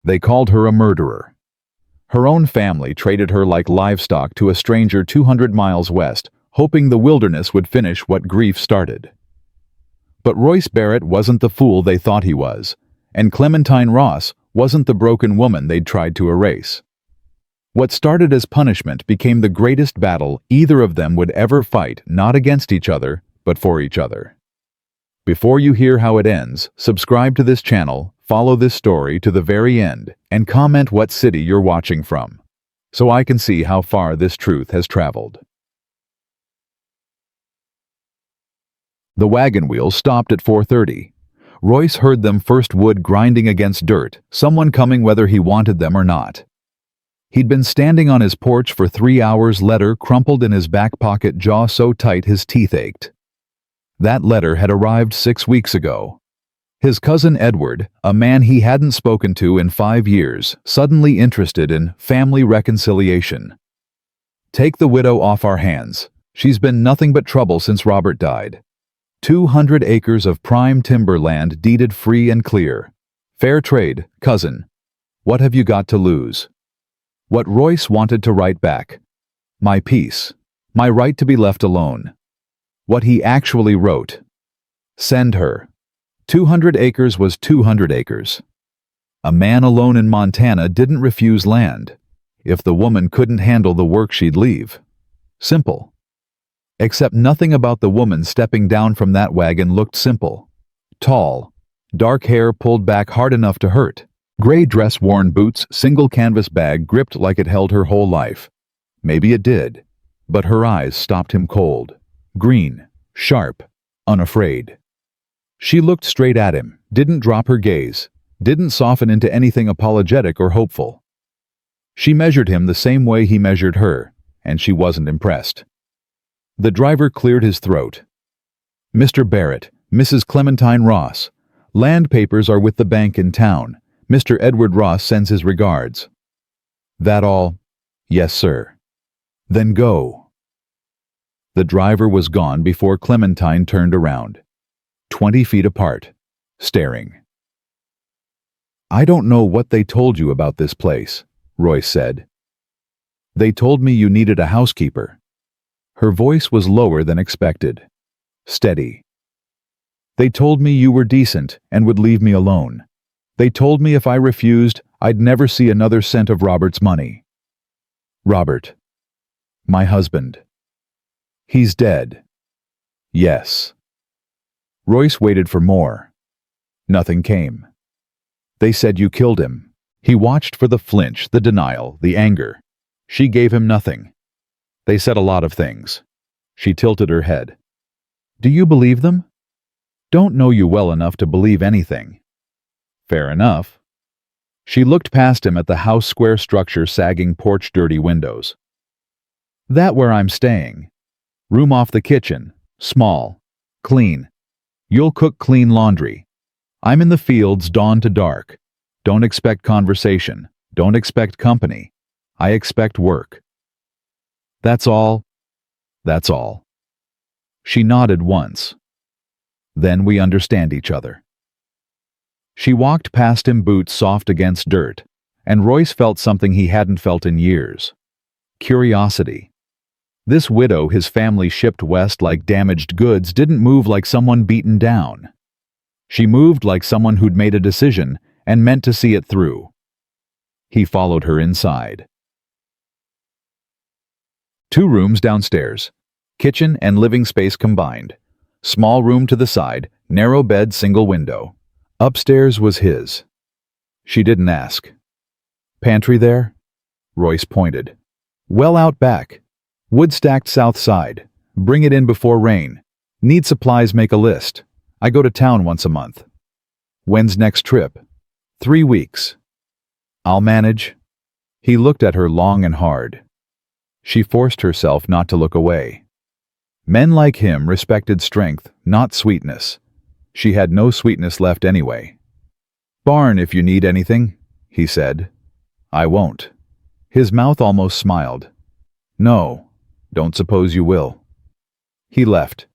They called her a murderer. Her own family traded her like livestock to a stranger 200 miles west, hoping the wilderness would finish what grief started. But Royce Barrett wasn't the fool they thought he was, and Clementine Ross wasn't the broken woman they'd tried to erase. What started as punishment became the greatest battle either of them would ever fight, not against each other, but for each other. Before you hear how it ends, subscribe to this channel, follow this story to the very end, and comment what city you're watching from, so I can see how far this truth has traveled. The wagon wheels stopped at 4:30. Royce heard them first, wood grinding against dirt, someone coming whether he wanted them or not. He'd been standing on his porch for 3 hours, letter crumpled in his back pocket, jaw so tight his teeth ached. That letter had arrived 6 weeks ago. His cousin Edward, a man he hadn't spoken to in 5 years, suddenly interested in family reconciliation. Take the widow off our hands. She's been nothing but trouble since Robert died. 200 acres of prime timber land deeded free and clear. Fair trade, cousin. What have you got to lose? What Royce wanted to write back. My peace. My right to be left alone. What he actually wrote. Send her. 200 acres was 200 acres. A man alone in Montana didn't refuse land. If the woman couldn't handle the work, she'd leave. Simple. Except nothing about the woman stepping down from that wagon looked simple. Tall, dark hair pulled back hard enough to hurt, gray dress-worn boots, single canvas bag gripped like it held her whole life. Maybe it did, but her eyes stopped him cold. Green, sharp, unafraid. She looked straight at him, didn't drop her gaze, didn't soften into anything apologetic or hopeful. She measured him the same way he measured her, and she wasn't impressed. The driver cleared his throat. Mr. Barrett, Mrs. Clementine Ross. Land papers are with the bank in town. Mr. Edward Ross sends his regards. That all? Yes, sir. Then go. The driver was gone before Clementine turned around. 20 feet apart, staring. I don't know what they told you about this place, Royce said. They told me you needed a housekeeper. Her voice was lower than expected. Steady. They told me you were decent and would leave me alone. They told me if I refused, I'd never see another cent of Robert's money. Robert. My husband. He's dead. Yes. Royce waited for more. Nothing came. They said you killed him. He watched for the flinch, the denial, the anger. She gave him nothing. They said a lot of things. She tilted her head. Do you believe them? Don't know you well enough to believe anything. Fair enough. She looked past him at the house square structure, sagging porch, dirty windows. That where I'm staying. Room off the kitchen. Small. Clean. You'll cook clean laundry. I'm in the fields dawn to dark. Don't expect conversation. Don't expect company. I expect work. That's all? That's all. She nodded once. Then we understand each other. She walked past him, boots soft against dirt, and Royce felt something he hadn't felt in years. Curiosity. This widow his family shipped west like damaged goods didn't move like someone beaten down. She moved like someone who'd made a decision and meant to see it through. He followed her inside. 2 rooms downstairs. Kitchen and living space combined. Small room to the side, narrow bed, single window. Upstairs was his. She didn't ask. Pantry there? Royce pointed. Well out back. Wood stacked south side. Bring it in before rain. Need supplies, make a list. I go to town once a month. When's next trip? 3 weeks. I'll manage. He looked at her long and hard. She forced herself not to look away. Men like him respected strength, not sweetness. She had no sweetness left anyway. Barn if you need anything, he said. I won't. His mouth almost smiled. No, don't suppose you will. He left.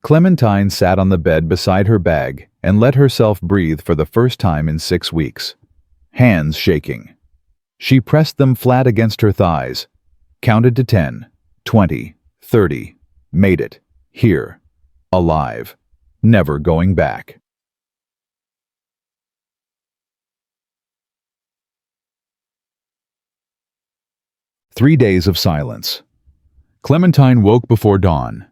Clementine sat on the bed beside her bag and let herself breathe for the first time in 6 weeks. hands shaking. She pressed them flat against her thighs, counted to 10, 20, 30, made it, here, alive, never going back. Three days of silence. Clementine woke before dawn,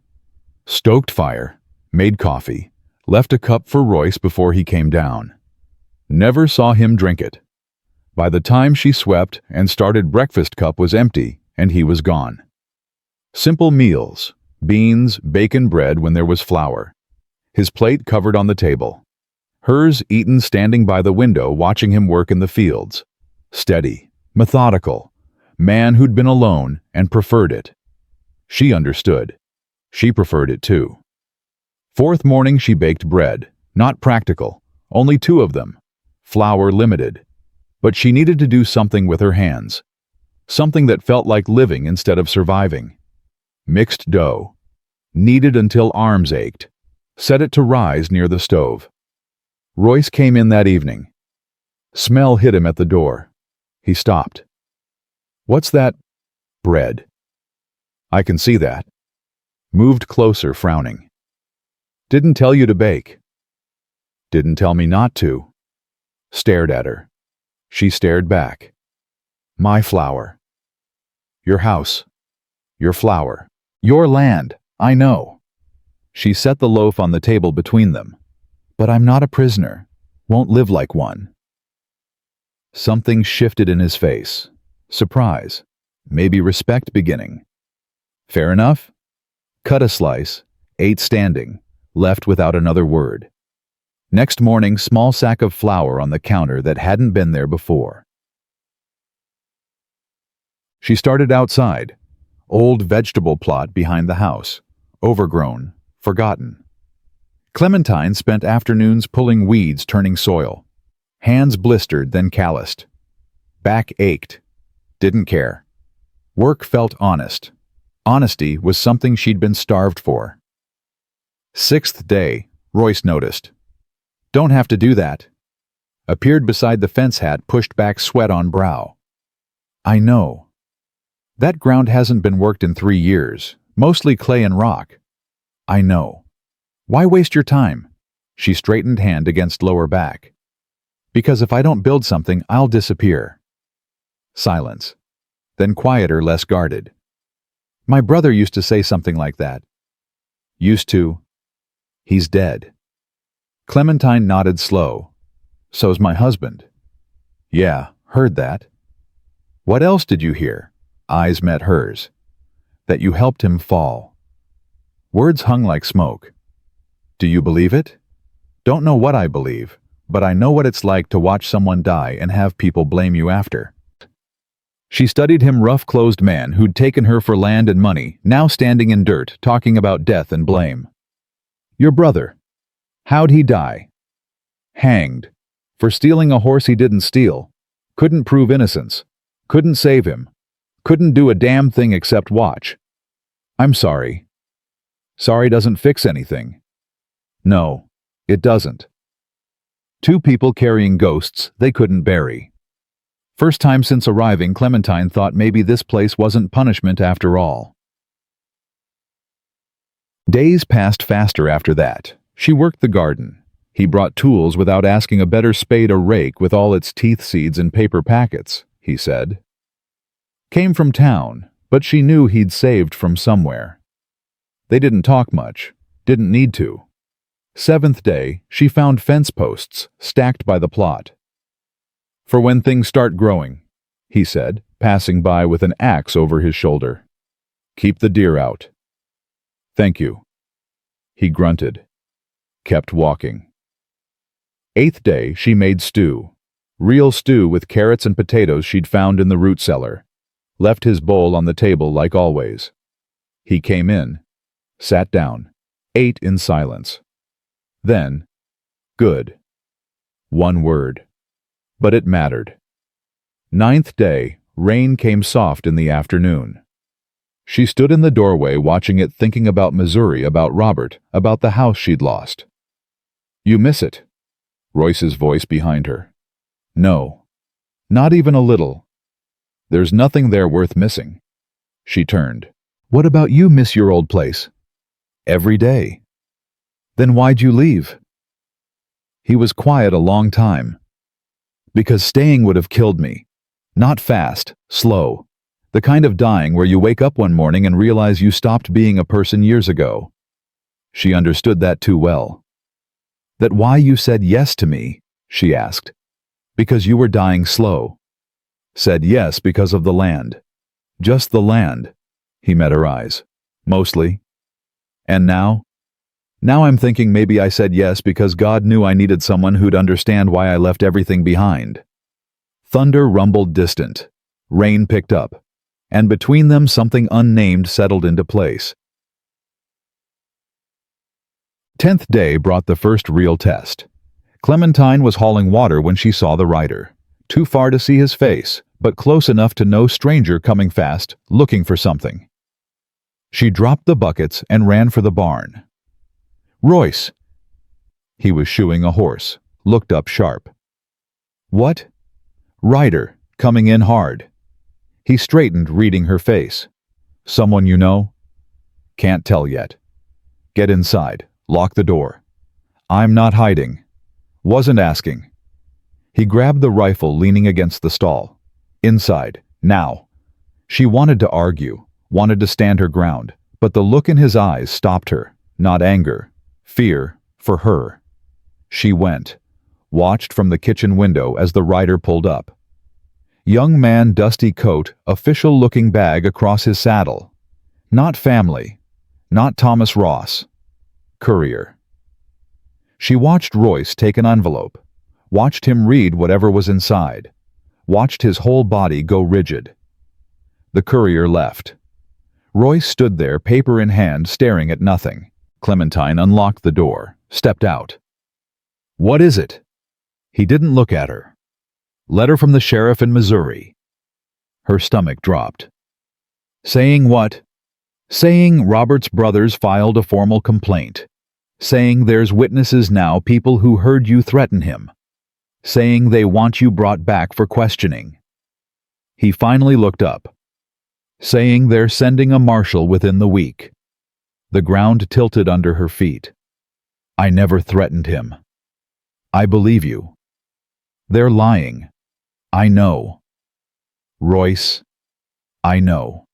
stoked fire, made coffee, left a cup for Royce before he came down. Never saw him drink it. By the time she swept and started, breakfast cup was empty and he was gone. Simple meals, beans, bacon, bread when there was flour. His plate covered on the table. Hers eaten standing by the window watching him work in the fields. Steady, methodical. Man who'd been alone and preferred it. She understood. She preferred it too. Fourth morning she baked bread. Not practical. Only 2 of them. Flour limited. But she needed to do something with her hands. Something that felt like living instead of surviving. Mixed dough. Kneaded until arms ached. Set it to rise near the stove. Royce came in that evening. Smell hit him at the door. He stopped. "What's that?" "Bread." "I can see that." Moved closer, frowning. "Didn't tell you to bake." "Didn't tell me not to." Stared at her. She stared back. "My flour." "Your house. Your flour. Your land, I know." She set the loaf on the table between them. "But I'm not a prisoner. Won't live like one." Something shifted in his face. Surprise. Maybe respect beginning. "Fair enough." Cut a slice, ate standing, left without another word. Next morning, small sack of flour on the counter that hadn't been there before. She started outside. Old vegetable plot behind the house. Overgrown, forgotten. Clementine spent afternoons pulling weeds, turning soil. Hands blistered, then calloused. Back ached. Didn't care. Work felt honest. Honesty was something she'd been starved for. 6th day, Royce noticed. "Don't have to do that." Appeared beside the fence hat, pushed back, sweat on brow. "I know. That ground hasn't been worked in 3 years, mostly clay and rock." "I know. Why waste your time?" She straightened hand against lower back. "Because if I don't build something, I'll disappear." Silence. Then quieter, less guarded. "My brother used to say something like that." "Used to?" "He's dead." Clementine nodded slow. "So's my husband." "Yeah, heard that." "What else did you hear?" Eyes met hers. "That you helped him fall." Words hung like smoke. "Do you believe it?" "Don't know what I believe, but I know what it's like to watch someone die and have people blame you after." She studied him, rough-closed man who'd taken her for land and money, now standing in dirt, talking about death and blame. "Your brother. How'd he die?" "Hanged. For stealing a horse he didn't steal. Couldn't prove innocence. Couldn't save him. Couldn't do a damn thing except watch." "I'm sorry." "Sorry doesn't fix anything." "No, it doesn't." 2 people carrying ghosts they couldn't bury. First time since arriving, Clementine thought maybe this place wasn't punishment after all. Days passed faster after that. She worked the garden. He brought tools without asking. A better spade or rake with all its teeth seeds and paper packets, he said. Came from town, but she knew he'd saved from somewhere. They didn't talk much, didn't need to. 7th day, she found fence posts stacked by the plot. "For when things start growing," he said, passing by with an axe over his shoulder. "Keep the deer out." "Thank you." He grunted. Kept walking. 8th day, she made stew. Real stew with carrots and potatoes she'd found in the root cellar. Left his bowl on the table like always. He came in, sat down, ate in silence. Then, "Good." 1 word. But it mattered. 9th day, rain came soft in the afternoon. She stood in the doorway watching it, thinking about Missouri, about Robert, about the house she'd lost. "You miss it?" Royce's voice behind her. "No." Not even a little. There's nothing there worth missing. She turned. What about you miss your old place? Every day. Then why'd you leave? He was quiet a long time. Because staying would have killed me. Not fast, slow. The kind of dying where you wake up one morning and realize you stopped being a person years ago. She understood that too well. That why you said yes to me, she asked. Because you were dying slow. Said yes because of the land. Just the land. He met her eyes. Mostly. And now? Now I'm thinking maybe I said yes because God knew I needed someone who'd understand why I left everything behind. Thunder rumbled distant. Rain picked up. And between them something unnamed settled into place. 10th day brought the first real test. Clementine was hauling water when she saw the rider. Too far to see his face, but close enough to know stranger coming fast, looking for something. She dropped the buckets and ran for the barn. Royce! He was shoeing a horse, looked up sharp. What? Rider, coming in hard. He straightened, reading her face. Someone you know? Can't tell yet. Get inside. Lock the door. I'm not hiding. Wasn't asking. He grabbed the rifle leaning against the stall. Inside, now. She wanted to argue, wanted to stand her ground, but the look in his eyes stopped her. Not anger, fear, for her. She went, watched from the kitchen window as the rider pulled up. Young man, dusty coat, official-looking bag across his saddle. Not family. Not Thomas Ross. Courier. She watched Royce take an envelope, watched him read whatever was inside, watched his whole body go rigid. The courier left. Royce stood there, paper in hand, staring at nothing. Clementine unlocked the door, stepped out. What is it? He didn't look at her. Letter from the sheriff in Missouri. Her stomach dropped. Saying what? Saying Robert's brothers filed a formal complaint. Saying there's witnesses now, people who heard you threaten him. Saying they want you brought back for questioning. He finally looked up. Saying they're sending a marshal within the week. The ground tilted under her feet. I never threatened him. I believe you. They're lying. I know. Royce, I know.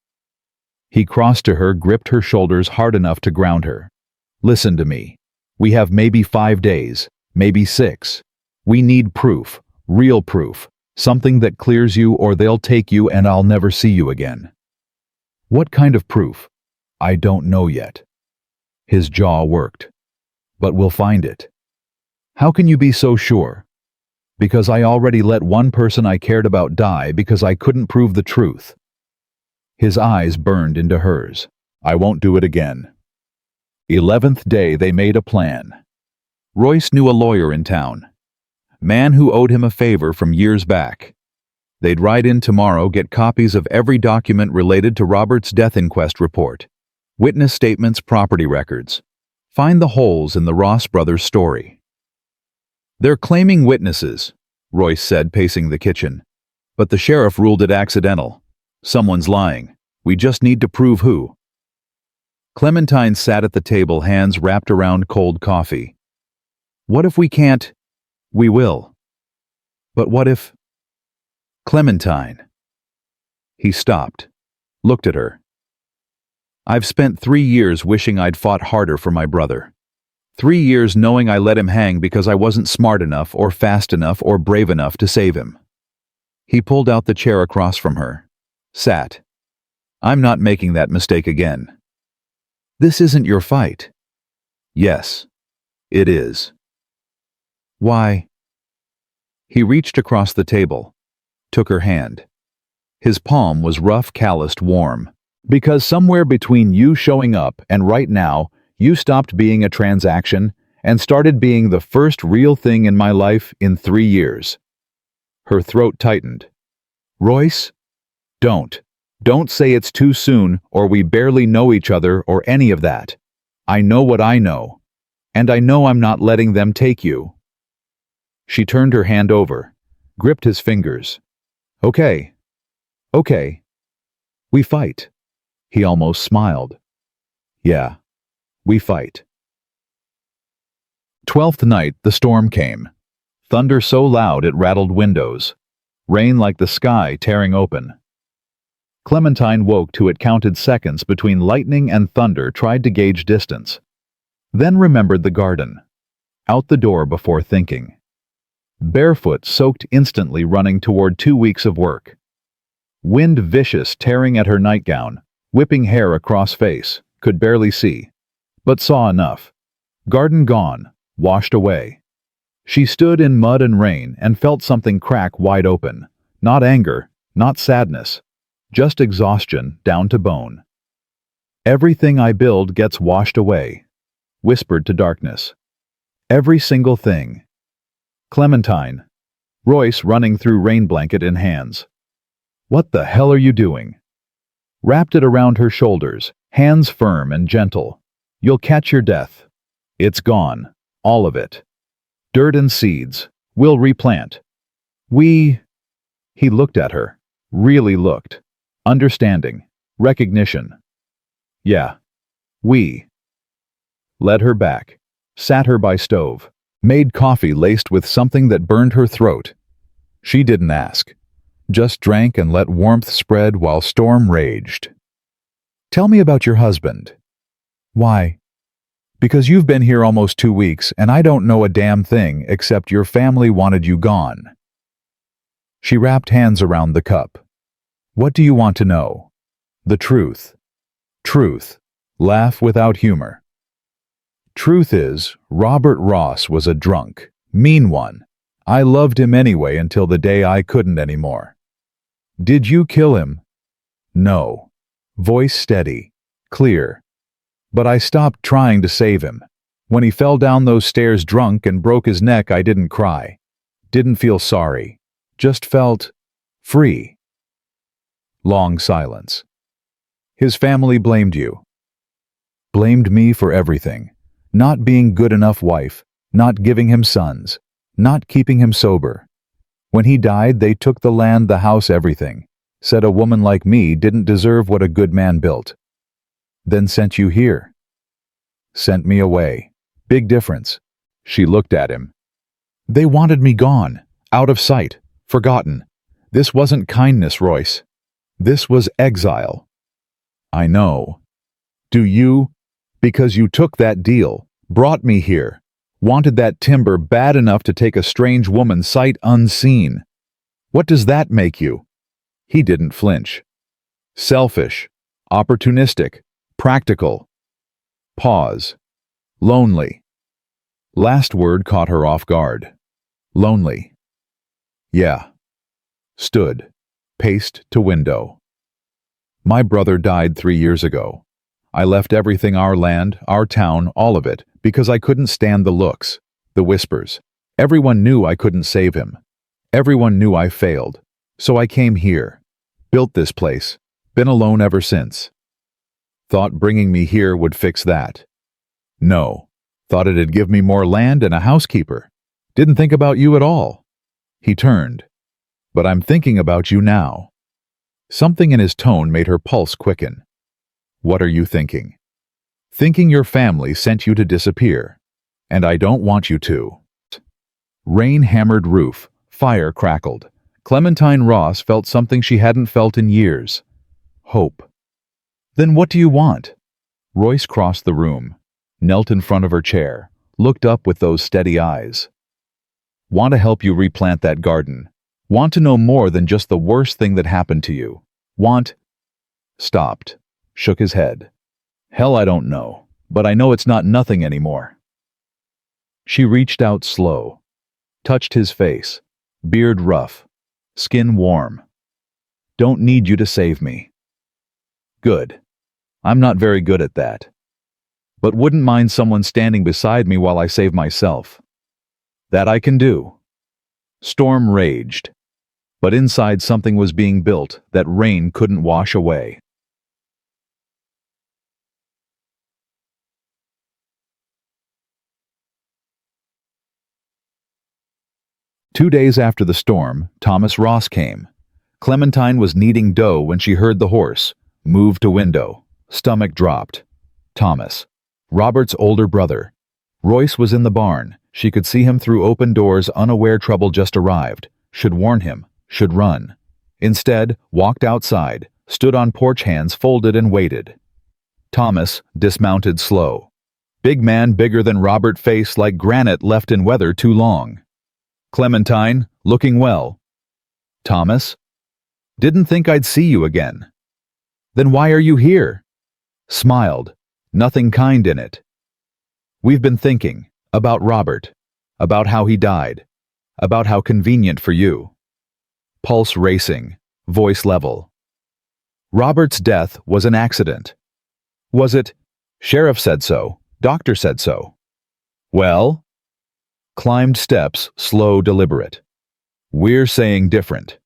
He crossed to her, gripped her shoulders hard enough to ground her. Listen to me. We have maybe 5 days, maybe 6. We need proof, real proof, something that clears you or they'll take you and I'll never see you again. What kind of proof? I don't know yet. His jaw worked. But we'll find it. How can you be so sure? Because I already let one person I cared about die because I couldn't prove the truth. His eyes burned into hers. I won't do it again. 11th day they made a plan. Royce knew a lawyer in town. Man who owed him a favor from years back. They'd ride in tomorrow, get copies of every document related to Robert's death inquest report. Witness statements, property records. Find the holes in the Ross brothers' story. They're claiming witnesses, Royce said, pacing the kitchen. But the sheriff ruled it accidental. Someone's lying. We just need to prove who. Clementine sat at the table, hands wrapped around cold coffee. What if we can't? We will. But what if? Clementine. He stopped, looked at her. I've spent 3 years wishing I'd fought harder for my brother. 3 years knowing I let him hang because I wasn't smart enough or fast enough or brave enough to save him. He pulled out the chair across from her, sat. I'm not making that mistake again. This isn't your fight. Yes, it is. Why? He reached across the table, took her hand. His palm was rough, calloused, warm. Because somewhere between you showing up and right now, you stopped being a transaction and started being the first real thing in my life in 3 years. Her throat tightened. Royce, don't. Don't say it's too soon or we barely know each other or any of that. I know what I know. And I know I'm not letting them take you. She turned her hand over, gripped his fingers. Okay, okay, we fight. He almost smiled. Yeah, we fight. 12th night, the storm came. Thunder so loud it rattled windows. Rain like the sky tearing open. Clementine woke to it counted seconds between lightning and thunder, tried to gauge distance. Then remembered the garden. Out the door before thinking. Barefoot, soaked instantly, running toward 2 weeks of work. Wind vicious, tearing at her nightgown, whipping hair across face, could barely see. But saw enough. Garden gone, washed away. She stood in mud and rain and felt something crack wide open. Not anger, not sadness. Just exhaustion down to bone. Everything I build gets washed away. Whispered to darkness. Every single thing. Clementine. Royce running through rain blanket in hands. What the hell are you doing? Wrapped it around her shoulders, hands firm and gentle. You'll catch your death. It's gone. All of it. Dirt and seeds. We'll replant. He looked at her. Really looked. Understanding. Recognition. Yeah. We. Led her back. Sat her by stove. Made coffee laced with something that burned her throat. She didn't ask. Just drank and let warmth spread while storm raged. Tell me about your husband. Why? Because you've been here almost 2 weeks and I don't know a damn thing except your family wanted you gone. She wrapped hands around the cup. What do you want to know? The truth. Truth. Laugh without humor. Truth is, Robert Ross was a drunk, mean one. I loved him anyway until the day I couldn't anymore. Did you kill him? No. Voice steady, clear. But I stopped trying to save him. When he fell down those stairs drunk and broke his neck, I didn't cry. Didn't feel sorry. Just felt free. Long silence. His family blamed you. Blamed me for everything. Not being good enough wife, not giving him sons, not keeping him sober. When he died, they took the land, the house, everything. Said a woman like me didn't deserve what a good man built. Then sent you here. Sent me away. Big difference. She looked at him. They wanted me gone, out of sight, forgotten. This wasn't kindness, Royce. This was exile. I know. Do you? Because you took that deal, brought me here, wanted that timber bad enough to take a strange woman sight unseen. What does that make you? He didn't flinch. Selfish, opportunistic, practical. Pause. Lonely. Last word caught her off guard. Lonely. Yeah. Stood. Paced to window. My brother died 3 years ago. I left everything, our land, our town, all of it, because I couldn't stand the looks, the whispers. Everyone knew I couldn't save him. Everyone knew I failed. So I came here. Built this place. Been alone ever since. Thought bringing me here would fix that. No. Thought it'd give me more land and a housekeeper. Didn't think about you at all. He turned. But I'm thinking about you now. Something in his tone made her pulse quicken. What are you thinking? Thinking your family sent you to disappear. And I don't want you to. Rain hammered roof. Fire crackled. Clementine Ross felt something she hadn't felt in years. Hope. Then what do you want? Royce crossed the room, knelt in front of her chair, looked up with those steady eyes. Want to help you replant that garden. Want to know more than just the worst thing that happened to you. Want... Stopped. Shook his head. Hell, I don't know, but I know it's not nothing anymore. She reached out slow, touched his face, beard rough, skin warm. Don't need you to save me. Good. I'm not very good at that. But wouldn't mind someone standing beside me while I save myself. That I can do. Storm raged, but inside something was being built that rain couldn't wash away. Two days after the storm, Thomas Ross came. Clementine was kneading dough when she heard the horse. Moved to window. Stomach dropped. Thomas, Robert's older brother. Royce was in the barn. She could see him through open doors, unaware trouble just arrived. Should warn him. Should run. Instead, walked outside, stood on porch, hands folded, and waited. Thomas dismounted slow. Big man, bigger than Robert, face like granite left in weather too long. Clementine, looking well. Thomas, didn't think I'd see you again. Then why are you here? Smiled, nothing kind in it. We've been thinking about Robert, about how he died, about how convenient for you. Pulse racing, voice level. Robert's death was an accident. Was it? Sheriff said so. Doctor said so. Well? Climbed steps, slow, deliberate. We're saying different.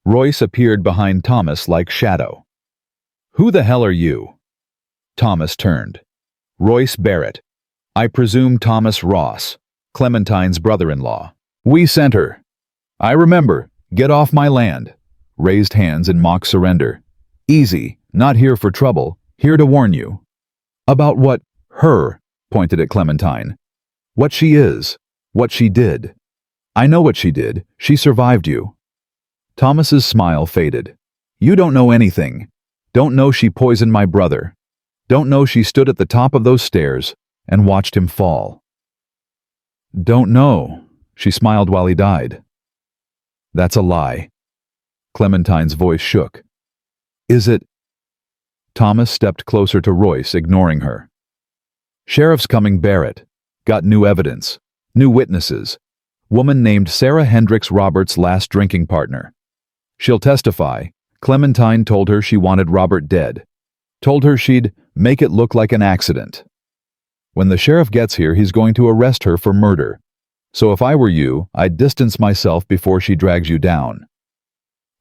Royce appeared behind Thomas like shadow. Who the hell are you? Thomas turned. Royce Barrett. I presume Thomas Ross, Clementine's brother-in-law. We sent her. I remember. Get off my land. Raised hands in mock surrender. Easy, not here for trouble, here to warn you. About what? Her, pointed at Clementine. What she is, what she did. I know what she did. She survived you. Thomas's smile faded. You don't know anything. Don't know she poisoned my brother. Don't know she stood at the top of those stairs and watched him fall. Don't know. She smiled while he died. That's a lie. Clementine's voice shook. Is it? Thomas stepped closer to Royce, ignoring her. Sheriff's coming, Barrett. Got new evidence. New witnesses. Woman named Sarah Hendricks, Robert's last drinking partner. She'll testify. Clementine told her she wanted Robert dead. Told her she'd make it look like an accident. When the sheriff gets here, he's going to arrest her for murder. So if I were you, I'd distance myself before she drags you down.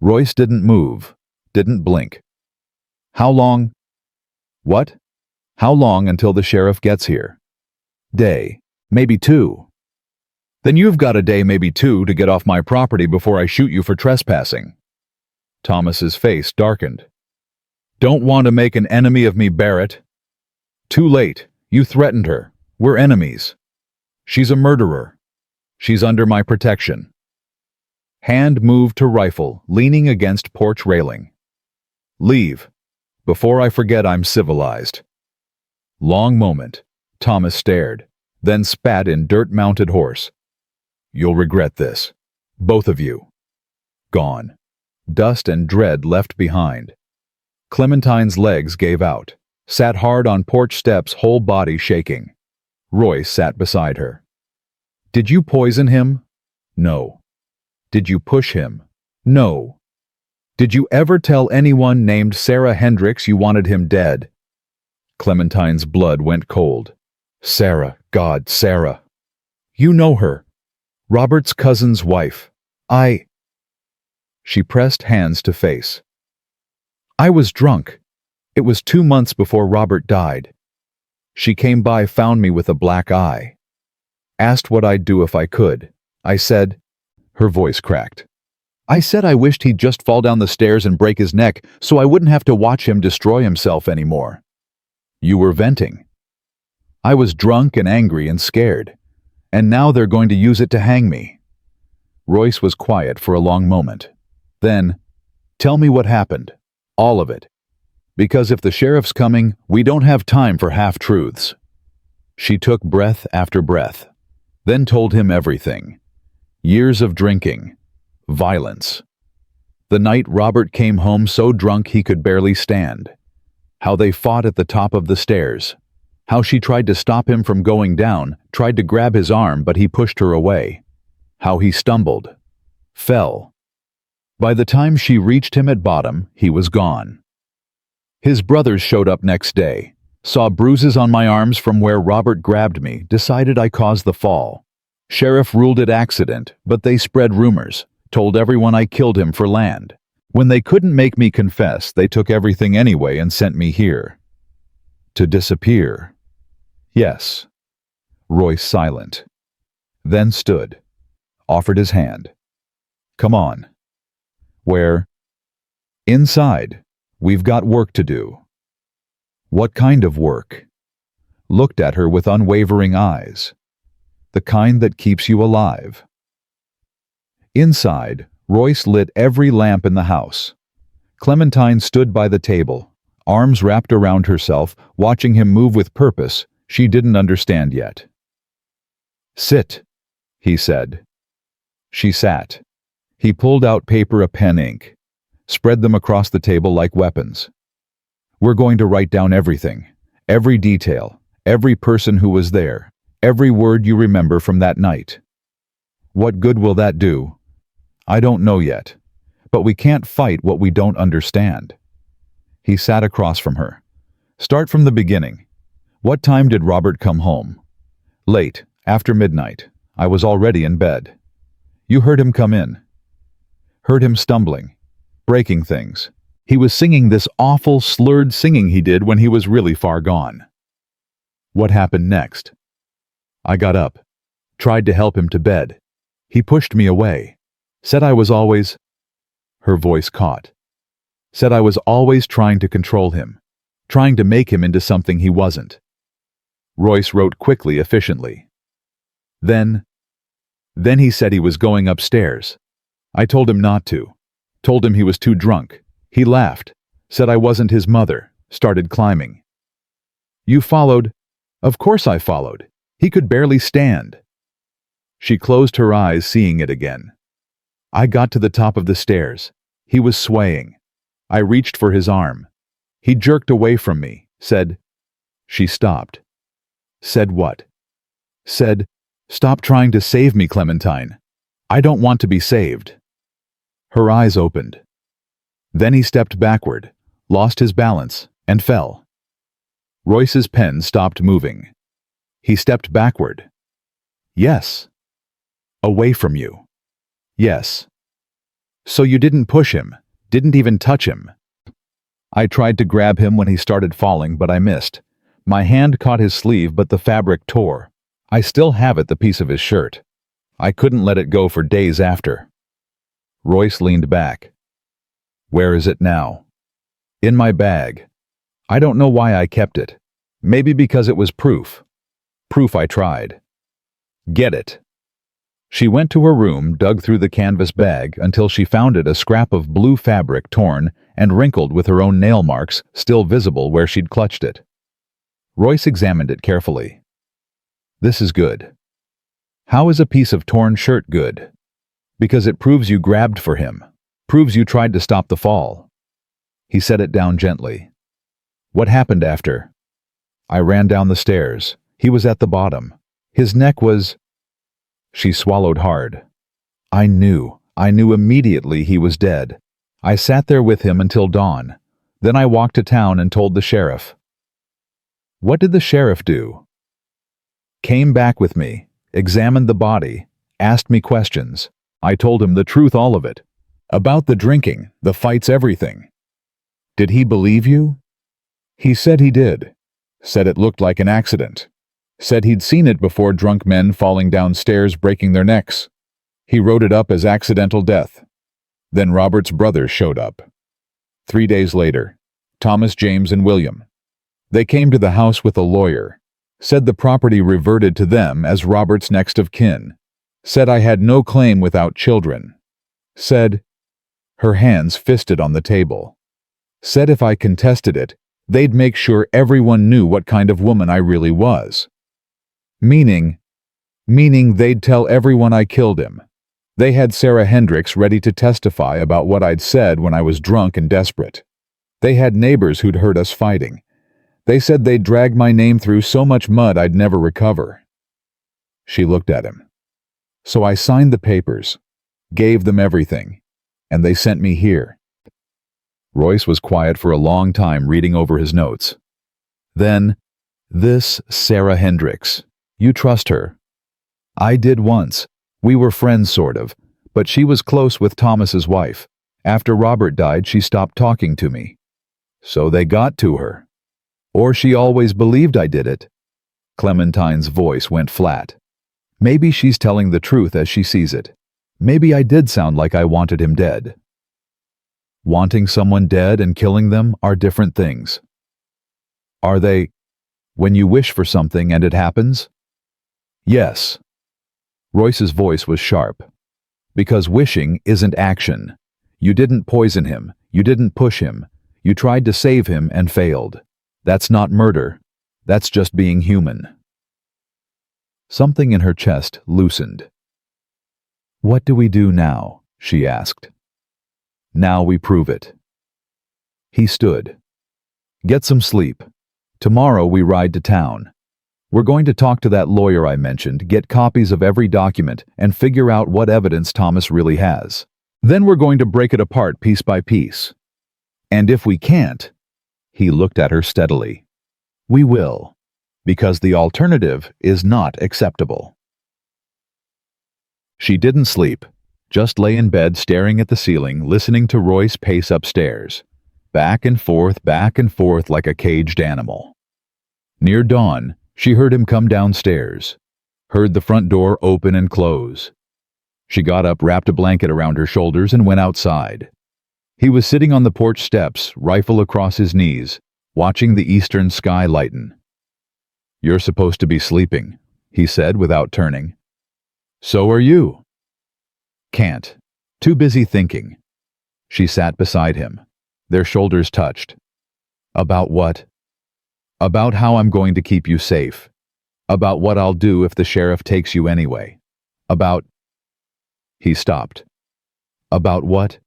Royce didn't move, didn't blink. How long? What? How long until the sheriff gets here? Day, maybe 2. Then you've got a day, maybe 2, to get off my property before I shoot you for trespassing. Thomas's face darkened. Don't want to make an enemy of me, Barrett. Too late. You threatened her. We're enemies. She's a murderer. She's under my protection. Hand moved to rifle, leaning against porch railing. Leave. Before I forget I'm civilized. Long moment. Thomas stared, then spat in dirt-mounted horse. You'll regret this. Both of you. Gone. Dust and dread left behind. Clementine's legs gave out, sat hard on porch steps, whole body shaking. Royce sat beside her. Did you poison him? No. Did you push him? No. Did you ever tell anyone named Sarah Hendricks you wanted him dead? Clementine's blood went cold. Sarah, God, Sarah. You know her. Robert's cousin's wife. She pressed hands to face. I was drunk. It was 2 months before Robert died. She came by, found me with a black eye. Asked what I'd do if I could. I said, her voice cracked. I said I wished he'd just fall down the stairs and break his neck so I wouldn't have to watch him destroy himself anymore. You were venting. I was drunk and angry and scared. And now they're going to use it to hang me. Royce was quiet for a long moment. Then, tell me what happened. All of it. Because if the sheriff's coming, we don't have time for half-truths. She took breath after breath, then told him everything. Years of drinking. Violence. The night Robert came home so drunk he could barely stand. How they fought at the top of the stairs. How she tried to stop him from going down, tried to grab his arm, but he pushed her away. How he stumbled. Fell. By the time she reached him at bottom, he was gone. His brothers showed up next day, saw bruises on my arms from where Robert grabbed me, decided I caused the fall. Sheriff ruled it accident, but they spread rumors, told everyone I killed him for land. When they couldn't make me confess, they took everything anyway and sent me here. To disappear. Yes. Royce silent. Then stood. Offered his hand. Come on. Where? Inside. We've got work to do. What kind of work? Looked at her with unwavering eyes. The kind that keeps you alive. Inside, Royce lit every lamp in the house. Clementine stood by the table, arms wrapped around herself, watching him move with purpose she didn't understand yet. "Sit," he said. She sat. He pulled out paper, a pen, ink, spread them across the table like weapons. "We're going to write down everything, every detail, every person who was there, every word you remember from that night. What good will that do? I don't know yet, but we can't fight what we don't understand." He sat across from her. "Start from the beginning. What time did Robert come home?" "Late, after midnight. I was already in bed." "You heard him come in?" "Heard him stumbling, breaking things. He was singing this awful, slurred singing he did when he was really far gone." "What happened next?" "I got up, tried to help him to bed. He pushed me away, said I was always—" Her voice caught. "Said I was always trying to control him, trying to make him into something he wasn't." Royce wrote quickly, efficiently. Then he said he was going upstairs. I told him not to. Told him he was too drunk. He laughed, said I wasn't his mother, started climbing." "You followed?" "Of course I followed. He could barely stand." She closed her eyes, seeing it again. "I got to the top of the stairs. He was swaying. I reached for his arm. He jerked away from me, said—" She stopped. "Said what?" "Said, 'Stop trying to save me, Clementine. I don't want to be saved.'" Her eyes opened. Then he stepped backward, lost his balance, and fell. Royce's pen stopped moving. He stepped backward. "Yes." "Away from you." "Yes." "So you didn't push him, didn't even touch him?" "I tried to grab him when he started falling, but I missed. My hand caught his sleeve, but the fabric tore. I still have it, the piece of his shirt. I couldn't let it go for days after." Royce leaned back. "Where is it now?" "In my bag. I don't know why I kept it. Maybe because it was proof. Proof I tried." "Get it." She went to her room, dug through the canvas bag until she found it, a scrap of blue fabric, torn and wrinkled with her own nail marks still visible where she'd clutched it. Royce examined it carefully. "This is good." "How is a piece of torn shirt good?" "Because it proves you grabbed for him, proves you tried to stop the fall." He set it down gently. "What happened after?" "I ran down the stairs. He was at the bottom. His neck was—" She swallowed hard. I knew immediately he was dead. I sat there with him until dawn. Then I walked to town and told the sheriff." "What did the sheriff do?" "Came back with me, examined the body, asked me questions. I told him the truth, all of it. About the drinking, the fights, everything." "Did he believe you?" "He said he did. Said it looked like an accident. Said he'd seen it before, drunk men falling downstairs breaking their necks. He wrote it up as accidental death. Then Robert's brothers showed up. 3 days later, Thomas, James, and William. They came to the house with a lawyer. Said the property reverted to them as Robert's next of kin. Said I had no claim without children. Said—" Her hands fisted on the table. "Said if I contested it, they'd make sure everyone knew what kind of woman I really was. Meaning they'd tell everyone I killed him. They had Sarah Hendricks ready to testify about what I'd said when I was drunk and desperate. They had neighbors who'd heard us fighting. They said they'd drag my name through so much mud I'd never recover." She looked at him. "So I signed the papers, gave them everything, and they sent me here." Royce was quiet for a long time, reading over his notes. Then, "This Sarah Hendricks. You trust her?" "I did once. We were friends, sort of, but she was close with Thomas's wife. After Robert died, she stopped talking to me." "So they got to her. Or she always believed I did it." Clementine's voice went flat. "Maybe she's telling the truth as she sees it. Maybe I did sound like I wanted him dead." Wanting someone dead and killing them are different things. Are they? When you wish for something and it happens? Yes. Royce's voice was sharp. Because wishing isn't action. You didn't poison him. You didn't push him. You tried to save him and failed. That's not murder. That's just being human. Something in her chest loosened. What do we do now? She asked. Now we prove it. He stood. Get some sleep. Tomorrow we ride to town. We're going to talk to that lawyer I mentioned, get copies of every document, and figure out what evidence Thomas really has. Then we're going to break it apart piece by piece. And if we can't, he looked at her steadily, we will, because the alternative is not acceptable. She didn't sleep. Just lay in bed staring at the ceiling, listening to Royce pace upstairs, back and forth like a caged animal. Near dawn, she heard him come downstairs, heard the front door open and close. She got up, wrapped a blanket around her shoulders, and went outside. He was sitting on the porch steps, rifle across his knees, watching the eastern sky lighten. You're supposed to be sleeping, he said without turning. So are you. Can't. Too busy thinking. She sat beside him. Their shoulders touched. About what? About how I'm going to keep you safe. About what I'll do if the sheriff takes you anyway. About... He stopped. About what?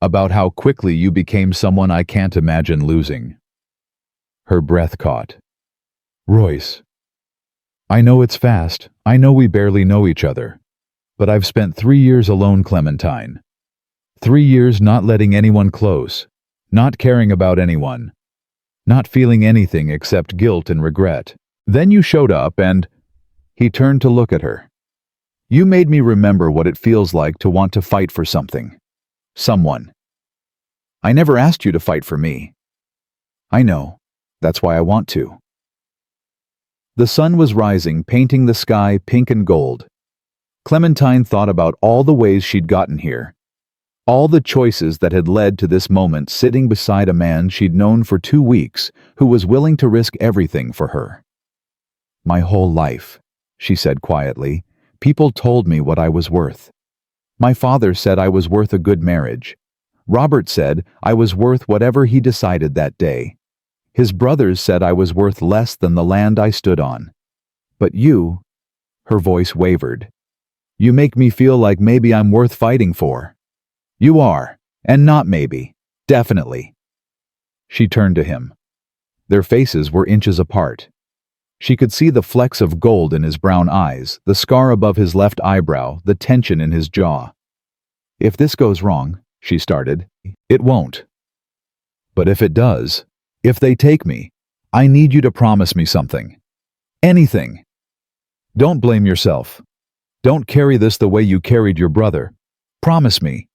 About how quickly you became someone I can't imagine losing. Her breath caught. Royce. I know it's fast. I know we barely know each other. But I've spent 3 years alone, Clementine. 3 years not letting anyone close, not caring about anyone, not feeling anything except guilt and regret. Then you showed up and... He turned to look at her. You made me remember what it feels like to want to fight for something. Someone. I never asked you to fight for me. I know. That's why I want to. The sun was rising, painting the sky pink and gold. Clementine thought about all the ways she'd gotten here, all the choices that had led to this moment, sitting beside a man she'd known for 2 weeks who was willing to risk everything for her. My whole life, she said quietly, people told me what I was worth. My father said I was worth a good marriage. Robert said I was worth whatever he decided that day. His brothers said I was worth less than the land I stood on. But you, her voice wavered. You make me feel like maybe I'm worth fighting for. You are, and not maybe, definitely. She turned to him. Their faces were inches apart. She could see the flecks of gold in his brown eyes, the scar above his left eyebrow, the tension in his jaw. If this goes wrong, she started, it won't. But if it does, if they take me, I need you to promise me something. Anything. Don't blame yourself. Don't carry this the way you carried your brother. Promise me.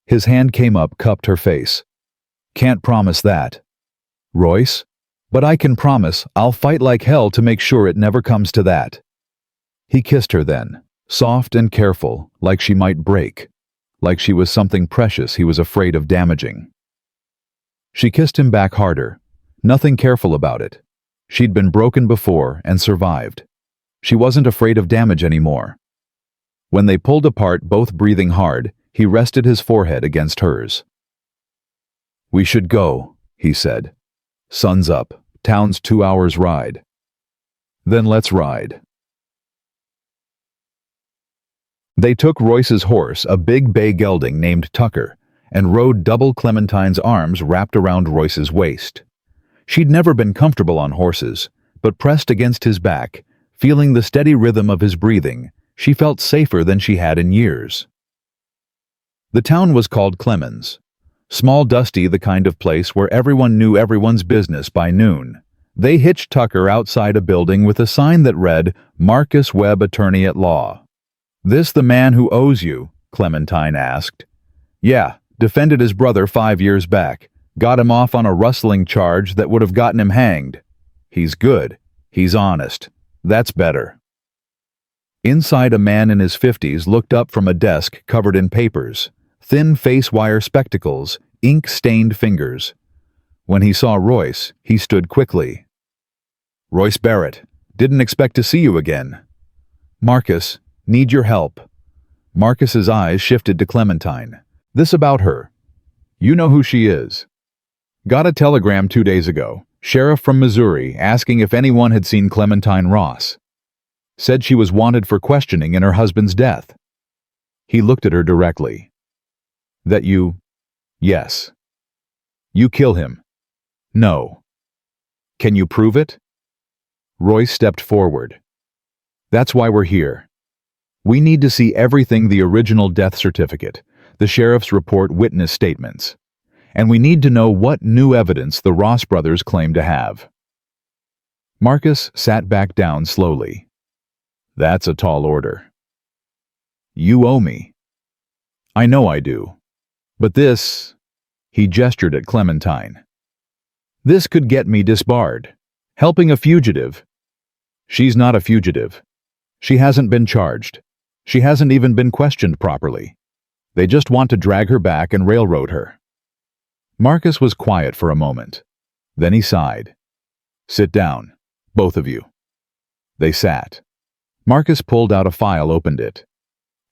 His hand came up, cupped her face. Can't promise that. Royce? But I can promise I'll fight like hell to make sure it never comes to that. He kissed her then, soft and careful, like she might break, like she was something precious he was afraid of damaging. She kissed him back harder, nothing careful about it. She'd been broken before and survived. She wasn't afraid of damage anymore. When they pulled apart, both breathing hard, he rested his forehead against hers. We should go, he said. Sun's up. Town's 2 hours' ride. Then let's ride. They took Royce's horse, a big bay gelding named Tucker, and rode double. Clementine's arms wrapped around Royce's waist. She'd never been comfortable on horses, but pressed against his back, feeling the steady rhythm of his breathing, she felt safer than she had in years. The town was called Clemens. Small, dusty, the kind of place where everyone knew everyone's business by noon. They hitched Tucker outside a building with a sign that read, Marcus Webb, Attorney at Law. This the man who owes you? Clementine asked. Yeah, defended his brother 5 years back. Got him off on a rustling charge that would have gotten him hanged. He's good. He's honest. That's better. Inside, a man in his 50s looked up from a desk covered in papers, Thin face-wire spectacles, ink-stained fingers. When he saw Royce, he stood quickly. "Royce Barrett, didn't expect to see you again." "Marcus, need your help." Marcus's eyes shifted to Clementine. "This about her. You know who she is." "Got a telegram 2 days ago. Sheriff from Missouri asking if anyone had seen Clementine Ross. Said she was wanted for questioning in her husband's death." He looked at her directly. "That you—" "Yes." "You kill him?" "No." "Can you prove it?" Royce stepped forward. "That's why we're here. We need to see everything: the original death certificate, the sheriff's report, witness statements. And we need to know what new evidence the Ross brothers claim to have." Marcus sat back down slowly. "That's a tall order." "You owe me." "I know I do. But this—" he gestured at Clementine. "This could get me disbarred. Helping a fugitive." "She's not a fugitive. She hasn't been charged. She hasn't even been questioned properly. They just want to drag her back and railroad her." Marcus was quiet for a moment. Then he sighed. "Sit down, both of you." They sat. Marcus pulled out a file, opened it.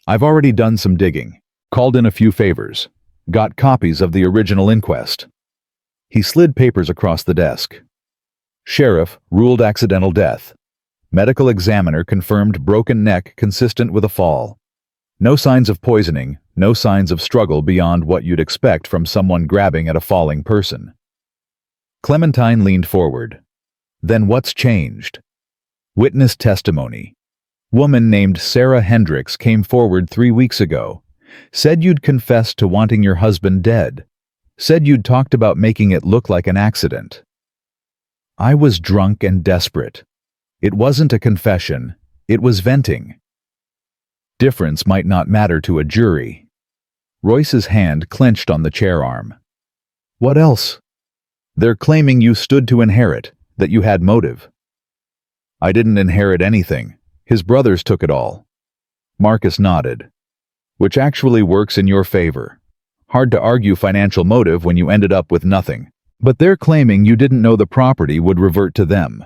"I've already done some digging, called in a few favors, got copies of the original inquest." He slid papers across the desk. "Sheriff ruled accidental death. Medical examiner confirmed broken neck consistent with a fall. No signs of poisoning, no signs of struggle beyond what you'd expect from someone grabbing at a falling person." Clementine leaned forward. "Then what's changed?" "Witness testimony. Woman named Sarah Hendricks came forward 3 weeks ago. Said you'd confessed to wanting your husband dead. Said you'd talked about making it look like an accident." "I was drunk and desperate. It wasn't a confession. It was venting." Difference might not matter to a jury. Royce's hand clenched on the chair arm. "What else?" "They're claiming you stood to inherit, that you had motive." "I didn't inherit anything. His brothers took it all." Marcus nodded. "Which actually works in your favor. Hard to argue financial motive when you ended up with nothing. But they're claiming you didn't know the property would revert to them.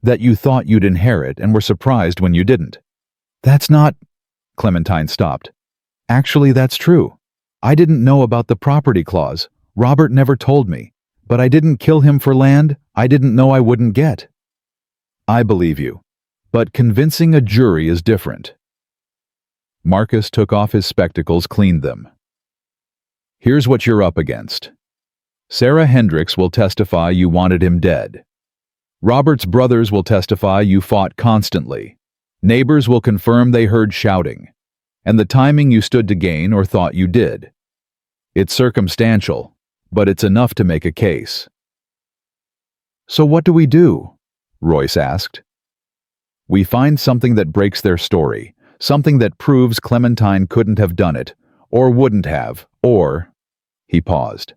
That you thought you'd inherit and were surprised when you didn't." "That's not—" Clementine stopped. "Actually, that's true. I didn't know about the property clause. Robert never told me. But I didn't kill him for land I didn't know I wouldn't get." "I believe you. But convincing a jury is different." Marcus took off his spectacles, cleaned them. "Here's what you're up against. Sarah Hendricks will testify you wanted him dead. Robert's brothers will testify you fought constantly. Neighbors will confirm they heard shouting. And the timing you stood to gain or thought you did. It's circumstantial, but it's enough to make a case." "So what do we do?" Royce asked. "We find something that breaks their story, something that proves Clementine couldn't have done it, or wouldn't have, or—" He paused.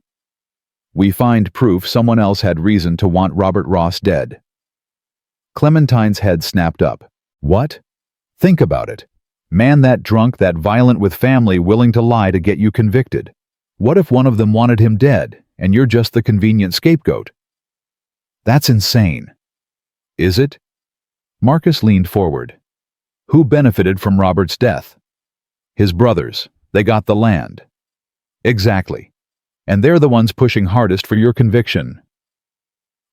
"We find proof someone else had reason to want Robert Ross dead." Clementine's head snapped up. "What? Think about it. Man that drunk, that violent, with family, willing to lie to get you convicted. What if one of them wanted him dead, and you're just the convenient scapegoat?" "That's insane." "Is it?" Marcus leaned forward. "Who benefited from Robert's death?" "His brothers. They got the land." "Exactly. And they're the ones pushing hardest for your conviction."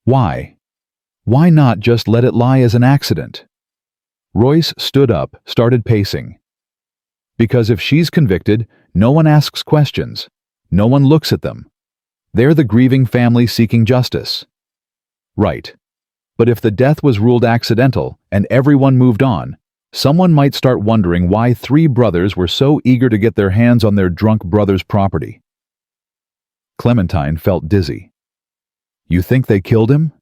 "Why? Why not just let it lie as an accident?" Royce stood up, started pacing. "Because if she's convicted, no one asks questions. No one looks at them. They're the grieving family seeking justice." "Right. But if the death was ruled accidental and everyone moved on, someone might start wondering why 3 brothers were so eager to get their hands on their drunk brother's property." Clementine felt dizzy. "You think they killed him?"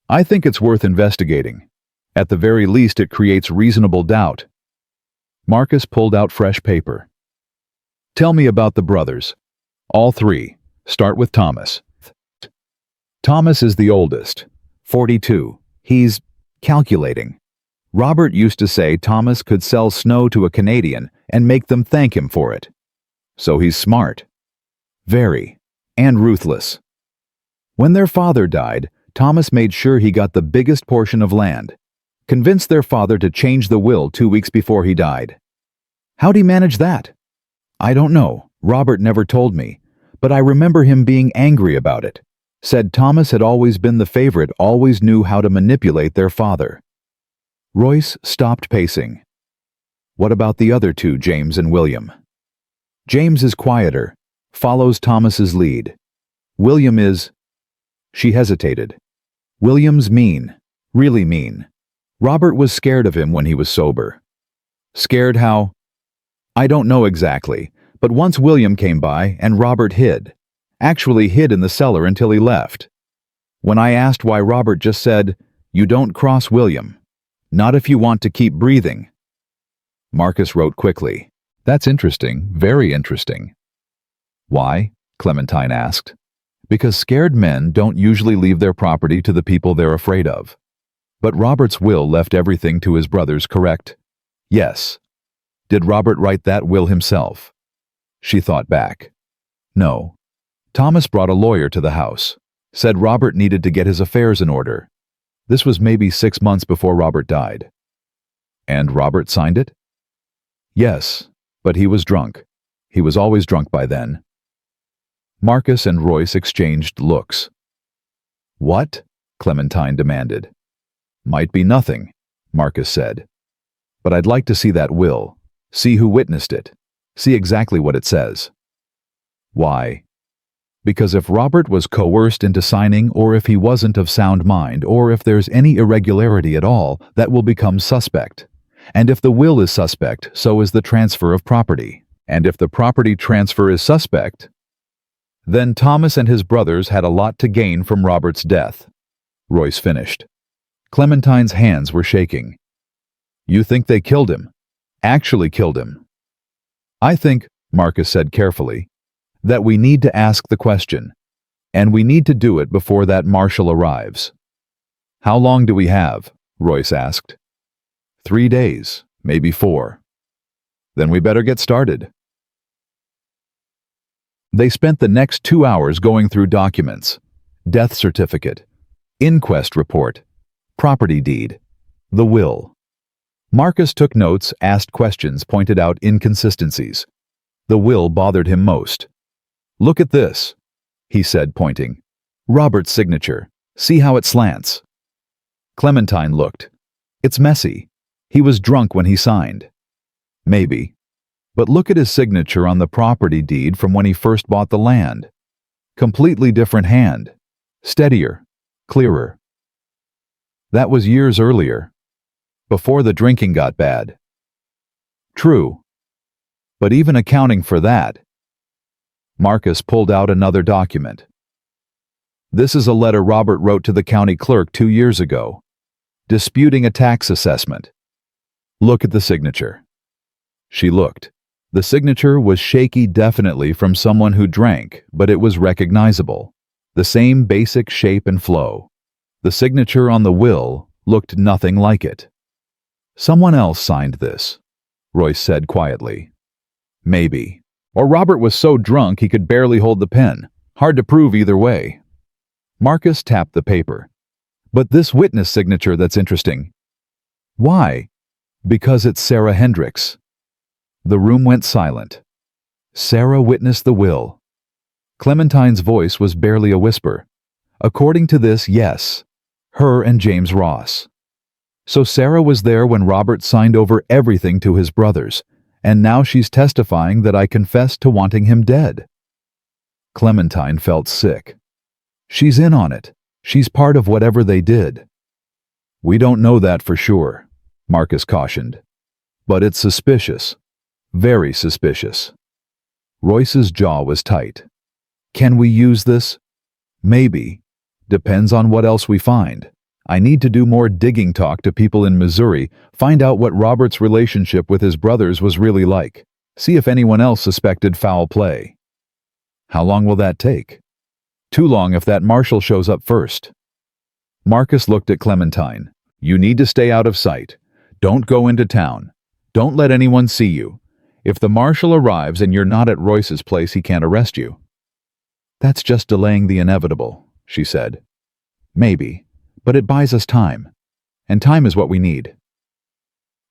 "I think it's worth investigating. At the very least, it creates reasonable doubt." Marcus pulled out fresh paper. "Tell me about the brothers. All 3. Start with Thomas." "Thomas is the oldest, 42. He's calculating. Robert used to say Thomas could sell snow to a Canadian and make them thank him for it. So he's smart. Very. And ruthless. When their father died, Thomas made sure he got the biggest portion of land. Convinced their father to change the will 2 weeks before he died. How'd he manage that? I don't know. Robert never told me. But I remember him being angry about it. Said Thomas had always been the favorite, always knew how to manipulate their father. Royce stopped pacing. What about the other two, James and William? James is quieter, follows Thomas's lead. William is... She hesitated. William's mean, really mean. Robert was scared of him when he was sober. Scared how? I don't know exactly, but once William came by and Robert hid. Actually hid in the cellar until he left. When I asked why, Robert just said, "You don't cross William. Not if you want to keep breathing." Marcus wrote quickly. That's interesting, very interesting. Why? Clementine asked. Because scared men don't usually leave their property to the people they're afraid of. But Robert's will left everything to his brothers, correct? Yes. Did Robert write that will himself? She thought back. No. Thomas brought a lawyer to the house. Said Robert needed to get his affairs in order. This was maybe 6 months before Robert died. And Robert signed it? Yes, but he was drunk. He was always drunk by then. Marcus and Royce exchanged looks. What? Clementine demanded. Might be nothing, Marcus said. But I'd like to see that will. See who witnessed it. See exactly what it says. Why? Because if Robert was coerced into signing, or if he wasn't of sound mind, or if there's any irregularity at all, that will become suspect. And if the will is suspect, so is the transfer of property. And if the property transfer is suspect, then Thomas and his brothers had a lot to gain from Robert's death. Royce finished. Clementine's hands were shaking. You think they killed him? Actually killed him? I think, Marcus said carefully, that we need to ask the question, and we need to do it before that marshal arrives. How long do we have? Royce asked. 3 days, maybe 4. Then we better get started. They spent the next 2 hours going through documents, death certificate, inquest report, property deed, the will. Marcus took notes, asked questions, pointed out inconsistencies. The will bothered him most. Look at this, he said, pointing. Robert's signature. See how it slants. Clementine looked. It's messy. He was drunk when he signed. Maybe. But look at his signature on the property deed from when he first bought the land. Completely different hand. Steadier. Clearer. That was years earlier. Before the drinking got bad. True. But even accounting for that, Marcus pulled out another document. This is a letter Robert wrote to the county clerk 2 years ago, disputing a tax assessment. Look at the signature. She looked. The signature was shaky, definitely from someone who drank, but it was recognizable. The same basic shape and flow. The signature on the will looked nothing like it. Someone else signed this, Royce said quietly. Maybe. Or Robert was so drunk he could barely hold the pen. Hard to prove either way. Marcus tapped the paper. But this witness signature that's interesting. Why? Because it's Sarah Hendricks. The room went silent. Sarah witnessed the will. Clementine's voice was barely a whisper. According to this, yes. Her and James Ross. So Sarah was there when Robert signed over everything to his brothers, and now she's testifying that I confessed to wanting him dead. Clementine felt sick. She's in on it. She's part of whatever they did. We don't know that for sure, Marcus cautioned. But it's suspicious. Very suspicious. Royce's jaw was tight. Can we use this? Maybe. Depends on what else we find. I need to do more digging, talk to people in Missouri, find out what Robert's relationship with his brothers was really like. See if anyone else suspected foul play. How long will that take? Too long if that marshal shows up first. Marcus looked at Clementine. You need to stay out of sight. Don't go into town. Don't let anyone see you. If the marshal arrives and you're not at Royce's place, he can't arrest you. That's just delaying the inevitable, she said. Maybe, but it buys us time. And time is what we need.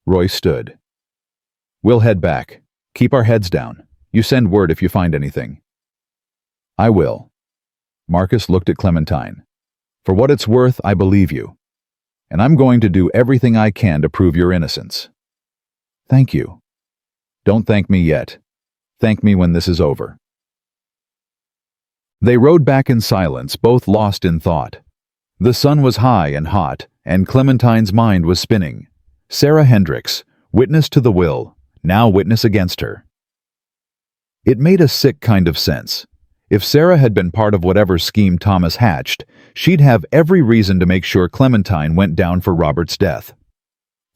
Royce stood. We'll head back. Keep our heads down. You send word if you find anything. I will. Marcus looked at Clementine. For what it's worth, I believe you. And I'm going to do everything I can to prove your innocence. Thank you. Don't thank me yet. Thank me when this is over. They rode back in silence, both lost in thought. The sun was high and hot, and Clementine's mind was spinning. Sarah Hendricks, witness to the will, now witness against her. It made a sick kind of sense. If Sarah had been part of whatever scheme Thomas hatched, she'd have every reason to make sure Clementine went down for Robert's death.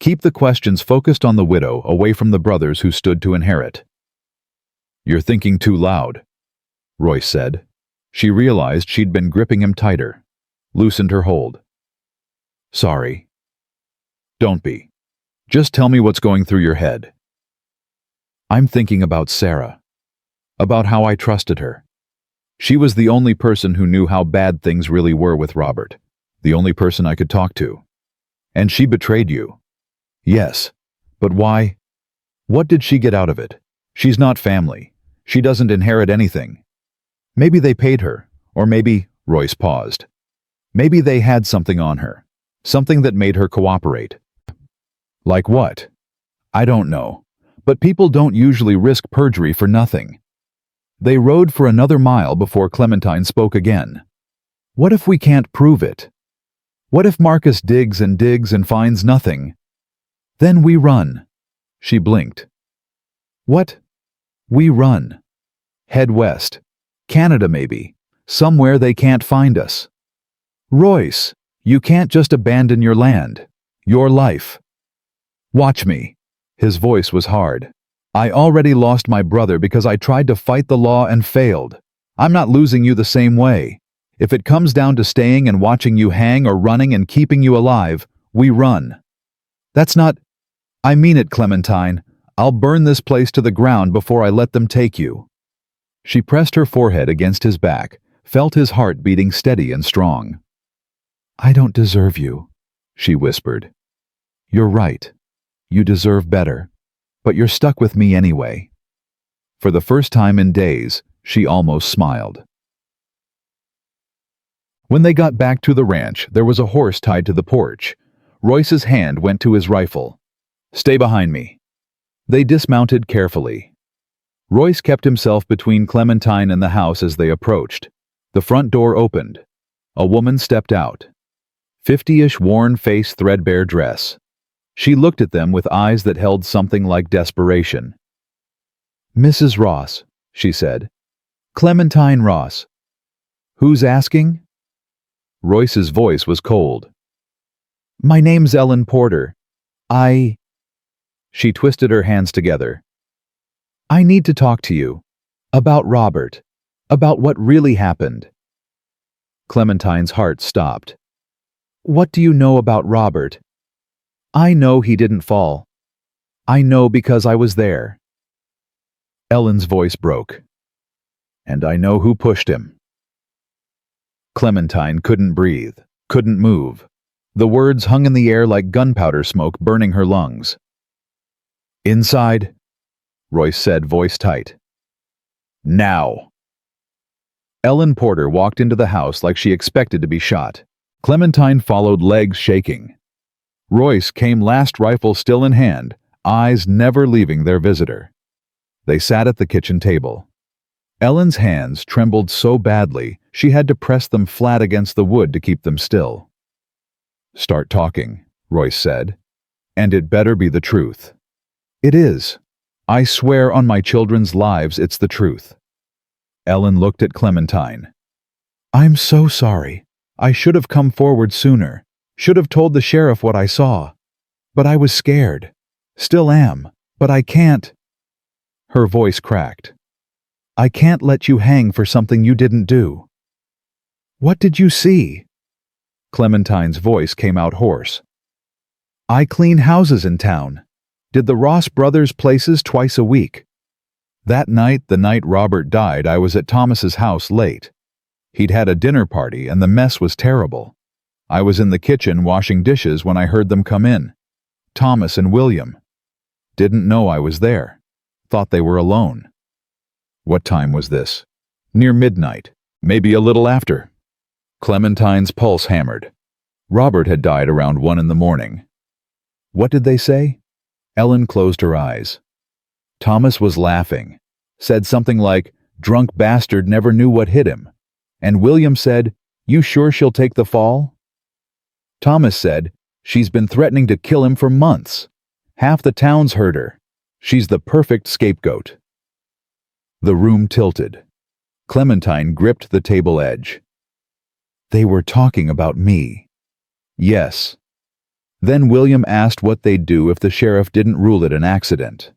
Keep the questions focused on the widow, away from the brothers who stood to inherit. You're thinking too loud, Royce said. She realized she'd been gripping him tighter, loosened her hold. Sorry. Don't be. Just tell me what's going through your head. I'm thinking about Sarah, about how I trusted her. She was the only person who knew how bad things really were with Robert, the only person I could talk to. And she betrayed you. Yes, but why? What did she get out of it? She's not family. She doesn't inherit anything. Maybe they paid her, or maybe, Royce paused. Maybe they had something on her, something that made her cooperate. Like what? I don't know, but people don't usually risk perjury for nothing. They rode for another mile before Clementine spoke again. What if we can't prove it? What if Marcus digs and finds nothing? Then we run. She blinked. What? We run. Head west. Canada maybe. Somewhere they can't find us. Royce, you can't just abandon your land. Your life. Watch me. His voice was hard. I already lost my brother because I tried to fight the law and failed. I'm not losing you the same way. If it comes down to staying and watching you hang or running and keeping you alive, we run. That's not... I mean it, Clementine. I'll burn this place to the ground before I let them take you. She pressed her forehead against his back, felt his heart beating steady and strong. I don't deserve you, she whispered. You're right. You deserve better. But you're stuck with me anyway. For the first time in days, she almost smiled. When they got back to the ranch, there was a horse tied to the porch. Royce's hand went to his rifle. Stay behind me. They dismounted carefully. Royce kept himself between Clementine and the house as they approached. The front door opened. A woman stepped out. 50-ish, worn face, threadbare dress. She looked at them with eyes that held something like desperation. Mrs. Ross, she said. Clementine Ross. Who's asking? Royce's voice was cold. My name's Ellen Porter. She twisted her hands together. I need to talk to you. About Robert. About what really happened. Clementine's heart stopped. What do you know about Robert? I know he didn't fall. I know because I was there. Ellen's voice broke. And I know who pushed him. Clementine couldn't breathe, couldn't move. The words hung in the air like gunpowder smoke burning her lungs. Inside, Royce said, voice tight. Now. Ellen Porter walked into the house like she expected to be shot. Clementine followed, legs shaking. Royce came last, rifle still in hand, eyes never leaving their visitor. They sat at the kitchen table. Ellen's hands trembled so badly she had to press them flat against the wood to keep them still. Start talking, Royce said. And it better be the truth. It is. I swear on my children's lives it's the truth. Ellen looked at Clementine. I'm so sorry. I should have come forward sooner. Should have told the sheriff what I saw. But I was scared. Still am. But I can't. Her voice cracked. I can't let you hang for something you didn't do. What did you see? Clementine's voice came out hoarse. I clean houses in town. Did the Ross brothers' places twice a week. That night, the night Robert died, I was at Thomas's house late. He'd had a dinner party and the mess was terrible. I was in the kitchen washing dishes when I heard them come in. Thomas and William. Didn't know I was there. Thought they were alone. What time was this? Near midnight. Maybe a little after. Clementine's pulse hammered. Robert had died around 1 in the morning. What did they say? Ellen closed her eyes. Thomas was laughing. Said something like, "Drunk bastard never knew what hit him." And William said, "You sure she'll take the fall?" Thomas said, "She's been threatening to kill him for months. Half the town's heard her. She's the perfect scapegoat." The room tilted. Clementine gripped the table edge. They were talking about me. Yes. Then William asked what they'd do if the sheriff didn't rule it an accident.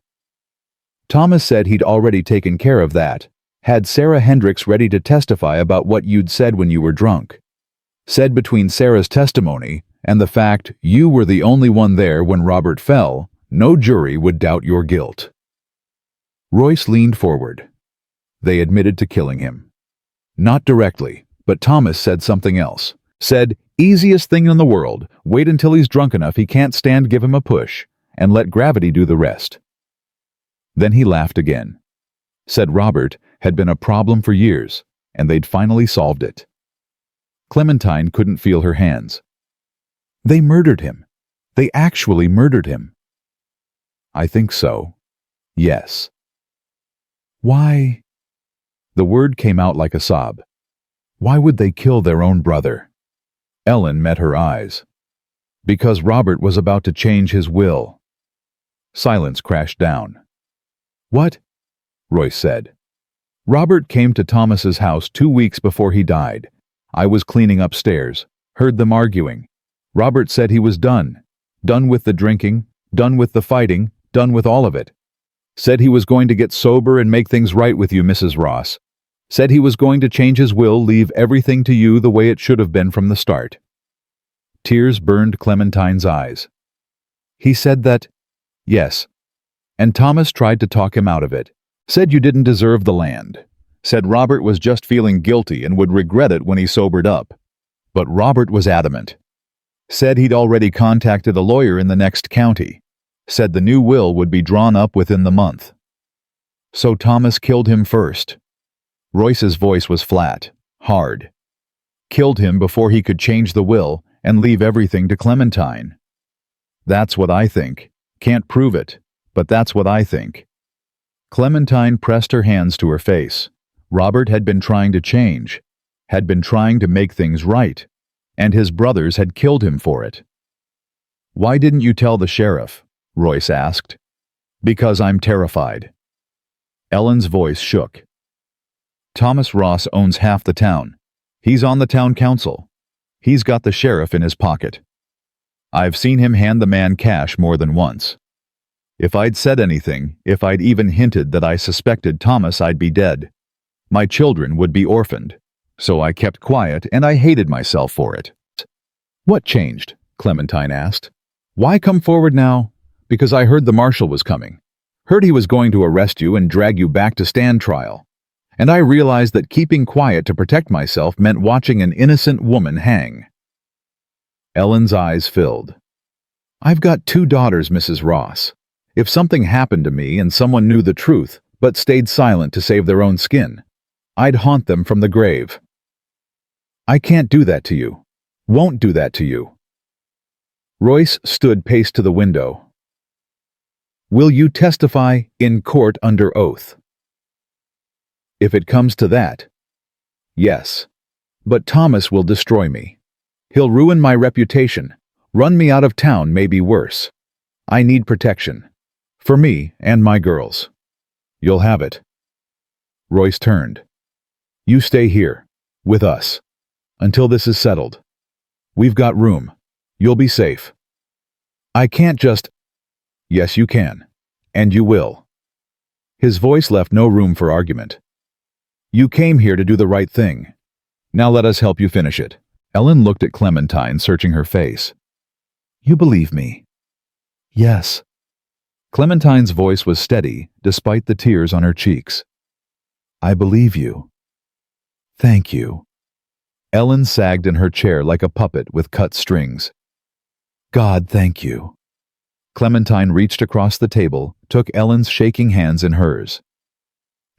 Thomas said he'd already taken care of that, had Sarah Hendricks ready to testify about what you'd said when you were drunk. Said between Sarah's testimony and the fact you were the only one there when Robert fell, no jury would doubt your guilt. Royce leaned forward. They admitted to killing him. Not directly, but Thomas said something else. Said, "Easiest thing in the world, wait until he's drunk enough he can't stand, give him a push, and let gravity do the rest." Then he laughed again. Said Robert had been a problem for years, and they'd finally solved it. Clementine couldn't feel her hands. They murdered him. They actually murdered him. I think so. Yes. Why? The word came out like a sob. Why would they kill their own brother? Ellen met her eyes. Because Robert was about to change his will. Silence crashed down. What? Royce said. Robert came to Thomas's house 2 weeks before he died. I was cleaning upstairs, heard them arguing. Robert said he was done. Done with the drinking, done with the fighting, done with all of it. Said he was going to get sober and make things right with you, Mrs. Ross. Said he was going to change his will, leave everything to you the way it should have been from the start. Tears burned Clementine's eyes. He said that, yes. And Thomas tried to talk him out of it. Said you didn't deserve the land. Said Robert was just feeling guilty and would regret it when he sobered up. But Robert was adamant. Said he'd already contacted a lawyer in the next county. Said the new will would be drawn up within the month. So Thomas killed him first. Royce's voice was flat, hard. Killed him before he could change the will and leave everything to Clementine. That's what I think. Can't prove it, but that's what I think. Clementine pressed her hands to her face. Robert had been trying to change, had been trying to make things right, and his brothers had killed him for it. Why didn't you tell the sheriff? Royce asked. Because I'm terrified. Ellen's voice shook. Thomas Ross owns half the town. He's on the town council. He's got the sheriff in his pocket. I've seen him hand the man cash more than once. If I'd said anything, if I'd even hinted that I suspected Thomas, I'd be dead. My children would be orphaned. So I kept quiet, and I hated myself for it. What changed? Clementine asked. Why come forward now? Because I heard the marshal was coming. Heard he was going to arrest you and drag you back to stand trial. And I realized that keeping quiet to protect myself meant watching an innocent woman hang. Ellen's eyes filled. I've got 2 daughters, Mrs. Ross. If something happened to me and someone knew the truth, but stayed silent to save their own skin, I'd haunt them from the grave. I can't do that to you. Won't do that to you. Royce stood paced to the window. Will you testify in court under oath? If it comes to that, yes. But Thomas will destroy me. He'll ruin my reputation, run me out of town, maybe worse. I need protection. For me and my girls. You'll have it. Royce turned. You stay here, with us, until this is settled. We've got room. You'll be safe. I can't just... Yes, you can. And you will. His voice left no room for argument. You came here to do the right thing. Now let us help you finish it. Ellen looked at Clementine, searching her face. You believe me? Yes. Clementine's voice was steady, despite the tears on her cheeks. I believe you. Thank you. Ellen sagged in her chair like a puppet with cut strings. God, thank you. Clementine reached across the table, took Ellen's shaking hands in hers.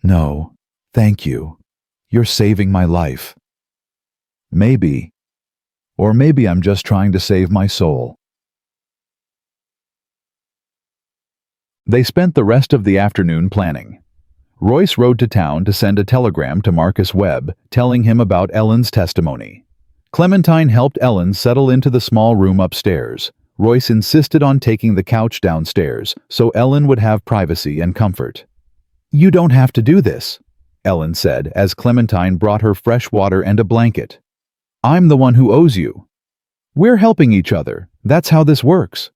No, thank you. You're saving my life. Maybe. Or maybe I'm just trying to save my soul. They spent the rest of the afternoon planning. Royce rode to town to send a telegram to Marcus Webb, telling him about Ellen's testimony. Clementine helped Ellen settle into the small room upstairs. Royce insisted on taking the couch downstairs, so Ellen would have privacy and comfort. You don't have to do this, Ellen said as Clementine brought her fresh water and a blanket. I'm the one who owes you. We're helping each other. That's how this works.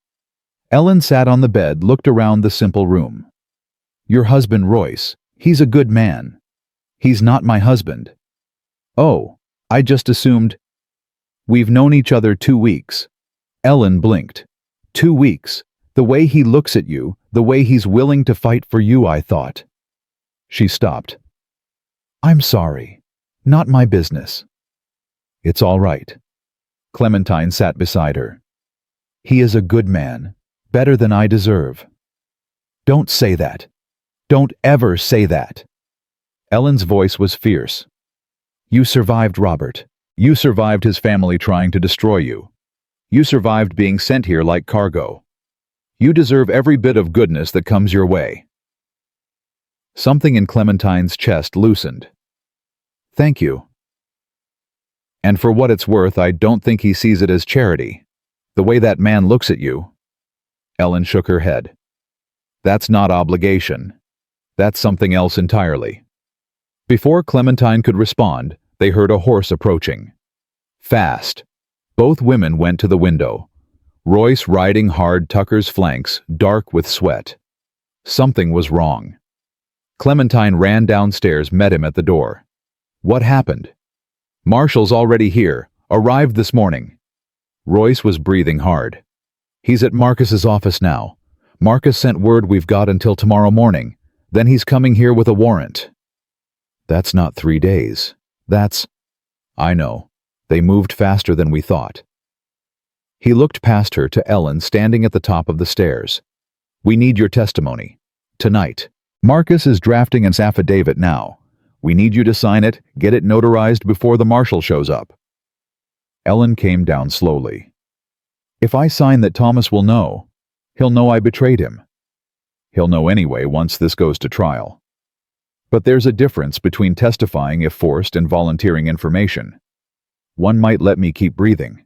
Ellen sat on the bed, looked around the simple room. Your husband, Royce, he's a good man. He's not my husband. Oh, I just assumed. We've known each other 2 weeks. Ellen blinked. 2 weeks. The way he looks at you, the way he's willing to fight for you, I thought. She stopped. I'm sorry. Not my business. It's all right. Clementine sat beside her. He is a good man. Better than I deserve. Don't say that. Don't ever say that. Ellen's voice was fierce. You survived Robert. You survived his family trying to destroy you. You survived being sent here like cargo. You deserve every bit of goodness that comes your way. Something in Clementine's chest loosened. Thank you. And for what it's worth, I don't think he sees it as charity. The way that man looks at you. Ellen shook her head. That's not obligation. That's something else entirely. Before Clementine could respond, they heard a horse approaching. Fast. Both women went to the window. Royce riding hard Tucker's flanks, dark with sweat. Something was wrong. Clementine ran downstairs, met him at the door. What happened? Marshall's already here. Arrived this morning. Royce was breathing hard. He's at Marcus's office now. Marcus sent word we've got until tomorrow morning. Then he's coming here with a warrant. That's not 3 days. That's... I know. They moved faster than we thought. He looked past her to Ellen standing at the top of the stairs. We need your testimony. Tonight. Marcus is drafting an affidavit now. We need you to sign it, get it notarized before the marshal shows up. Ellen came down slowly. If I sign that, Thomas will know. He'll know I betrayed him. He'll know anyway once this goes to trial. But there's a difference between testifying if forced and volunteering information. One might let me keep breathing.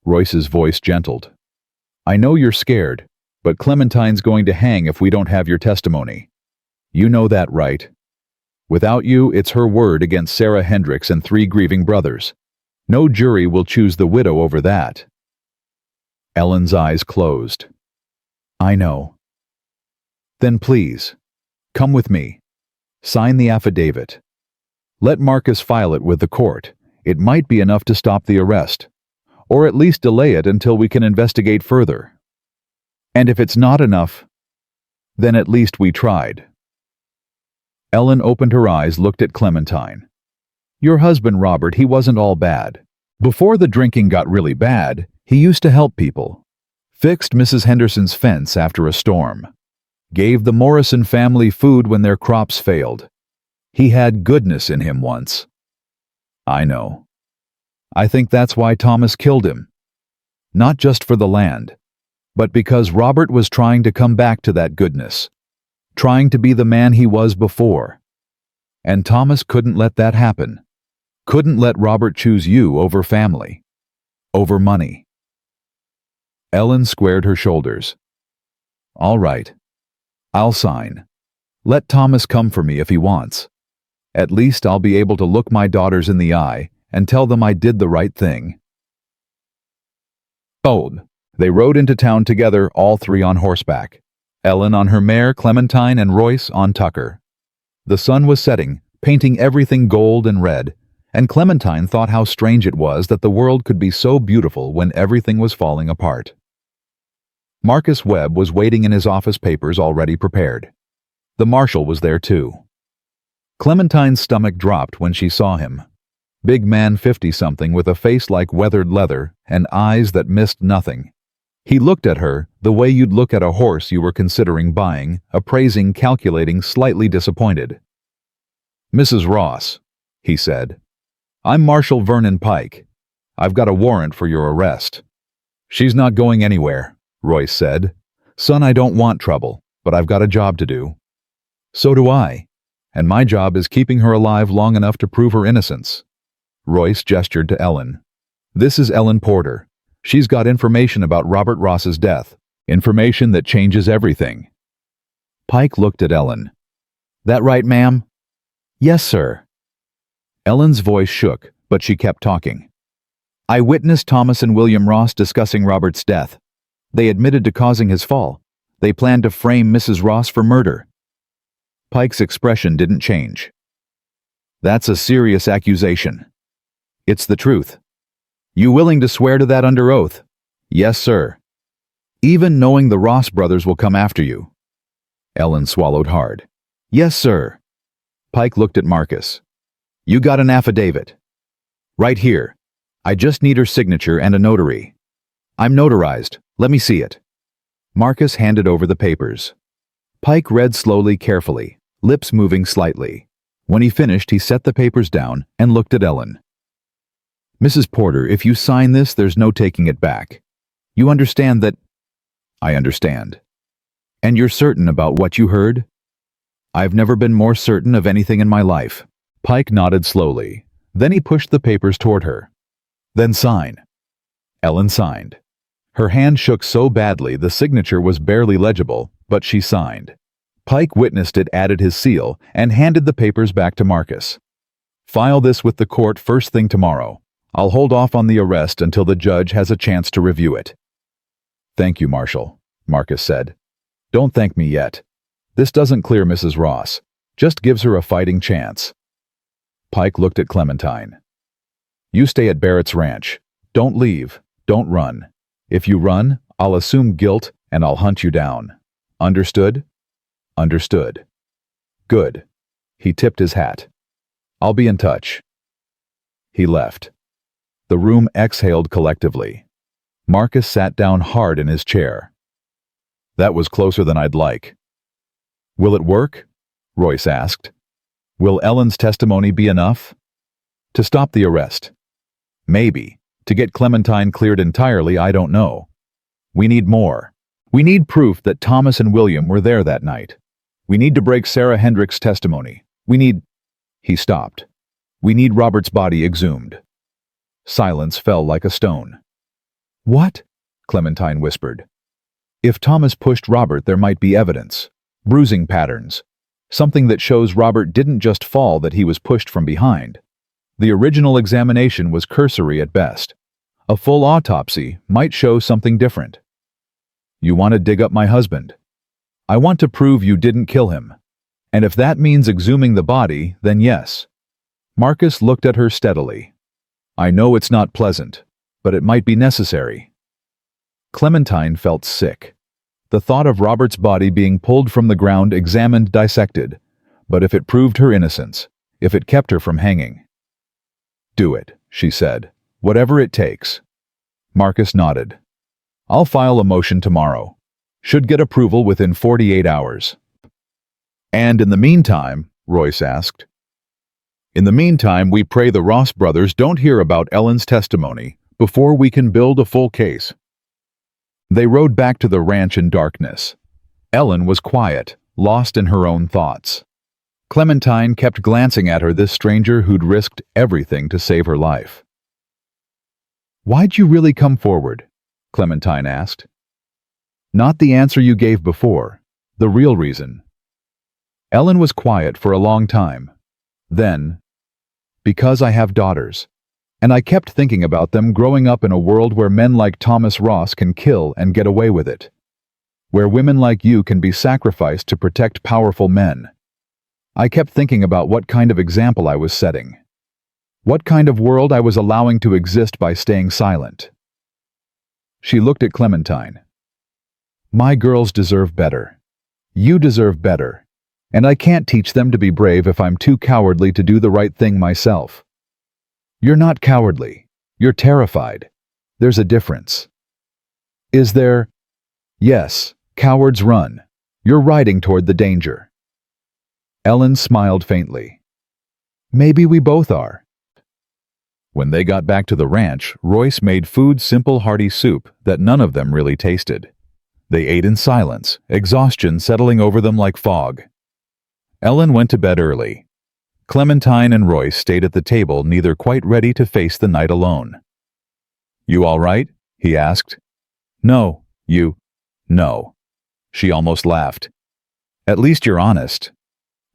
Royce's voice gentled. I know you're scared, but Clementine's going to hang if we don't have your testimony. You know that, right? Without you, it's her word against Sarah Hendricks and 3 grieving brothers. No jury will choose the widow over that. Ellen's eyes closed. I know. Then please, come with me. Sign the affidavit. Let Marcus file it with the court. It might be enough to stop the arrest, or at least delay it until we can investigate further. And if it's not enough, then at least we tried. Ellen opened her eyes, looked at Clementine. Your husband, Robert, he wasn't all bad. Before the drinking got really bad, he used to help people. Fixed Mrs. Henderson's fence after a storm. Gave the Morrison family food when their crops failed. He had goodness in him once. I know. I think that's why Thomas killed him. Not just for the land, but because Robert was trying to come back to that goodness. Trying to be the man he was before. And Thomas couldn't let that happen. Couldn't let Robert choose you over family. Over money. Ellen squared her shoulders. All right. I'll sign. Let Thomas come for me if he wants. At least I'll be able to look my daughters in the eye and tell them I did the right thing. Old. They rode into town together, all 3 on horseback. Ellen on her mare, Clementine, and Royce on Tucker. The sun was setting, painting everything gold and red, and Clementine thought how strange it was that the world could be so beautiful when everything was falling apart. Marcus Webb was waiting in his office, papers already prepared. The marshal was there too. Clementine's stomach dropped when she saw him. Big man 50-something with a face like weathered leather and eyes that missed nothing. He looked at her the way you'd look at a horse you were considering buying, appraising, calculating, slightly disappointed. "Mrs. Ross," he said, "I'm Marshal Vernon Pike. I've got a warrant for your arrest." "She's not going anywhere," Royce said. "Son, I don't want trouble, but I've got a job to do." "So do I, and my job is keeping her alive long enough to prove her innocence." Royce gestured to Ellen. "This is Ellen Porter. She's got information about Robert Ross's death, information that changes everything." Pike looked at Ellen. "That right, ma'am?" "Yes, sir." Ellen's voice shook, but she kept talking. "I witnessed Thomas and William Ross discussing Robert's death. They admitted to causing his fall. They planned to frame Mrs. Ross for murder." Pike's expression didn't change. "That's a serious accusation." "It's the truth." "You willing to swear to that under oath?" "Yes, sir." "Even knowing the Ross brothers will come after you?" Ellen swallowed hard. "Yes, sir." Pike looked at Marcus. "You got an affidavit?" "Right here. I just need her signature and a notary." "I'm notarized. Let me see it." Marcus handed over the papers. Pike read slowly, carefully, lips moving slightly. When he finished, he set the papers down and looked at Ellen. "Mrs. Porter, if you sign this, there's no taking it back. You understand that—" "I understand." "And you're certain about what you heard?" "I've never been more certain of anything in my life." Pike nodded slowly. Then he pushed the papers toward her. "Then sign." Ellen signed. Her hand shook so badly the signature was barely legible, but she signed. Pike witnessed it, added his seal, and handed the papers back to Marcus. "File this with the court first thing tomorrow. I'll hold off on the arrest until the judge has a chance to review it." "Thank you, Marshal," Marcus said. "Don't thank me yet. This doesn't clear Mrs. Ross, just gives her a fighting chance." Pike looked at Clementine. "You stay at Barrett's ranch. Don't leave. Don't run. If you run, I'll assume guilt and I'll hunt you down. Understood?" "Understood." "Good." He tipped his hat. "I'll be in touch." He left. The room exhaled collectively. Marcus sat down hard in his chair. "That was closer than I'd like." "Will it work?" Royce asked. "Will Ellen's testimony be enough?" "To stop the arrest." "Maybe. To get Clementine cleared entirely, I don't know. We need more. We need proof that Thomas and William were there that night. We need to break Sarah Hendricks' testimony. We need—" He stopped. "We need Robert's body exhumed." Silence fell like a stone. "What?" Clementine whispered. "If Thomas pushed Robert, there might be evidence. Bruising patterns. Something that shows Robert didn't just fall, that he was pushed from behind. The original examination was cursory at best. A full autopsy might show something different." "You want to dig up my husband?" "I want to prove you didn't kill him. And if that means exhuming the body, then yes." Marcus looked at her steadily. "I know it's not pleasant, but it might be necessary." Clementine felt sick. The thought of Robert's body being pulled from the ground, examined, dissected. But if it proved her innocence, if it kept her from hanging— "Do it," she said. "Whatever it takes." Marcus nodded. "I'll file a motion tomorrow. Should get approval within 48 hours. "And in the meantime," Royce asked. "In the meantime, we pray the Ross brothers don't hear about Ellen's testimony before we can build a full case." They rode back to the ranch in darkness. Ellen was quiet, lost in her own thoughts. Clementine kept glancing at her, this stranger who'd risked everything to save her life. "Why'd you really come forward?" Clementine asked. "Not the answer you gave before, the real reason." Ellen was quiet for a long time. Then, "Because I have daughters, and I kept thinking about them growing up in a world where men like Thomas Ross can kill and get away with it. Where women like you can be sacrificed to protect powerful men. I kept thinking about what kind of example I was setting. What kind of world I was allowing to exist by staying silent." She looked at Clementine. My girls deserve better. You deserve better. And I can't teach them to be brave if I'm too cowardly to do the right thing myself. You're not cowardly. You're terrified. There's a difference. Is there? Yes, cowards run. You're riding toward the danger. Ellen smiled faintly. Maybe we both are. When they got back to the ranch, Royce made food simple hearty soup that none of them really tasted. They ate in silence, exhaustion settling over them like fog. Ellen went to bed early. Clementine and Royce stayed at the table, neither quite ready to face the night alone. You all right? He asked. No, no. She almost laughed. At least you're honest.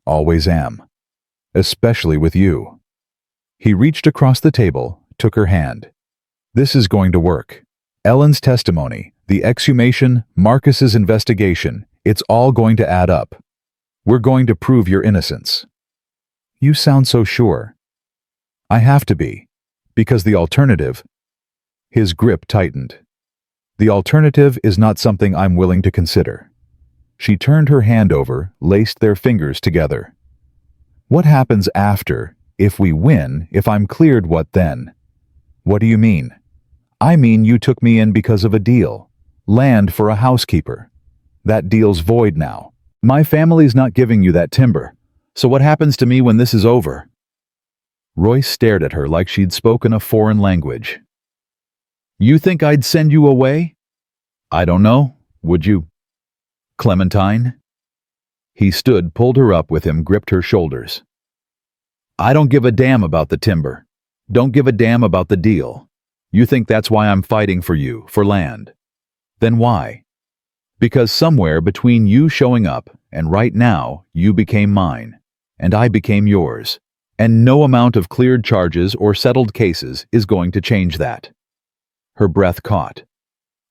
Always am. Especially with you. He reached across the table, took her hand. This is going to work. Ellen's testimony, the exhumation, Marcus's investigation, it's all going to add up. We're going to prove your innocence. You sound so sure. I have to be. Because the alternative... His grip tightened. The alternative is not something I'm willing to consider. She turned her hand over, laced their fingers together. What happens after, if we win, if I'm cleared, what then? What do you mean? I mean you took me in because of a deal. Land for a housekeeper. That deal's void now. My family's not giving you that timber. So what happens to me when this is over? Royce stared at her like she'd spoken a foreign language. You think I'd send you away? I don't know. Would you? Clementine? He stood, pulled her up with him, gripped her shoulders. I don't give a damn about the timber. Don't give a damn about the deal. You think that's why I'm fighting for you, for land. Then why? Because somewhere between you showing up and right now, you became mine, and I became yours, and no amount of cleared charges or settled cases is going to change that. Her breath caught.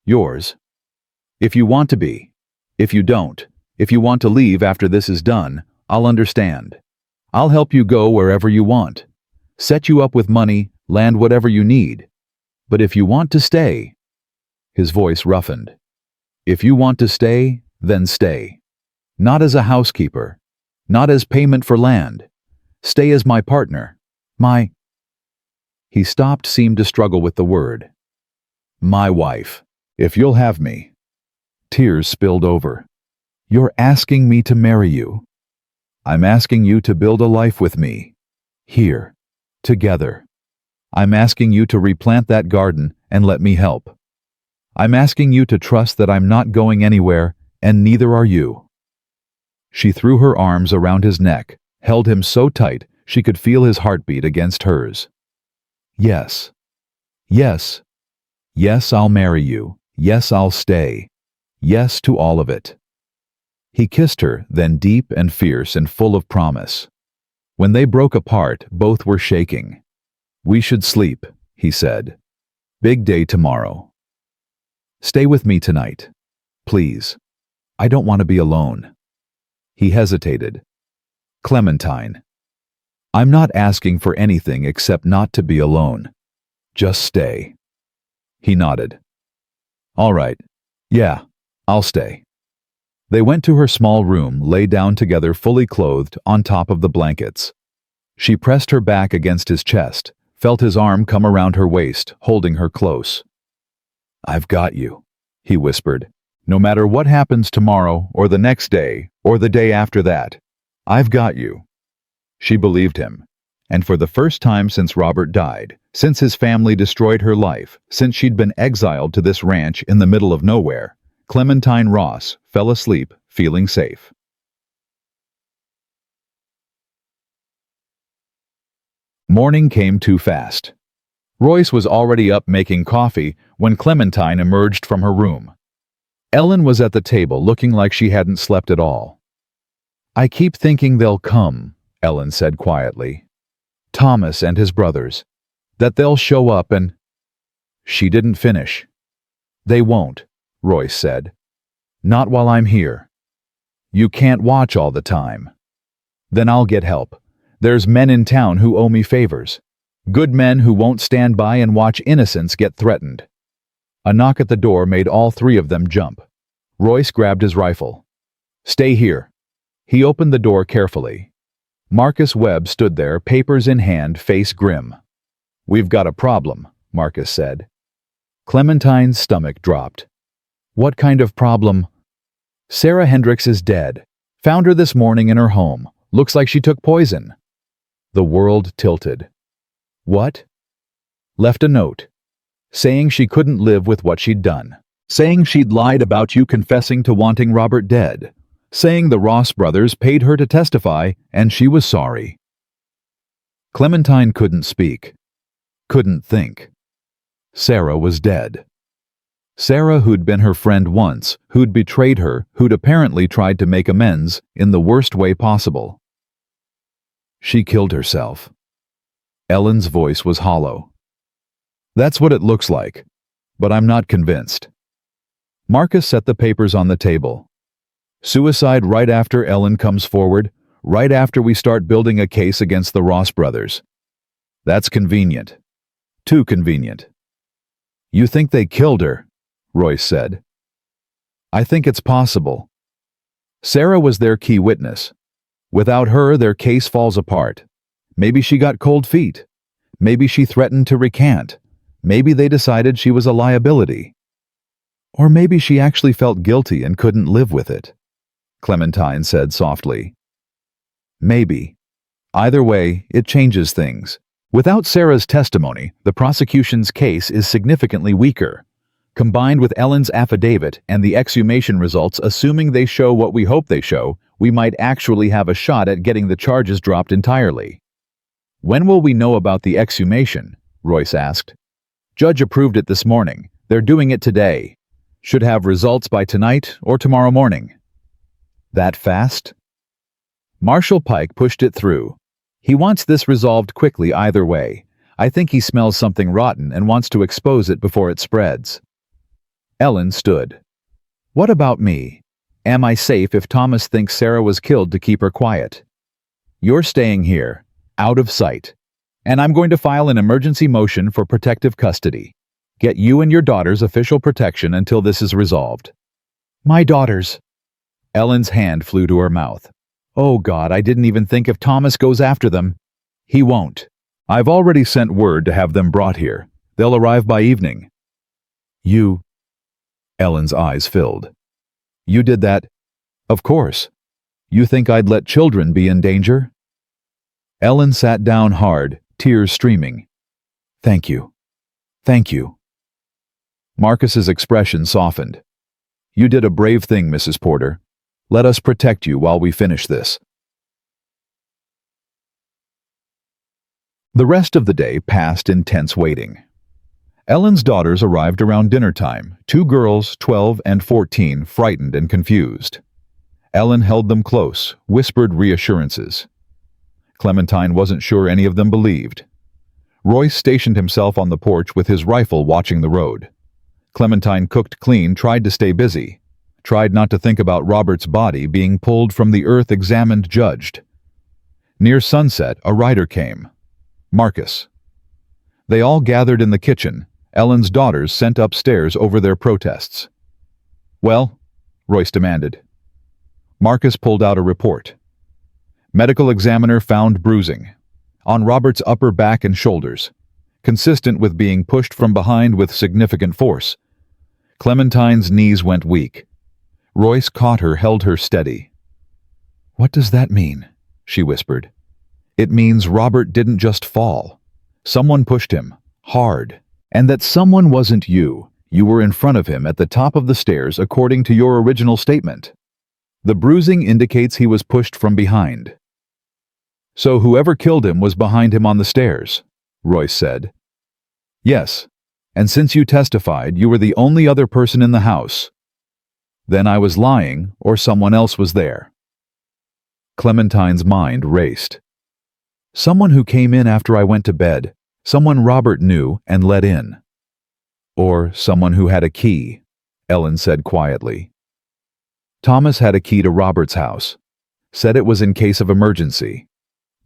Yours. If you want to be. If you don't. If you want to leave after this is done, I'll understand. I'll help you go wherever you want. Set you up with money, land, whatever you need. But if you want to stay... His voice roughened. If you want to stay, then stay. Not as a housekeeper. Not as payment for land. Stay as my partner. My... He stopped, seemed to struggle with the word. My wife. If you'll have me. Tears spilled over. You're asking me to marry you. I'm asking you to build a life with me. Here. Together. I'm asking you to replant that garden and let me help. I'm asking you to trust that I'm not going anywhere, and neither are you. She threw her arms around his neck, held him so tight she could feel his heartbeat against hers. Yes. Yes. Yes, I'll marry you. Yes, I'll stay. Yes to all of it. He kissed her, then deep and fierce and full of promise. When they broke apart, both were shaking. We should sleep, he said. Big day tomorrow. Stay with me tonight. Please. I don't want to be alone. He hesitated. Clementine. I'm not asking for anything except not to be alone. Just stay. He nodded. All right. Yeah, I'll stay. They went to her small room, lay down together fully clothed on top of the blankets. She pressed her back against his chest, felt his arm come around her waist, holding her close. I've got you, he whispered. No matter what happens tomorrow or the next day or the day after that, I've got you. She believed him. And for the first time since Robert died, since his family destroyed her life, since she'd been exiled to this ranch in the middle of nowhere, Clementine Ross fell asleep feeling safe. Morning came too fast. Royce was already up making coffee when Clementine emerged from her room. Ellen was at the table looking like she hadn't slept at all. I keep thinking they'll come, Ellen said quietly. Thomas and his brothers. That they'll show up and... She didn't finish. They won't, Royce said. Not while I'm here. You can't watch all the time. Then I'll get help. There's men in town who owe me favors. Good men who won't stand by and watch innocents get threatened. A knock at the door made all three of them jump. Royce grabbed his rifle. "Stay here." He opened the door carefully. Marcus Webb stood there, papers in hand, face grim. "We've got a problem," Marcus said. Clementine's stomach dropped. "What kind of problem?" "Sarah Hendricks is dead. Found her this morning in her home. Looks like she took poison." The world tilted. "What?" "Left a note. Saying she couldn't live with what she'd done. Saying she'd lied about you confessing to wanting Robert dead. Saying the Ross brothers paid her to testify and she was sorry." Clementine couldn't speak. Couldn't think. Sarah was dead. Sarah, who'd been her friend once, who'd betrayed her, who'd apparently tried to make amends in the worst way possible. She killed herself. Ellen's voice was hollow. "That's what it looks like, but I'm not convinced." Marcus set the papers on the table. "Suicide right after Ellen comes forward, right after we start building a case against the Ross brothers. That's convenient. Too convenient." "You think they killed her?" Royce said. "I think it's possible. Sarah was their key witness. Without her, their case falls apart. Maybe she got cold feet. Maybe she threatened to recant. Maybe they decided she was a liability. Or maybe she actually felt guilty and couldn't live with it," Clementine said softly. "Maybe. Either way, it changes things. Without Sarah's testimony, the prosecution's case is significantly weaker. Combined with Ellen's affidavit and the exhumation results, assuming they show what we hope they show, we might actually have a shot at getting the charges dropped entirely." "When will we know about the exhumation?" Royce asked. "Judge approved it this morning. They're doing it today. Should have results by tonight or tomorrow morning." "That fast?" Marshall Pike pushed it through. "He wants this resolved quickly either way. I think he smells something rotten and wants to expose it before it spreads." Ellen stood. "What about me? Am I safe if Thomas thinks Sarah was killed to keep her quiet?" "You're staying here, out of sight. And I'm going to file an emergency motion for protective custody. Get you and your daughters official protection until this is resolved." "My daughters." Ellen's hand flew to her mouth. "Oh God, I didn't even think if Thomas goes after them." "He won't. I've already sent word to have them brought here. They'll arrive by evening." "You..." Ellen's eyes filled. "You did that?" "Of course. You think I'd let children be in danger?" Ellen sat down hard, tears streaming. "Thank you. Thank you." Marcus's expression softened. "You did a brave thing, Mrs. Porter. Let us protect you while we finish this." The rest of the day passed in tense waiting. Ellen's daughters arrived around dinner time, 2 girls, 12 and 14, frightened and confused. Ellen held them close, whispered reassurances. Clementine wasn't sure any of them believed. Royce stationed himself on the porch with his rifle watching the road. Clementine cooked clean, tried to stay busy, tried not to think about Robert's body being pulled from the earth, examined, judged. Near sunset, a rider came. Marcus. They all gathered in the kitchen, Ellen's daughters sent upstairs over their protests. "Well?" Royce demanded. Marcus pulled out a report. Medical examiner found bruising on Robert's upper back and shoulders, consistent with being pushed from behind with significant force. Clementine's knees went weak. Royce caught her, held her steady. "What does that mean?" she whispered. "It means Robert didn't just fall. Someone pushed him, hard. And that someone wasn't you. You were in front of him at the top of the stairs according to your original statement. The bruising indicates he was pushed from behind." "So whoever killed him was behind him on the stairs," Royce said. "Yes, and since you testified, you were the only other person in the house. Then I was lying, or someone else was there." Clementine's mind raced. "Someone who came in after I went to bed. Someone Robert knew and let in." "Or someone who had a key," Ellen said quietly. "Thomas had a key to Robert's house. Said it was in case of emergency.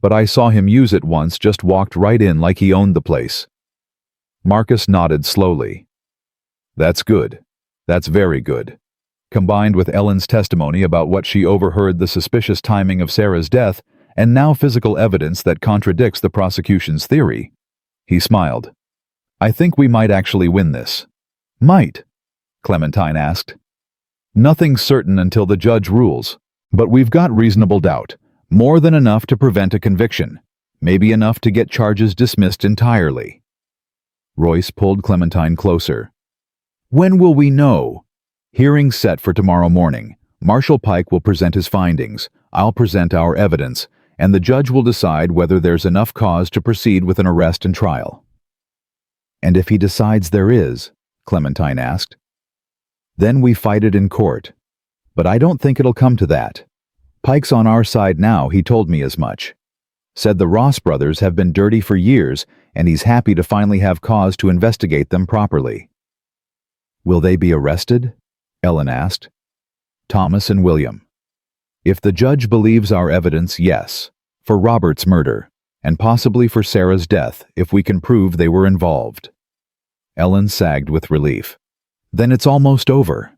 But I saw him use it once, just walked right in like he owned the place." Marcus nodded slowly. "That's good. That's very good. combined with Ellen's testimony about what she overheard, the suspicious timing of Sarah's death, and now physical evidence that contradicts the prosecution's theory. He smiled. I think we might actually win this. Might? Clementine asked. Nothing's certain until the judge rules, but we've got reasonable doubt, more than enough to prevent a conviction, maybe enough to get charges dismissed entirely. Royce pulled Clementine closer. When will we know? Hearing set for tomorrow morning. Marshal Pike will present his findings, I'll present our evidence, and the judge will decide whether there's enough cause to proceed with an arrest and trial. And if he decides there is, Clementine asked, then we fight it in court. But I don't think it'll come to that. Pike's on our side now, he told me as much. Said the Ross brothers have been dirty for years, and he's happy to finally have cause to investigate them properly. Will they be arrested? Ellen asked. Thomas and William. If the judge believes our evidence, yes, for Robert's murder, and possibly for Sarah's death if we can prove they were involved. Ellen sagged with relief. Then it's almost over.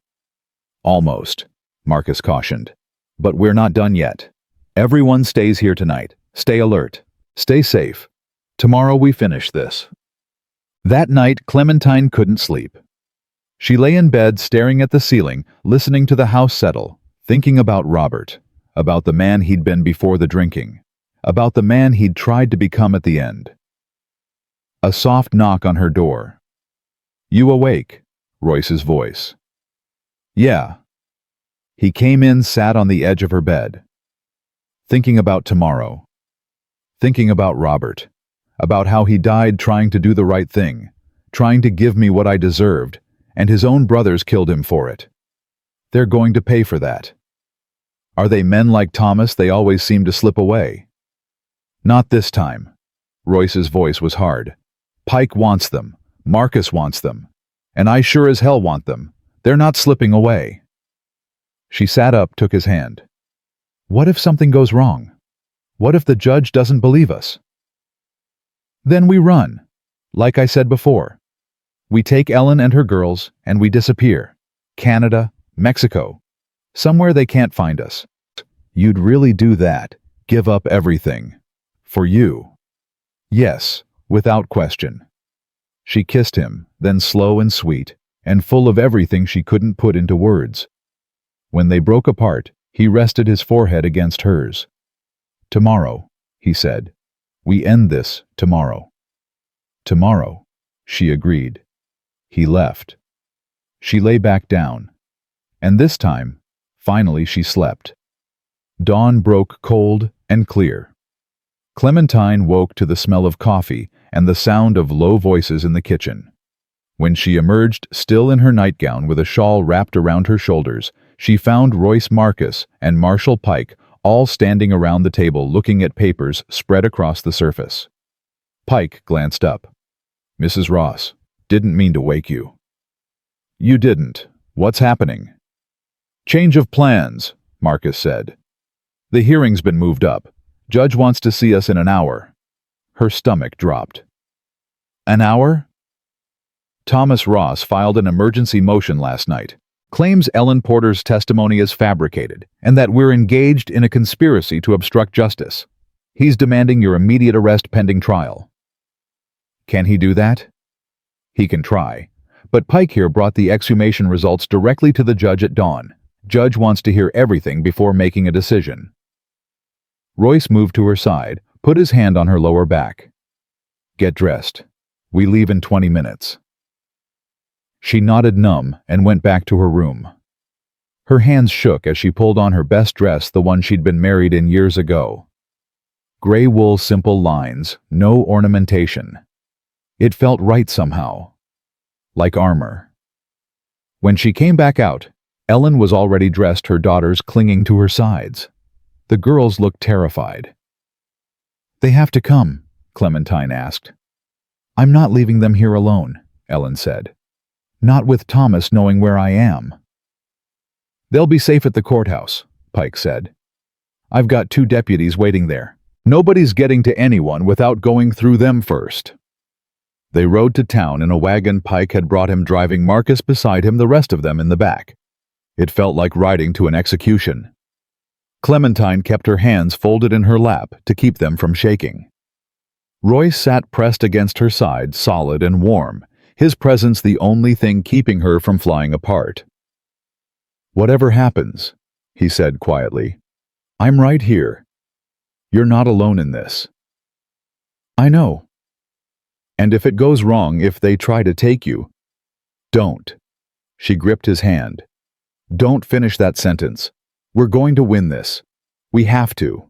Almost, Marcus cautioned. But we're not done yet. Everyone stays here tonight. Stay alert. Stay safe. Tomorrow we finish this. That night, Clementine couldn't sleep. She lay in bed staring at the ceiling, listening to the house settle, thinking about Robert, about the man he'd been before the drinking, about the man he'd tried to become at the end. A soft knock on her door. You awake? Royce's voice. Yeah. He came in, sat on the edge of her bed. Thinking about tomorrow. Thinking about Robert. About how he died trying to do the right thing, trying to give me what I deserved, and his own brothers killed him for it. They're going to pay for that. Are they men like Thomas? They always seem to slip away. Not this time. Royce's voice was hard. Pike wants them. Marcus wants them. And I sure as hell want them. They're not slipping away. She sat up, took his hand. What if something goes wrong? What if the judge doesn't believe us? Then we run. Like I said before. We take Ellen and her girls, and we disappear. Canada, Mexico. Somewhere they can't find us. You'd really do that? Give up everything? For you? Yes, without question. She kissed him, then slow and sweet, and full of everything she couldn't put into words. When they broke apart, he rested his forehead against hers. Tomorrow, he said. We end this tomorrow. Tomorrow, she agreed. He left. She lay back down. And this time, finally she slept. Dawn broke cold and clear. Clementine woke to the smell of coffee and the sound of low voices in the kitchen. When she emerged, still in her nightgown with a shawl wrapped around her shoulders, she found Royce Marcus and Marshal Pike all standing around the table looking at papers spread across the surface. Pike glanced up. Mrs. Ross, didn't mean to wake you. You didn't. What's happening? Change of plans, Marcus said. The hearing's been moved up. Judge wants to see us in an hour. Her stomach dropped. An hour? Thomas Ross filed an emergency motion last night. Claims Ellen Porter's testimony is fabricated and that we're engaged in a conspiracy to obstruct justice. He's demanding your immediate arrest pending trial. Can he do that? He can try. But Pike here brought the exhumation results directly to the judge at dawn. Judge wants to hear everything before making a decision. Royce moved to her side, put his hand on her lower back. Get dressed. We leave in 20 minutes. She nodded numb and went back to her room. Her hands shook as she pulled on her best dress, the one she'd been married in years ago. Gray wool, simple lines, no ornamentation. It felt right somehow. Like armor. When she came back out, Ellen was already dressed, her daughters clinging to her sides. The girls looked terrified. They have to come, Clementine asked. I'm not leaving them here alone, Ellen said. Not with Thomas knowing where I am. They'll be safe at the courthouse, Pike said. I've got 2 deputies waiting there. Nobody's getting to anyone without going through them first. They rode to town in a wagon Pike had brought him, driving Marcus beside him, the rest of them in the back. It felt like riding to an execution. Clementine kept her hands folded in her lap to keep them from shaking. Royce sat pressed against her side, solid and warm, his presence the only thing keeping her from flying apart. "Whatever happens," he said quietly, "I'm right here. You're not alone in this." "I know. And if it goes wrong, if they try to take you, don't." She gripped his hand. "Don't finish that sentence. We're going to win this. We have to."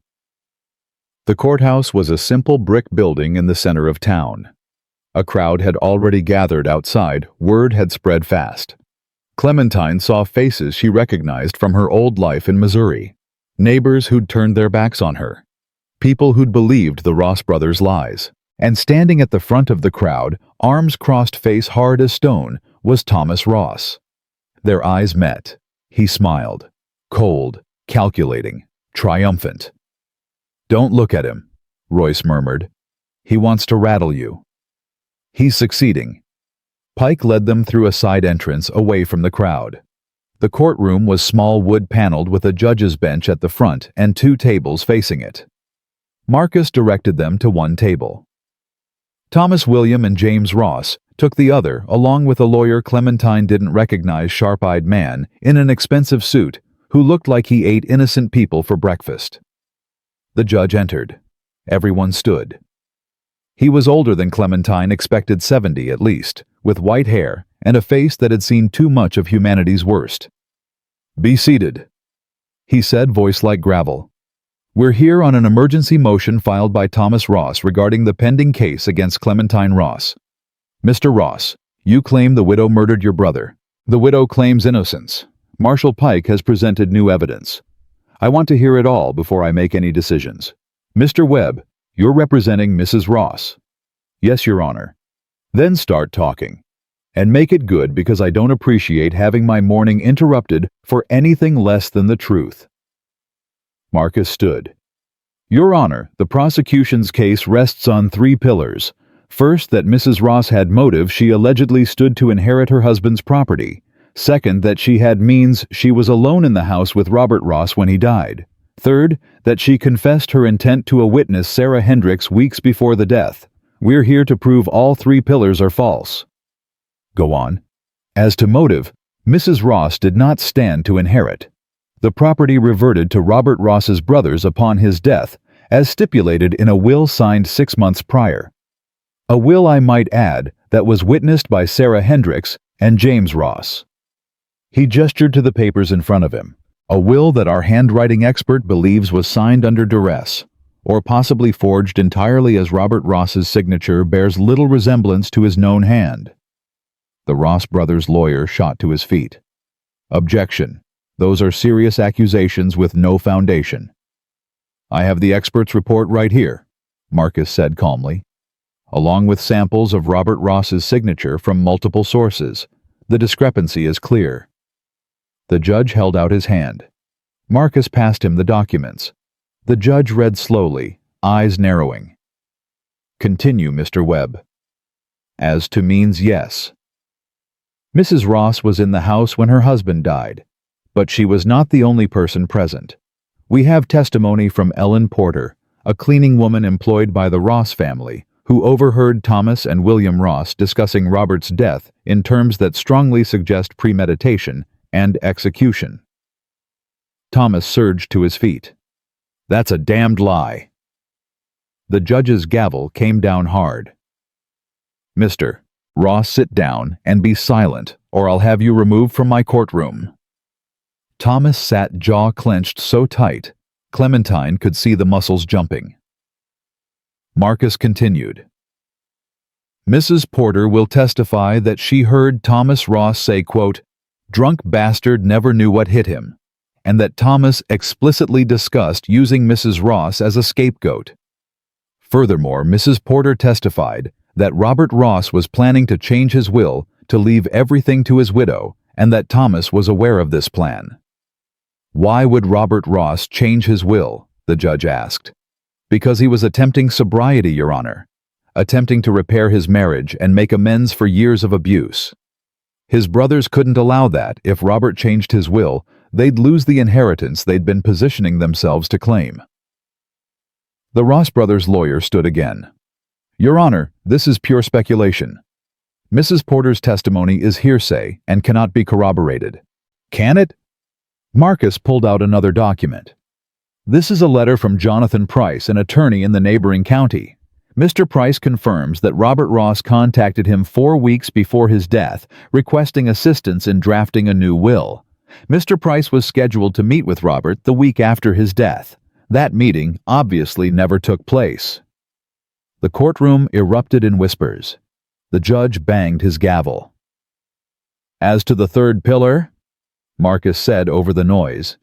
The courthouse was a simple brick building in the center of town. A crowd had already gathered outside. Word had spread fast. Clementine saw faces she recognized from her old life in Missouri. Neighbors who'd turned their backs on her. People who'd believed the Ross brothers' lies. And standing at the front of the crowd, arms crossed, face hard as stone, was Thomas Ross. Their eyes met. He smiled. Cold, calculating, triumphant. "Don't look at him," Royce murmured. "He wants to rattle you." "He's succeeding." Pike led them through a side entrance away from the crowd. The courtroom was small, wood-paneled, with a judge's bench at the front and 2 tables facing it. Marcus directed them to one table. Thomas William and James Ross took the other, along with a lawyer Clementine didn't recognize, sharp-eyed man in an expensive suit who looked like he ate innocent people for breakfast. The judge entered. Everyone stood. He was older than Clementine expected, 70 at least, with white hair and a face that had seen too much of humanity's worst. "Be seated," he said, voice like gravel. "We're here on an emergency motion filed by Thomas Ross regarding the pending case against Clementine Ross. Mr. Ross, you claim the widow murdered your brother. The widow claims innocence. Marshal Pike has presented new evidence. I want to hear it all before I make any decisions. Mr. Webb, you're representing Mrs. Ross." "Yes, Your Honor." "Then start talking. And make it good, because I don't appreciate having my morning interrupted for anything less than the truth." Marcus stood. "Your Honor, the prosecution's case rests on 3 pillars. First, that Mrs. Ross had motive. She allegedly stood to inherit her husband's property. Second, that she had means. She was alone in the house with Robert Ross when he died. Third, that she confessed her intent to a witness, Sarah Hendricks, weeks before the death. We're here to prove all 3 pillars are false." "Go on." "As to motive, Mrs. Ross did not stand to inherit. The property reverted to Robert Ross's brothers upon his death, as stipulated in a will signed 6 months prior. A will, I might add, that was witnessed by Sarah Hendricks and James Ross." He gestured to the papers in front of him. "A will that our handwriting expert believes was signed under duress, or possibly forged entirely, as Robert Ross's signature bears little resemblance to his known hand." The Ross brothers' lawyer shot to his feet. "Objection. Those are serious accusations with no foundation." "I have the expert's report right here," Marcus said calmly. "Along with samples of Robert Ross's signature from multiple sources. The discrepancy is clear." The judge held out his hand. Marcus passed him the documents. The judge read slowly, eyes narrowing. "Continue, Mr. Webb." "As to means, yes. Mrs. Ross was in the house when her husband died, but she was not the only person present. We have testimony from Ellen Porter, a cleaning woman employed by the Ross family, who overheard Thomas and William Ross discussing Robert's death in terms that strongly suggest premeditation and execution." Thomas surged to his feet. "That's a damned lie." The judge's gavel came down hard. "Mr. Ross, sit down and be silent, or I'll have you removed from my courtroom." Thomas sat, jaw clenched so tight, Clementine could see the muscles jumping. Marcus continued. "Mrs. Porter will testify that she heard Thomas Ross say, quote, 'Drunk bastard, never knew what hit him,' and that Thomas explicitly discussed using Mrs. Ross as a scapegoat. Furthermore, Mrs. Porter testified that Robert Ross was planning to change his will to leave everything to his widow, and that Thomas was aware of this plan." "Why would Robert Ross change his will?" the judge asked. "Because he was attempting sobriety, Your Honor. Attempting to repair his marriage and make amends for years of abuse." His brothers couldn't allow that. If Robert changed his will, they'd lose the inheritance they'd been positioning themselves to claim. The Ross brothers' lawyer stood again. Your Honor, this is pure speculation. Mrs. Porter's testimony is hearsay and cannot be corroborated. Can it? Marcus pulled out another document. This is a letter from Jonathan Price, an attorney in the neighboring county. Mr. Price confirms that Robert Ross contacted him 4 weeks before his death, requesting assistance in drafting a new will. Mr. Price was scheduled to meet with Robert the week after his death. That meeting obviously never took place. The courtroom erupted in whispers. The judge banged his gavel. As to the third pillar, Marcus said over the noise,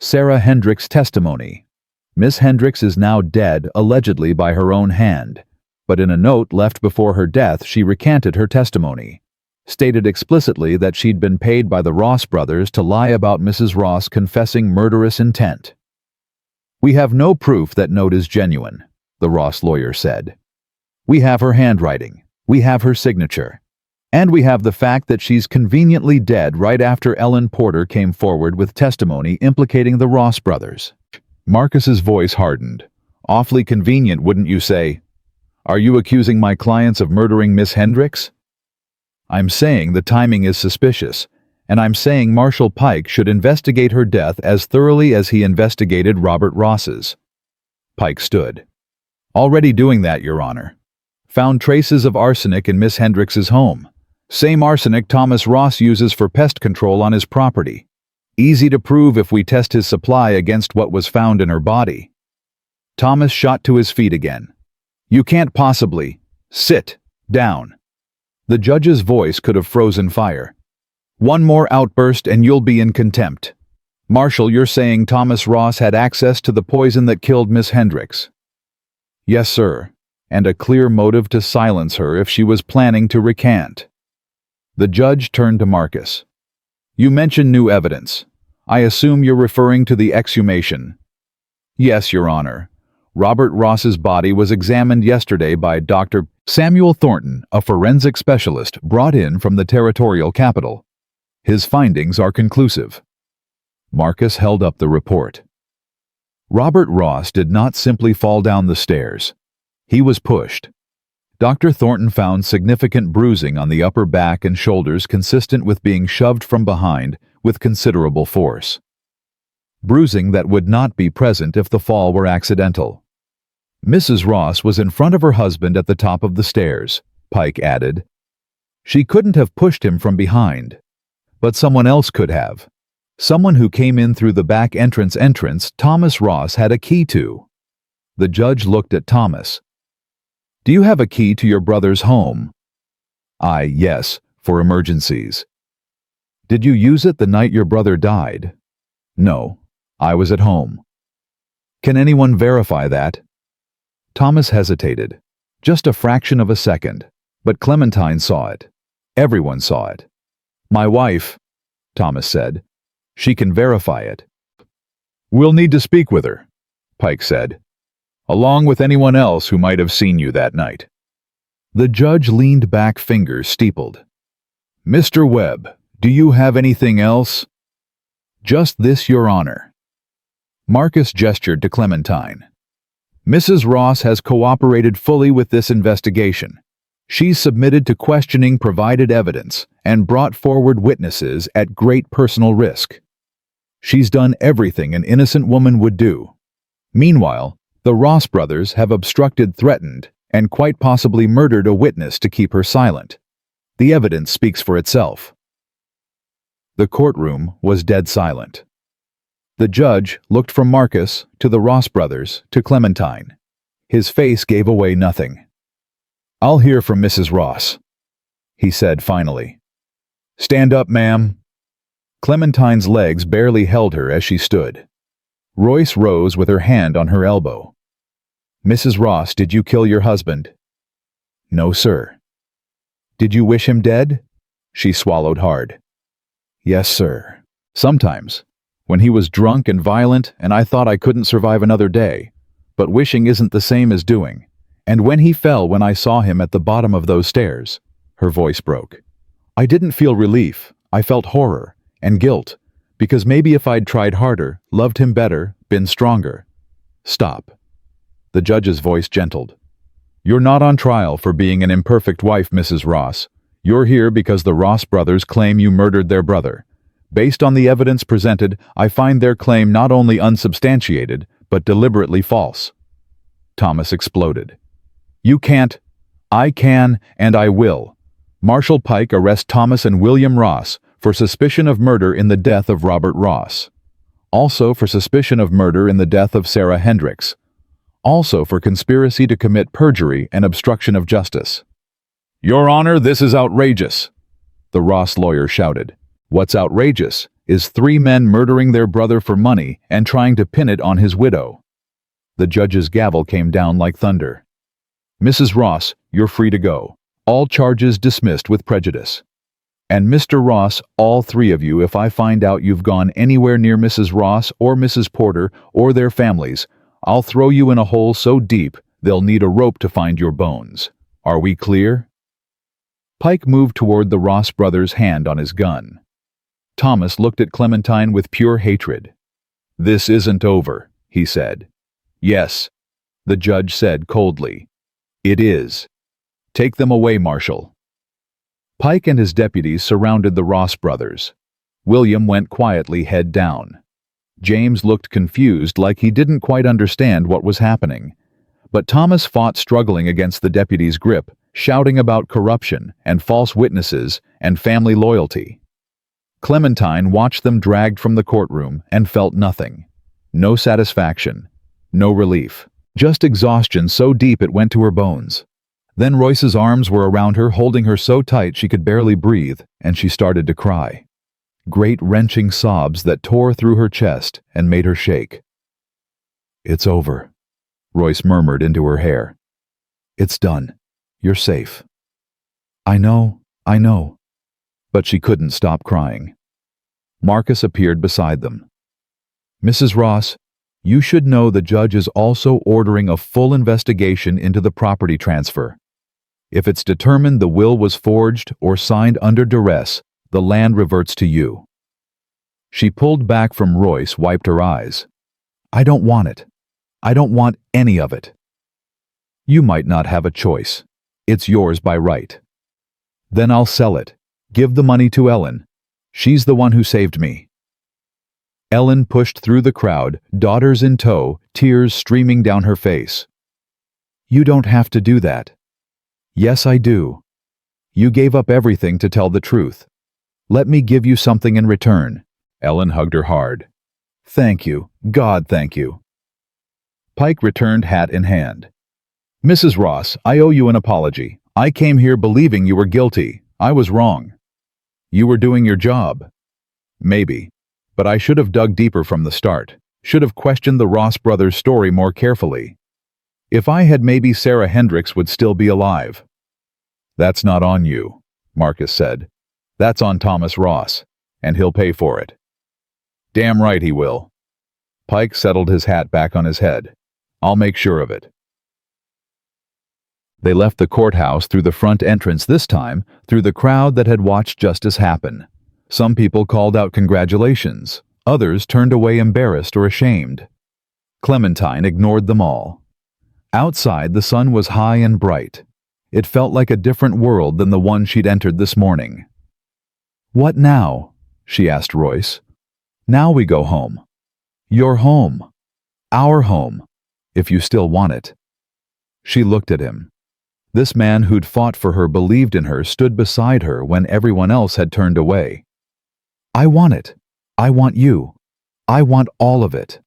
Sarah Hendricks' testimony. Miss Hendricks is now dead, allegedly by her own hand, but in a note left before her death she recanted her testimony, stated explicitly that she'd been paid by the Ross brothers to lie about Mrs. Ross confessing murderous intent. We have no proof that note is genuine, the Ross lawyer said. We have her handwriting, we have her signature, and we have the fact that she's conveniently dead right after Ellen Porter came forward with testimony implicating the Ross brothers. Marcus's voice hardened. Awfully convenient, wouldn't you say? Are you accusing my clients of murdering Miss Hendricks? I'm saying the timing is suspicious, and I'm saying Marshal Pike should investigate her death as thoroughly as he investigated Robert Ross's. Pike stood. Already doing that, Your Honor. Found traces of arsenic in Miss Hendricks's home. Same arsenic Thomas Ross uses for pest control on his property. Easy to prove if we test his supply against what was found in her body. Thomas shot to his feet again. You can't possibly. Sit down. The judge's voice could have frozen fire. One more outburst and you'll be in contempt. Marshal, you're saying Thomas Ross had access to the poison that killed Miss Hendricks? Yes, sir, and a clear motive to silence her if she was planning to recant. The judge turned to Marcus. You mentioned new evidence. I assume you're referring to the exhumation. Yes, Your Honor. Robert Ross's body was examined yesterday by Dr. Samuel Thornton, a forensic specialist brought in from the territorial capital. His findings are conclusive. Marcus held up the report. Robert Ross did not simply fall down the stairs. He was pushed. Dr. Thornton found significant bruising on the upper back and shoulders consistent with being shoved from behind with considerable force. Bruising that would not be present if the fall were accidental. Mrs. Ross was in front of her husband at the top of the stairs, Pike added. She couldn't have pushed him from behind, but someone else could have. Someone who came in through the back entrance Thomas Ross had a key to. The judge looked at Thomas. Do you have a key to your brother's home? Yes, for emergencies. Did you use it the night your brother died? No, I was at home. Can anyone verify that? Thomas hesitated, just a fraction of a second, but Clementine saw it. Everyone saw it. My wife, Thomas said. She can verify it. We'll need to speak with her, Pike said, along with anyone else who might have seen you that night. The judge leaned back, fingers steepled. Mr. Webb, do you have anything else? Just this, Your Honor. Marcus gestured to Clementine. Mrs. Ross has cooperated fully with this investigation. She's submitted to questioning provided evidence and brought forward witnesses at great personal risk. She's done everything an innocent woman would do. Meanwhile, the Ross brothers have obstructed, threatened, and quite possibly murdered a witness to keep her silent. The evidence speaks for itself. The courtroom was dead silent. The judge looked from Marcus to the Ross brothers to Clementine. His face gave away nothing. I'll hear from Mrs. Ross, he said finally. Stand up, ma'am. Clementine's legs barely held her as she stood. Royce rose with her hand on her elbow. Mrs. Ross, did you kill your husband? No, sir. Did you wish him dead? She swallowed hard. Yes, sir. Sometimes, when he was drunk and violent and I thought I couldn't survive another day. But wishing isn't the same as doing. And when he fell when I saw him at the bottom of those stairs, her voice broke. I didn't feel relief. I felt horror and guilt, because maybe if I'd tried harder, loved him better, been stronger. Stop. The judge's voice gentled. You're not on trial for being an imperfect wife, Mrs. Ross. You're here because the Ross brothers claim you murdered their brother. Based on the evidence presented, I find their claim not only unsubstantiated, but deliberately false. Thomas exploded. You can't. I can, and I will. Marshal Pike arrest Thomas and William Ross for suspicion of murder in the death of Robert Ross. Also for suspicion of murder in the death of Sarah Hendricks. Also for conspiracy to commit perjury and obstruction of justice. Your Honor, this is outrageous, the Ross lawyer shouted. What's outrageous is 3 men murdering their brother for money and trying to pin it on his widow. The judge's gavel came down like thunder. Mrs. Ross, you're free to go. All charges dismissed with prejudice. And Mr. Ross, all 3 of you, if I find out you've gone anywhere near Mrs. Ross or Mrs. Porter or their families, I'll throw you in a hole so deep they'll need a rope to find your bones. Are we clear? Pike moved toward the Ross brothers' hand on his gun. Thomas looked at Clementine with pure hatred. This isn't over, he said. Yes, the judge said coldly. It is. Take them away, Marshal. Pike and his deputies surrounded the Ross brothers. William went quietly, head down. James looked confused, like he didn't quite understand what was happening. But Thomas fought, struggling against the deputies' grip, shouting about corruption and false witnesses and family loyalty. Clementine watched them dragged from the courtroom and felt nothing. No satisfaction. No relief. Just exhaustion so deep it went to her bones. Then Royce's arms were around her, holding her so tight she could barely breathe, and she started to cry. Great wrenching sobs that tore through her chest and made her shake. It's over, Royce murmured into her hair. It's done. You're safe. I know. But she couldn't stop crying. Marcus appeared beside them. Mrs. Ross, you should know the judge is also ordering a full investigation into the property transfer. If it's determined the will was forged or signed under duress, the land reverts to you. She pulled back from Royce, wiped her eyes. I don't want it. I don't want any of it. You might not have a choice. It's yours by right. Then I'll sell it. Give the money to Ellen. She's the one who saved me. Ellen pushed through the crowd, daughters in tow, tears streaming down her face. You don't have to do that. Yes, I do. You gave up everything to tell the truth. Let me give you something in return. Ellen hugged her hard. Thank you. God, thank you. Pike returned, hat in hand. Mrs. Ross, I owe you an apology. I came here believing you were guilty. I was wrong. You were doing your job. Maybe. But I should have dug deeper from the start. Should have questioned the Ross brothers' story more carefully. If I had, maybe Sarah Hendricks would still be alive. That's not on you, Marcus said. That's on Thomas Ross, and he'll pay for it. Damn right he will. Pike settled his hat back on his head. I'll make sure of it. They left the courthouse through the front entrance, this time through the crowd that had watched justice happen. Some people called out congratulations. Others turned away embarrassed or ashamed. Clementine ignored them all. Outside, the sun was high and bright. It felt like a different world than the one she'd entered this morning. What now? She asked Royce. Now we go home. Your home. Our home. If you still want it. She looked at him. This man who'd fought for her, believed in her, stood beside her when everyone else had turned away. I want it. I want you. I want all of it.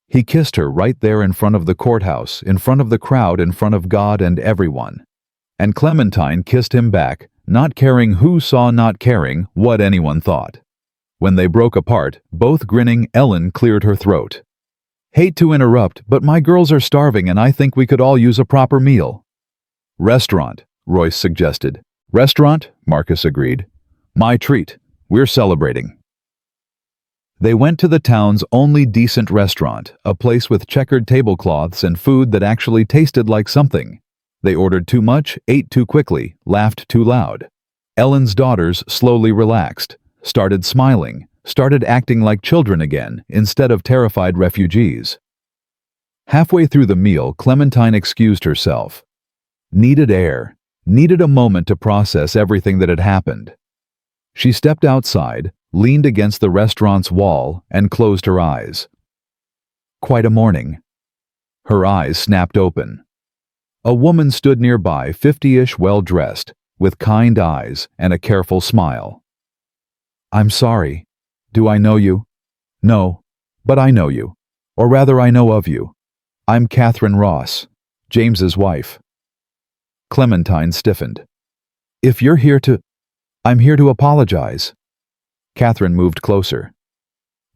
He kissed her right there in front of the courthouse, in front of the crowd, in front of God and everyone. And Clementine kissed him back, not caring who saw, not caring what anyone thought. When they broke apart, both grinning, Ellen cleared her throat. Hate to interrupt, but my girls are starving and I think we could all use a proper meal. Restaurant, Royce suggested. Restaurant, Marcus agreed. My treat. We're celebrating. They went to the town's only decent restaurant, a place with checkered tablecloths and food that actually tasted like something. They ordered too much, ate too quickly, laughed too loud. Ellen's daughters slowly relaxed, started smiling, started acting like children again instead of terrified refugees. Halfway through the meal, Clementine excused herself. Needed air, needed a moment to process everything that had happened. She stepped outside, leaned against the restaurant's wall, and closed her eyes. Quite a morning. Her eyes snapped open. A woman stood nearby, 50-ish, well-dressed, with kind eyes and a careful smile. "I'm sorry. Do I know you?" "No, but I know you. Or rather, I know of you. I'm Catherine Ross, James's wife." Clementine stiffened. "If you're here to—" "I'm here to apologize." Catherine moved closer.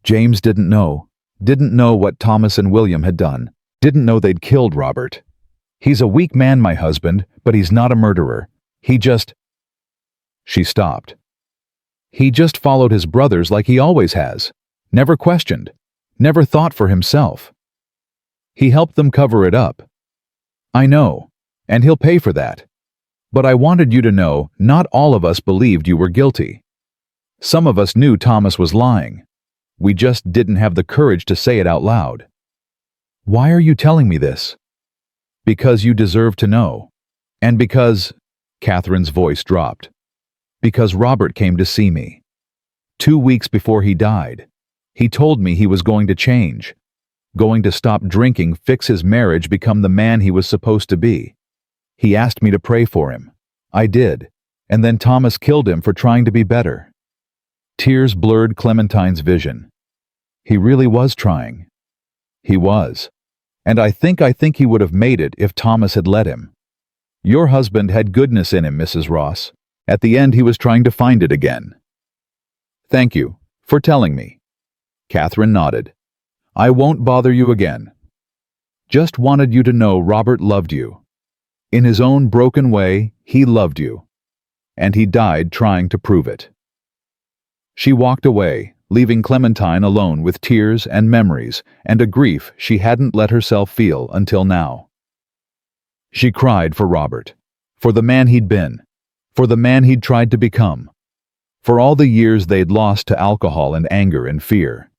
"James didn't know what Thomas and William had done, didn't know they'd killed Robert. He's a weak man, my husband, but he's not a murderer. He just—" She stopped. "He just followed his brothers like he always has. Never questioned. Never thought for himself. He helped them cover it up. I know, and he'll pay for that. But I wanted you to know not all of us believed you were guilty. Some of us knew Thomas was lying. We just didn't have the courage to say it out loud." "Why are you telling me this?" "Because you deserve to know. And because—" Catherine's voice dropped. "Because Robert came to see me. 2 weeks before he died. He told me he was going to change. Going to stop drinking, fix his marriage, become the man he was supposed to be. He asked me to pray for him. I did. And then Thomas killed him for trying to be better." Tears blurred Clementine's vision. He really was trying. He was. And I think he would have made it if Thomas had let him. Your husband had goodness in him, Mrs. Ross. At the end, he was trying to find it again." "Thank you for telling me." Catherine nodded. "I won't bother you again. Just wanted you to know Robert loved you. In his own broken way, he loved you. And he died trying to prove it." She walked away, leaving Clementine alone with tears and memories and a grief she hadn't let herself feel until now. She cried for Robert, for the man he'd been, for the man he'd tried to become, for all the years they'd lost to alcohol and anger and fear.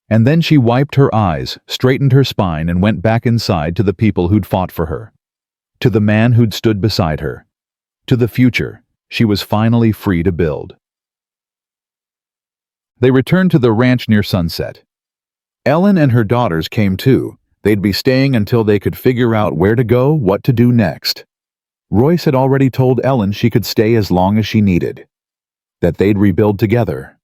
And then she wiped her eyes, straightened her spine, and went back inside to the people who'd fought for her, to the man who'd stood beside her, to the future she was finally free to build. They returned to the ranch near sunset. Ellen and her daughters came too. They'd be staying until they could figure out where to go, what to do next. Royce had already told Ellen she could stay as long as she needed, that they'd rebuild together.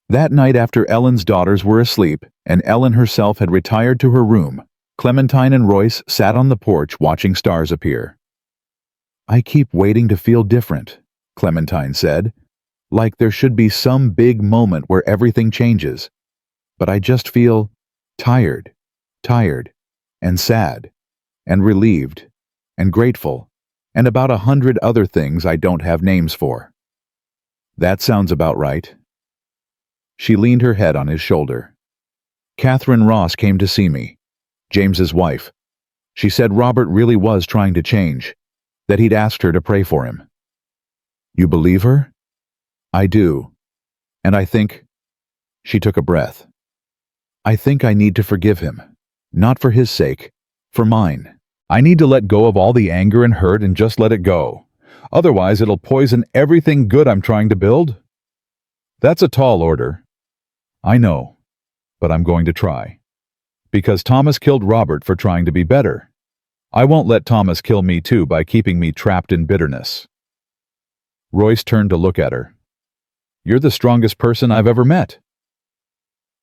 That night, after Ellen's daughters were asleep and Ellen herself had retired to her room, Clementine and Royce sat on the porch watching stars appear. "I keep waiting to feel different," Clementine said. "Like there should be some big moment where everything changes. But I just feel tired, and sad, and relieved, and grateful, and about 100 other things I don't have names for." "That sounds about right." She leaned her head on his shoulder. "Catherine Ross came to see me, James's wife. She said Robert really was trying to change, that he'd asked her to pray for him." "You believe her?" "I do. And I think—" She took a breath. "I think I need to forgive him. Not for his sake, for mine. I need to let go of all the anger and hurt and just let it go. Otherwise, it'll poison everything good I'm trying to build." "That's a tall order." "I know, but I'm going to try. Because Thomas killed Robert for trying to be better. I won't let Thomas kill me too by keeping me trapped in bitterness." Royce turned to look at her. "You're the strongest person I've ever met."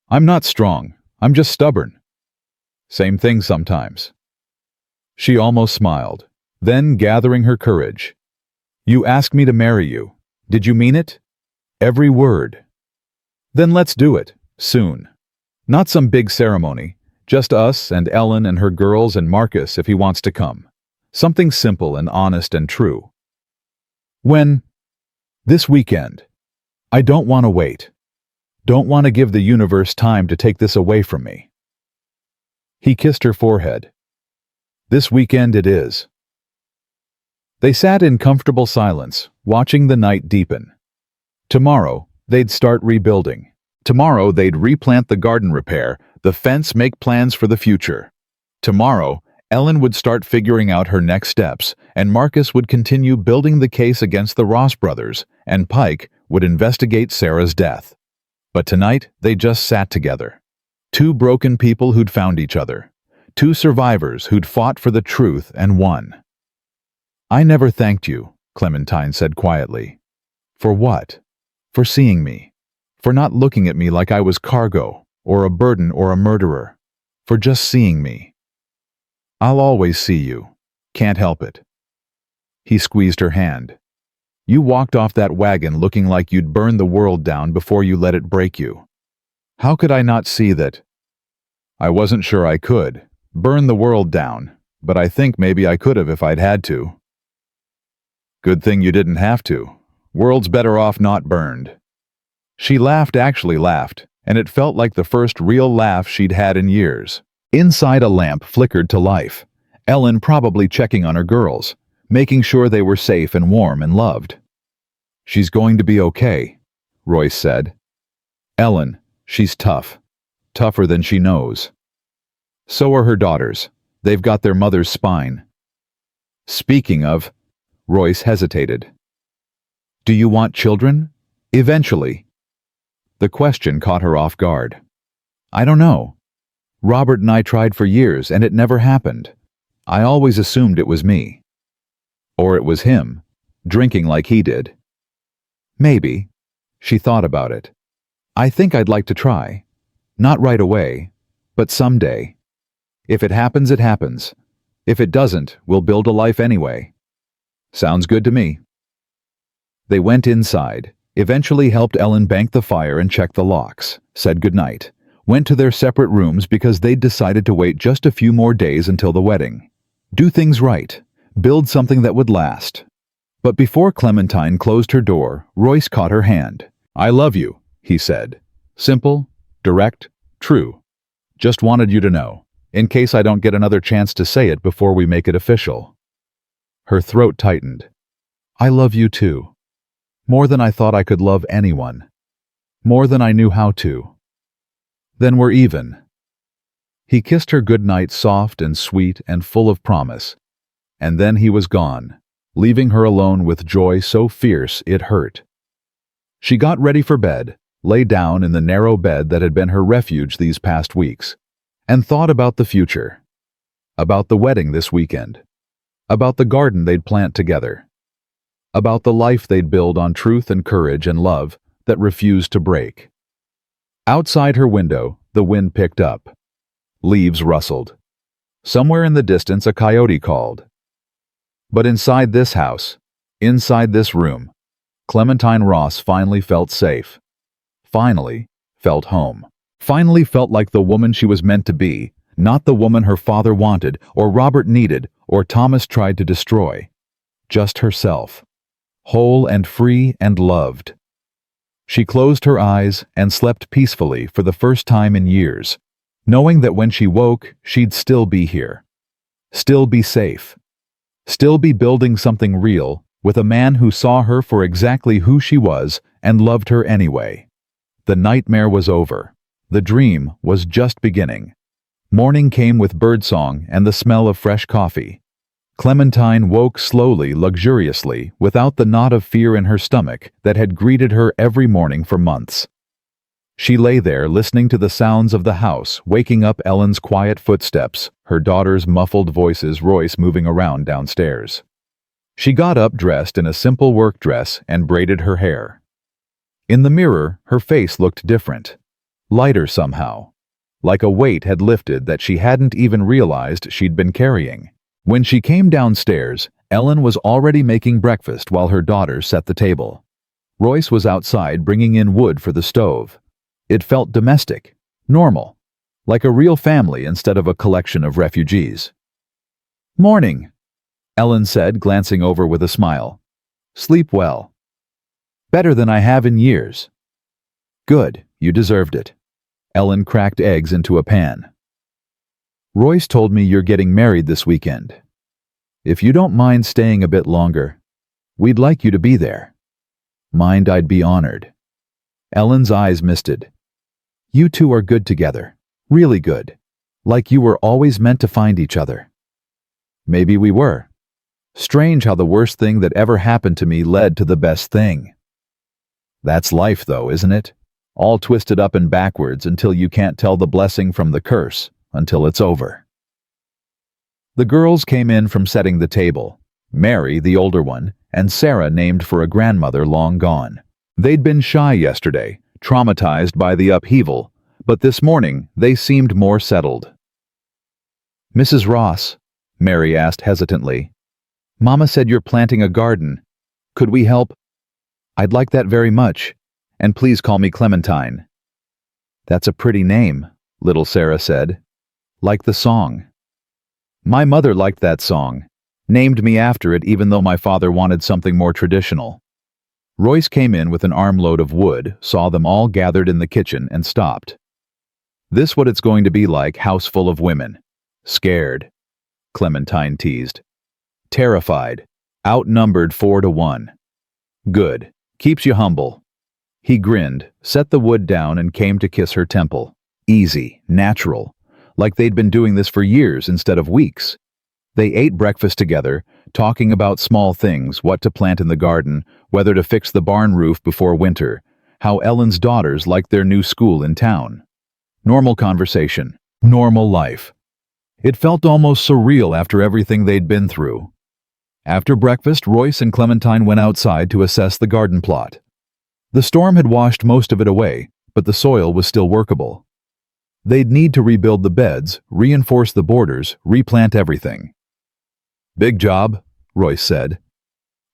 "I'm not strong. I'm just stubborn." "Same thing sometimes." She almost smiled, then gathering her courage. "You asked me to marry you. Did you mean it? Every word. Then let's do it, soon. Not some big ceremony, just us and Ellen and her girls and Marcus if he wants to come. Something simple and honest and true." "When?" "This weekend. I don't want to wait. Don't want to give the universe time to take this away from me." He kissed her forehead. "This weekend it is." They sat in comfortable silence, watching the night deepen. Tomorrow, they'd start rebuilding. Tomorrow, they'd replant the garden, repair the fence, make plans for the future. Tomorrow, Ellen would start figuring out her next steps, and Marcus would continue building the case against the Ross brothers, and Pike would investigate Sarah's death. But tonight, they just sat together. Two broken people who'd found each other. Two survivors who'd fought for the truth and won. "I never thanked you," Clementine said quietly. "For what?" "For seeing me. For not looking at me like I was cargo, or a burden or a murderer. For just seeing me. I'll always see you. Can't help it." He squeezed her hand. "You walked off that wagon looking like you'd burn the world down before you let it break you. How could I not see that?" "I wasn't sure I could burn the world down, but I think maybe I could have if I'd had to." "Good thing you didn't have to. World's better off not burned." She laughed, actually laughed, and it felt like the first real laugh she'd had in years. Inside, a lamp flickered to life. Ellen probably checking on her girls, making sure they were safe and warm and loved. "She's going to be okay," Royce said. "Ellen, she's tough. Tougher than she knows. So are her daughters. They've got their mother's spine." "Speaking of," Royce hesitated. "Do you want children? Eventually?" The question caught her off guard. "I don't know. Robert and I tried for years and it never happened. I always assumed it was me. Or it was him, drinking like he did." "Maybe." She thought about it. "I think I'd like to try. Not right away, but someday. If it happens, it happens. If it doesn't, we'll build a life anyway." "Sounds good to me." They went inside, eventually helped Ellen bank the fire and check the locks, said goodnight, went to their separate rooms because they'd decided to wait just a few more days until the wedding. Do things right, build something that would last. But before Clementine closed her door, Royce caught her hand. "I love you," he said. "Simple, direct, true. Just wanted you to know, in case I don't get another chance to say it before we make it official." Her throat tightened. "I love you too. More than I thought I could love anyone. More than I knew how to." "Then we're even." He kissed her goodnight, soft and sweet and full of promise. And then he was gone, leaving her alone with joy so fierce it hurt. She got ready for bed, lay down in the narrow bed that had been her refuge these past weeks, and thought about the future. About the wedding this weekend. About the garden they'd plant together. About the life they'd build on truth and courage and love that refused to break. Outside her window, the wind picked up. Leaves rustled. Somewhere in the distance, a coyote called. But inside this house, inside this room, Clementine Ross finally felt safe. Finally felt home. Finally felt like the woman she was meant to be, not the woman her father wanted, or Robert needed, or Thomas tried to destroy. Just herself. Whole and free and loved. She closed her eyes and slept peacefully for the first time in years, knowing that when she woke, she'd still be here. Still be safe. Still be building something real with a man who saw her for exactly who she was and loved her anyway. The nightmare was over. The dream was just beginning. Morning came with birdsong and the smell of fresh coffee. Clementine woke slowly, luxuriously, without the knot of fear in her stomach that had greeted her every morning for months. She lay there listening to the sounds of the house, waking up Ellen's quiet footsteps, her daughter's muffled voices, Royce moving around downstairs. She got up dressed in a simple work dress and braided her hair. In the mirror, her face looked different. Lighter somehow. Like a weight had lifted that she hadn't even realized she'd been carrying. When she came downstairs, Ellen was already making breakfast while her daughter set the table. Royce was outside bringing in wood for the stove. It felt domestic, normal, like a real family instead of a collection of refugees. "Morning," Ellen said, glancing over with a smile. "Sleep well." "Better than I have in years." "Good, you deserved it." Ellen cracked eggs into a pan. "Royce told me you're getting married this weekend." If you don't mind staying a bit longer, we'd like you to be there. Mind, I'd be honored. Ellen's eyes misted. You two are good together. Really good. Like you were always meant to find each other. Maybe we were. Strange how the worst thing that ever happened to me led to the best thing. That's life, though, isn't it? All twisted up and backwards until you can't tell the blessing from the curse, until it's over. The girls came in from setting the table. Mary, the older one, and Sarah, named for a grandmother long gone. They'd been shy yesterday, traumatized by the upheaval, but this morning they seemed more settled. Mrs. Ross, Mary asked hesitantly, Mama said you're planting a garden. Could we help? I'd like that very much, and please call me Clementine. That's a pretty name, little Sarah said. Like the song. My mother liked that song, named me after it even though my father wanted something more traditional. Royce came in with an armload of wood, saw them all gathered in the kitchen, and stopped. This what it's going to be like, house full of women. Scared, Clementine teased. Terrified, outnumbered 4-1. Good, keeps you humble. He grinned, set the wood down, and came to kiss her temple. Easy, natural, like they'd been doing this for years instead of weeks. They ate breakfast together, talking about small things, what to plant in the garden, whether to fix the barn roof before winter, how Ellen's daughters liked their new school in town. Normal conversation, normal life. It felt almost surreal after everything they'd been through. After breakfast, Royce and Clementine went outside to assess the garden plot. The storm had washed most of it away, but the soil was still workable. They'd need to rebuild the beds, reinforce the borders, replant everything. Big job, Royce said.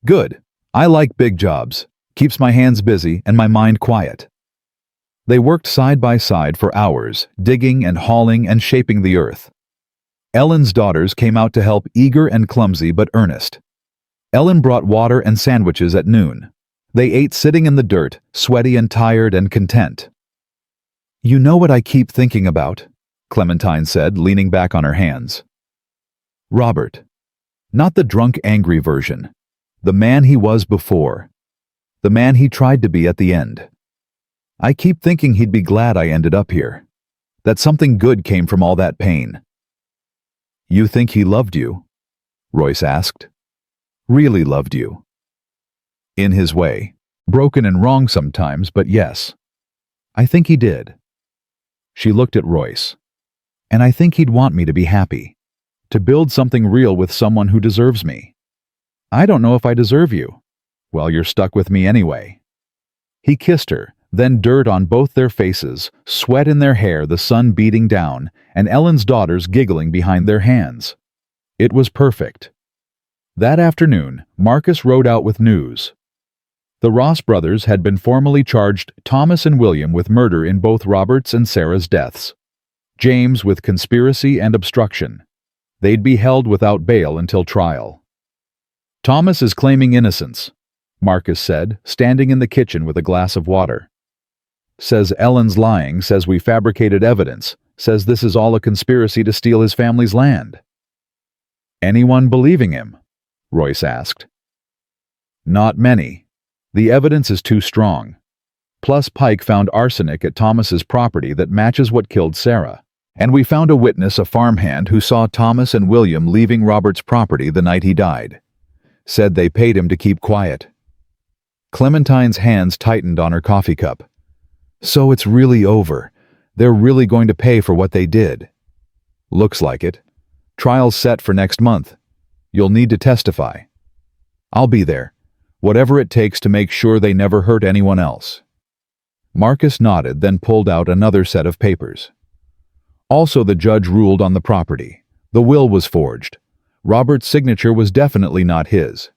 Good. I like big jobs. Keeps my hands busy and my mind quiet. They worked side by side for hours, digging and hauling and shaping the earth. Ellen's daughters came out to help, eager and clumsy but earnest. Ellen brought water and sandwiches at noon. They ate sitting in the dirt, sweaty and tired and content. You know what I keep thinking about? Clementine said, leaning back on her hands. Robert. Not the drunk, angry version. The man he was before. The man he tried to be at the end. I keep thinking he'd be glad I ended up here. That something good came from all that pain. You think he loved you? Royce asked. Really loved you? In his way. Broken and wrong sometimes, but yes. I think he did. She looked at Royce. And I think he'd want me to be happy. To build something real with someone who deserves me. I don't know if I deserve you. Well, you're stuck with me anyway. He kissed her, then dirt on both their faces, sweat in their hair, the sun beating down, and Ellen's daughters giggling behind their hands. It was perfect. That afternoon, Marcus rode out with news. The Ross brothers had been formally charged, Thomas and William, with murder in both Robert's and Sarah's deaths. James with conspiracy and obstruction. They'd be held without bail until trial. Thomas is claiming innocence, Marcus said, standing in the kitchen with a glass of water. Says Ellen's lying, says we fabricated evidence, says this is all a conspiracy to steal his family's land. Anyone believing him? Royce asked. Not many. The evidence is too strong. Plus Pike found arsenic at Thomas's property that matches what killed Sarah. And we found a witness, a farmhand, who saw Thomas and William leaving Robert's property the night he died. Said they paid him to keep quiet. Clementine's hands tightened on her coffee cup. So it's really over. They're really going to pay for what they did. Looks like it. Trial's set for next month. You'll need to testify. I'll be there. Whatever it takes to make sure they never hurt anyone else. Marcus nodded, then pulled out another set of papers. Also, the judge ruled on the property. The will was forged. Robert's signature was definitely not his.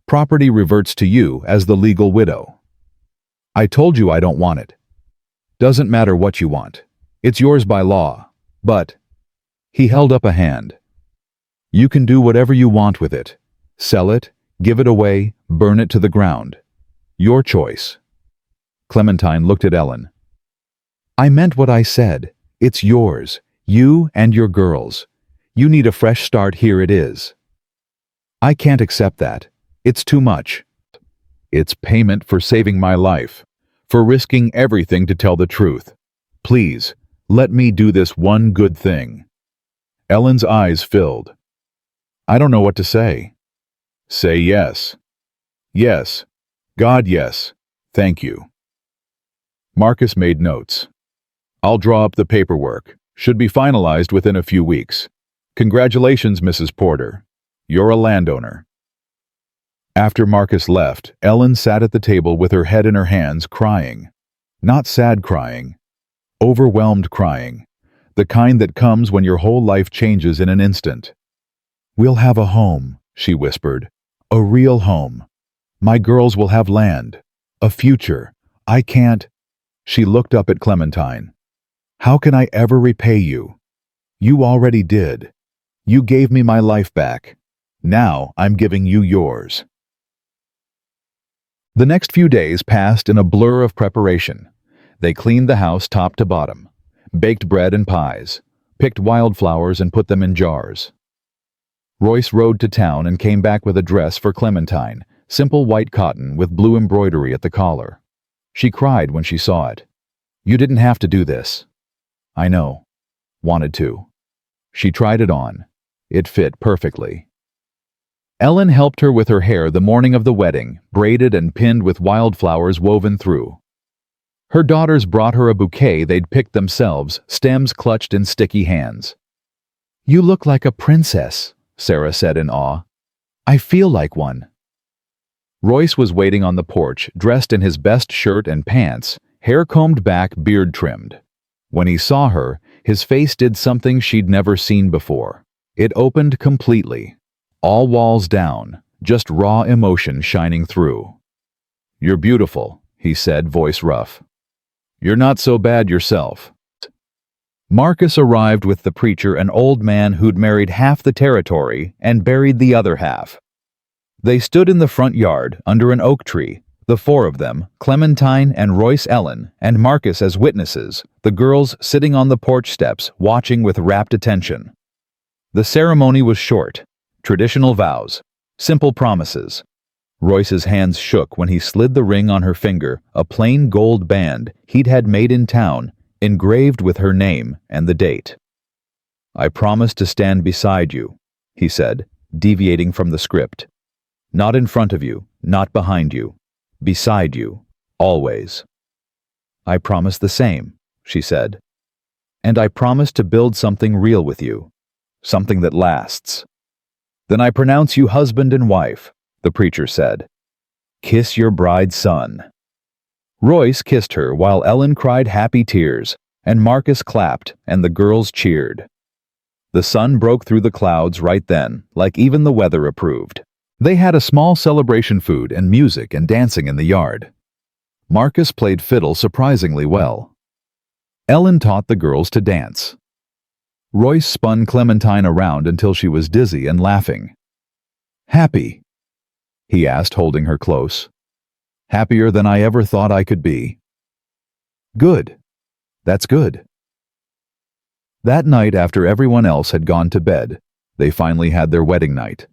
Property reverts to you as the legal widow. I told you I don't want it. Doesn't matter what you want. It's yours by law. But, he held up a hand. You can do whatever you want with it. Sell it, give it away, burn it to the ground. Your choice. Clementine looked at Ellen. I meant what I said. It's yours. You and your girls. You need a fresh start, here it is. I can't accept that. It's too much. It's payment for saving my life, for risking everything to tell the truth. Please, let me do this one good thing." Ellen's eyes filled. "I don't know what to say." "Say yes." "Yes. God, yes. Thank you." Marcus made notes. "I'll draw up the paperwork. Should be finalized within a few weeks. Congratulations, Mrs. Porter. You're a landowner." After Marcus left, Ellen sat at the table with her head in her hands, crying. Not sad crying. Overwhelmed crying. The kind that comes when your whole life changes in an instant. "We'll have a home," she whispered. "A real home. My girls will have land. A future. I can't—" She looked up at Clementine. "How can I ever repay you? You already did. You gave me my life back. Now I'm giving you yours." The next few days passed in a blur of preparation. They cleaned the house top to bottom, baked bread and pies, picked wildflowers and put them in jars. Royce rode to town and came back with a dress for Clementine, simple white cotton with blue embroidery at the collar. She cried when she saw it. "You didn't have to do this." "I know. Wanted to." She tried it on. It fit perfectly. Ellen helped her with her hair the morning of the wedding, braided and pinned with wildflowers woven through. Her daughters brought her a bouquet they'd picked themselves, stems clutched in sticky hands. "You look like a princess," Sarah said in awe. "I feel like one." Royce was waiting on the porch, dressed in his best shirt and pants, hair combed back, beard trimmed. When he saw her, his face did something she'd never seen before. It opened completely. All walls down, just raw emotion shining through. "You're beautiful," he said, voice rough. "You're not so bad yourself." Marcus arrived with the preacher, an old man who'd married half the territory and buried the other half. They stood in the front yard, under an oak tree, the four of them, Clementine and Royce Ellen, and Marcus as witnesses, the girls sitting on the porch steps, watching with rapt attention. The ceremony was short. Traditional vows. Simple promises. Royce's hands shook when he slid the ring on her finger, a plain gold band he'd had made in town, engraved with her name and the date. "I promise to stand beside you," he said, deviating from the script. "Not in front of you, not behind you. Beside you, always." "I promise the same," she said. "And I promise to build something real with you. Something that lasts." "Then I pronounce you husband and wife," the preacher said. "Kiss your bride's son." Royce kissed her while Ellen cried happy tears, and Marcus clapped and the girls cheered. The sun broke through the clouds right then, like even the weather approved. They had a small celebration, food and music and dancing in the yard. Marcus played fiddle surprisingly well. Ellen taught the girls to dance. Royce spun Clementine around until she was dizzy and laughing. "Happy?" he asked, holding her close. "Happier than I ever thought I could be." "Good. That's good." That night, after everyone else had gone to bed, they finally had their wedding night.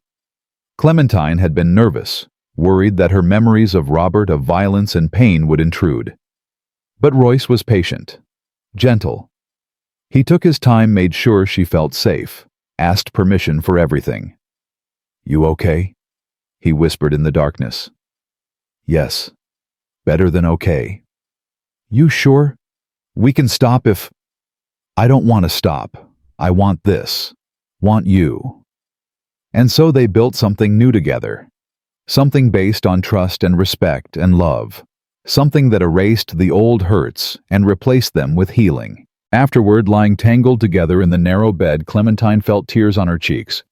Clementine had been nervous, worried that her memories of Robert, of violence and pain, would intrude. But Royce was patient, gentle. He took his time, made sure she felt safe, asked permission for everything. "You okay?" he whispered in the darkness. "Yes. Better than okay." "You sure? We can stop if—" "I don't want to stop. I want this. Want you." And so they built something new together. Something based on trust and respect and love. Something that erased the old hurts and replaced them with healing. Afterward, lying tangled together in the narrow bed, Clementine felt tears on her cheeks.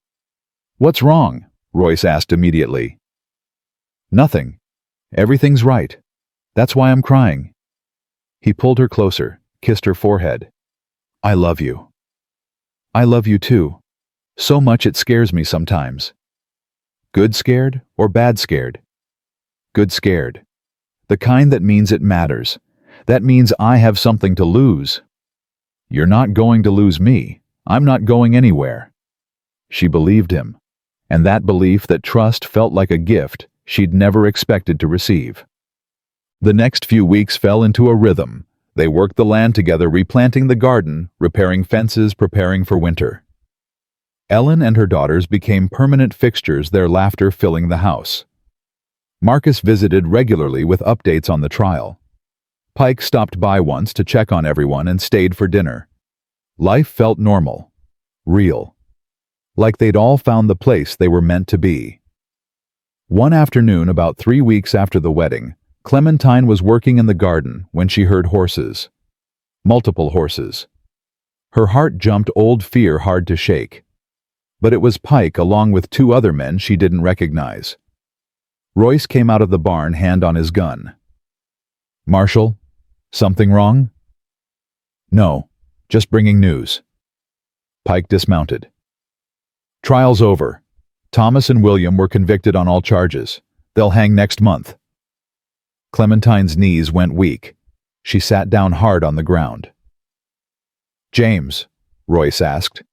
"What's wrong?" Royce asked immediately. "Nothing. Everything's right. That's why I'm crying." He pulled her closer, kissed her forehead. "I love you." "I love you too. So much it scares me sometimes." "Good scared or bad scared?" "Good scared. The kind that means it matters. That means I have something to lose." "You're not going to lose me. I'm not going anywhere." She believed him. and that belief that trust felt like a gift she'd never expected to receive. The next few weeks fell into a rhythm. They worked the land together, replanting the garden, repairing fences, preparing for winter. Ellen and her daughters became permanent fixtures, their laughter filling the house. Marcus visited regularly with updates on the trial. Pike stopped by once to check on everyone and stayed for dinner. Life felt normal, real, like they'd all found the place they were meant to be. One afternoon, about 3 weeks after the wedding, Clementine was working in the garden when she heard horses. Multiple horses. Her heart jumped, old fear hard to shake. But it was Pike along with 2 other men she didn't recognize. Royce came out of the barn, hand on his gun. "Marshal, something wrong?" "No, just bringing news." Pike dismounted. "Trial's over. Thomas and William were convicted on all charges. They'll hang next month." Clementine's knees went weak. She sat down hard on the ground. "James," Royce asked.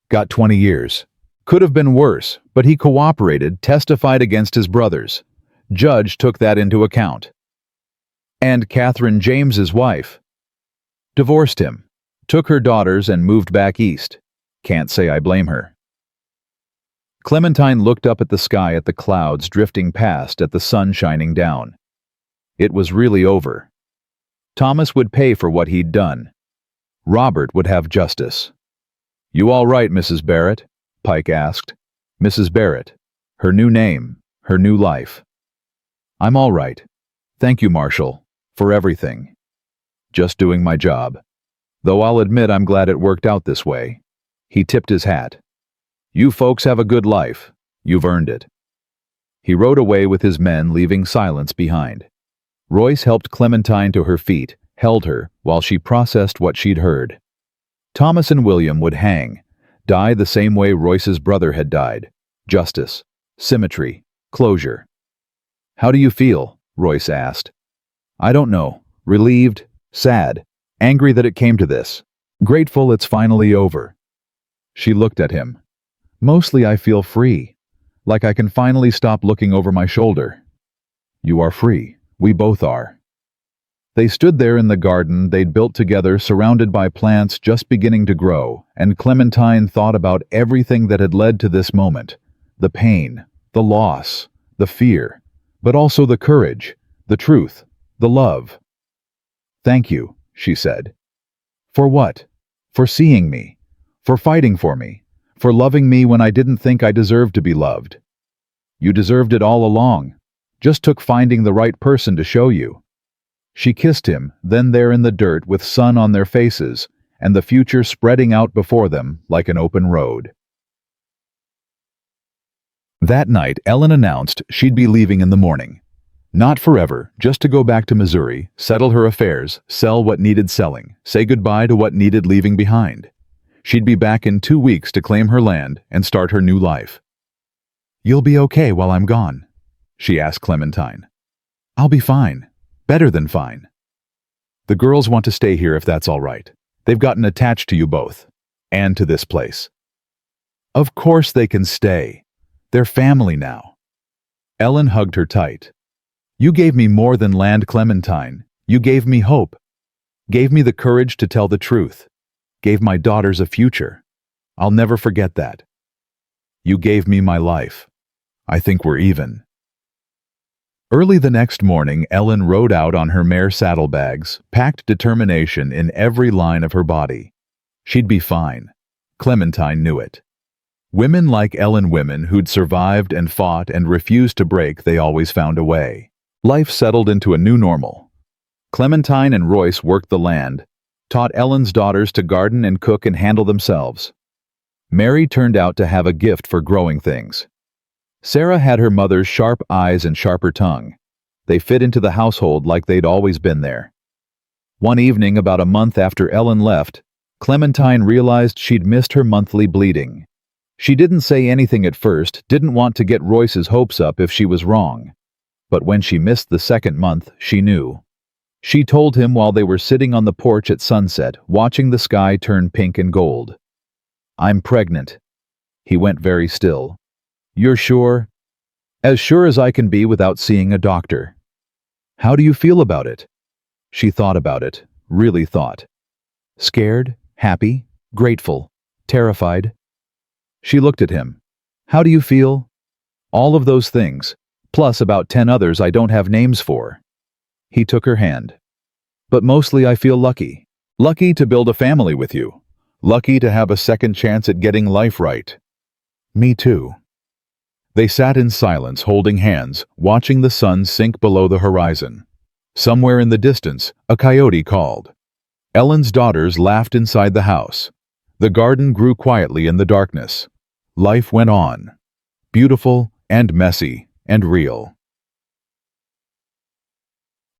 "Got 20 years. Could have been worse, but he cooperated, testified against his brothers. Judge took that into account." "And Catherine, James's wife?" "Divorced him. Took her daughters and moved back east. Can't say I blame her." Clementine looked up at the sky, at the clouds drifting past, at the sun shining down. It was really over. Thomas would pay for what he'd done. Robert would have justice. "You all right, Mrs. Barrett?" Pike asked. Mrs. Barrett. Her new name, her new life. "I'm all right. Thank you, Marshal, for everything. Just doing my job. Though I'll admit I'm glad it worked out this way." He tipped his hat. "You folks have a good life. You've earned it." He rode away with his men, leaving silence behind. Royce helped Clementine to her feet, held her, while she processed what she'd heard. Thomas and William would hang, die the same way Royce's brother had died. Justice, symmetry, closure. "How do you feel?" Royce asked. "I don't know. Relieved, sad, angry that it came to this. Grateful it's finally over." She looked at him. "Mostly I feel free, like I can finally stop looking over my shoulder." "You are free. We both are." They stood there in the garden they'd built together, surrounded by plants just beginning to grow, and Clementine thought about everything that had led to this moment. The pain, the loss, the fear, but also the courage, the truth, the love. "Thank you," she said. "For what? For seeing me, for fighting for me, for loving me when I didn't think I deserved to be loved. You deserved it all along. Just took finding the right person to show you." She kissed him, then there in the dirt with sun on their faces, and the future spreading out before them like an open road. That night, Ellen announced she'd be leaving in the morning. Not forever, just to go back to Missouri, settle her affairs, sell what needed selling, say goodbye to what needed leaving behind. She'd be back in 2 weeks to claim her land and start her new life. "You'll be okay while I'm gone?" she asked Clementine. "I'll be fine. Better than fine. The girls want to stay here if that's all right. They've gotten attached to you both. And to this place." "Of course they can stay. They're family now." Ellen hugged her tight. "You gave me more than land, Clementine. You gave me hope. Gave me the courage to tell the truth. Gave my daughters a future. I'll never forget that. You gave me my life. I think we're even." Early the next morning, Ellen rode out on her mare saddlebags, packed determination in every line of her body. She'd be fine. Clementine knew it. Women like Ellen, women who'd survived and fought and refused to break, they always found a way. Life settled into a new normal. Clementine and Royce worked the land, taught Ellen's daughters to garden and cook and handle themselves. Mary turned out to have a gift for growing things. Sarah had her mother's sharp eyes and sharper tongue. They fit into the household like they'd always been there. One evening, about a month after Ellen left, Clementine realized she'd missed her monthly bleeding. She didn't say anything at first, didn't want to get Royce's hopes up if she was wrong. But when she missed the second month, she knew. She told him while they were sitting on the porch at sunset, watching the sky turn pink and gold. "I'm pregnant." He went very still. You're sure? As sure as I can be without seeing a doctor. How do you feel about it? She thought about it, really thought. Scared, happy, grateful, terrified. She looked at him. How do you feel? All of those things, plus about 10 others I don't have names for. He took her hand. But mostly I feel lucky. Lucky to build a family with you. Lucky to have a second chance at getting life right. Me too. They sat in silence, holding hands, watching the sun sink below the horizon. Somewhere in the distance, a coyote called. Ellen's daughters laughed inside the house. The garden grew quietly in the darkness. Life went on. Beautiful and messy and real.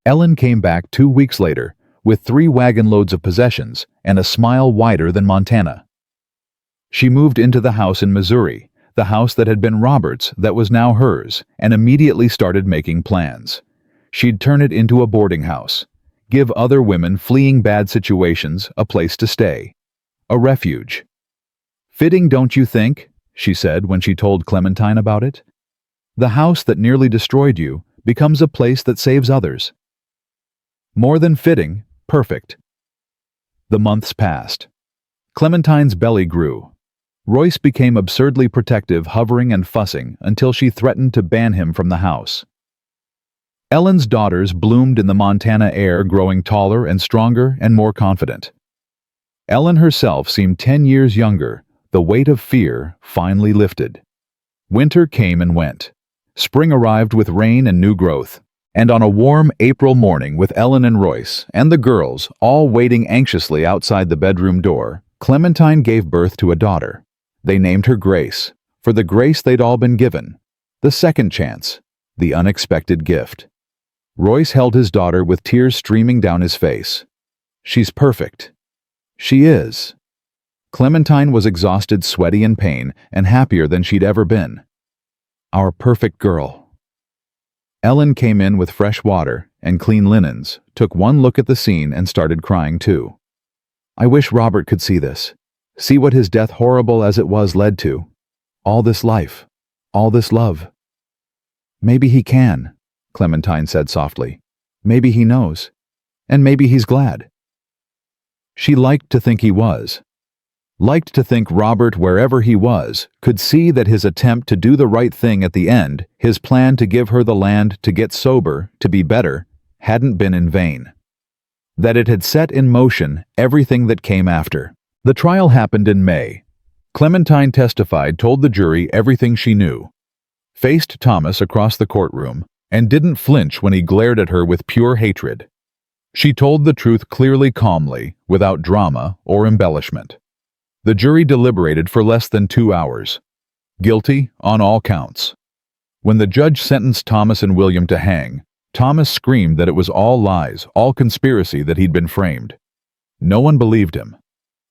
Ellen came back 2 weeks later with 3 wagon loads of possessions and a smile wider than Montana. She moved into the house in Missouri, the house that had been Robert's that was now hers, and immediately started making plans. She'd turn it into a boarding house, give other women fleeing bad situations a place to stay, a refuge. Fitting, don't you think? She said when she told Clementine about it. The house that nearly destroyed you becomes a place that saves others. More than fitting, perfect. The months passed. Clementine's belly grew. Royce became absurdly protective, hovering and fussing until she threatened to ban him from the house. Ellen's daughters bloomed in the Montana air, growing taller and stronger and more confident. Ellen herself seemed 10 years younger, the weight of fear finally lifted. Winter came and went. Spring arrived with rain and new growth. And on a warm April morning, with Ellen and Royce and the girls all waiting anxiously outside the bedroom door, Clementine gave birth to a daughter. They named her Grace, for the grace they'd all been given, the second chance, the unexpected gift. Royce held his daughter with tears streaming down his face. She's perfect. She is. Clementine was exhausted, sweaty in pain, and happier than she'd ever been. Our perfect girl. Ellen came in with fresh water and clean linens, took one look at the scene and started crying too. I wish Robert could see this. See what his death, horrible as it was, led to. All this life. All this love. Maybe he can, Clementine said softly. Maybe he knows. And maybe he's glad. She liked to think he was. Liked to think Robert, wherever he was, could see that his attempt to do the right thing at the end, his plan to give her the land, to get sober, to be better, hadn't been in vain. That it had set in motion everything that came after. The trial happened in May. Clementine testified, told the jury everything she knew. Faced Thomas across the courtroom, and didn't flinch when he glared at her with pure hatred. She told the truth clearly, calmly, without drama or embellishment. The jury deliberated for less than 2 hours. Guilty on all counts. When the judge sentenced Thomas and William to hang, Thomas screamed that it was all lies, all conspiracy, that he'd been framed. No one believed him.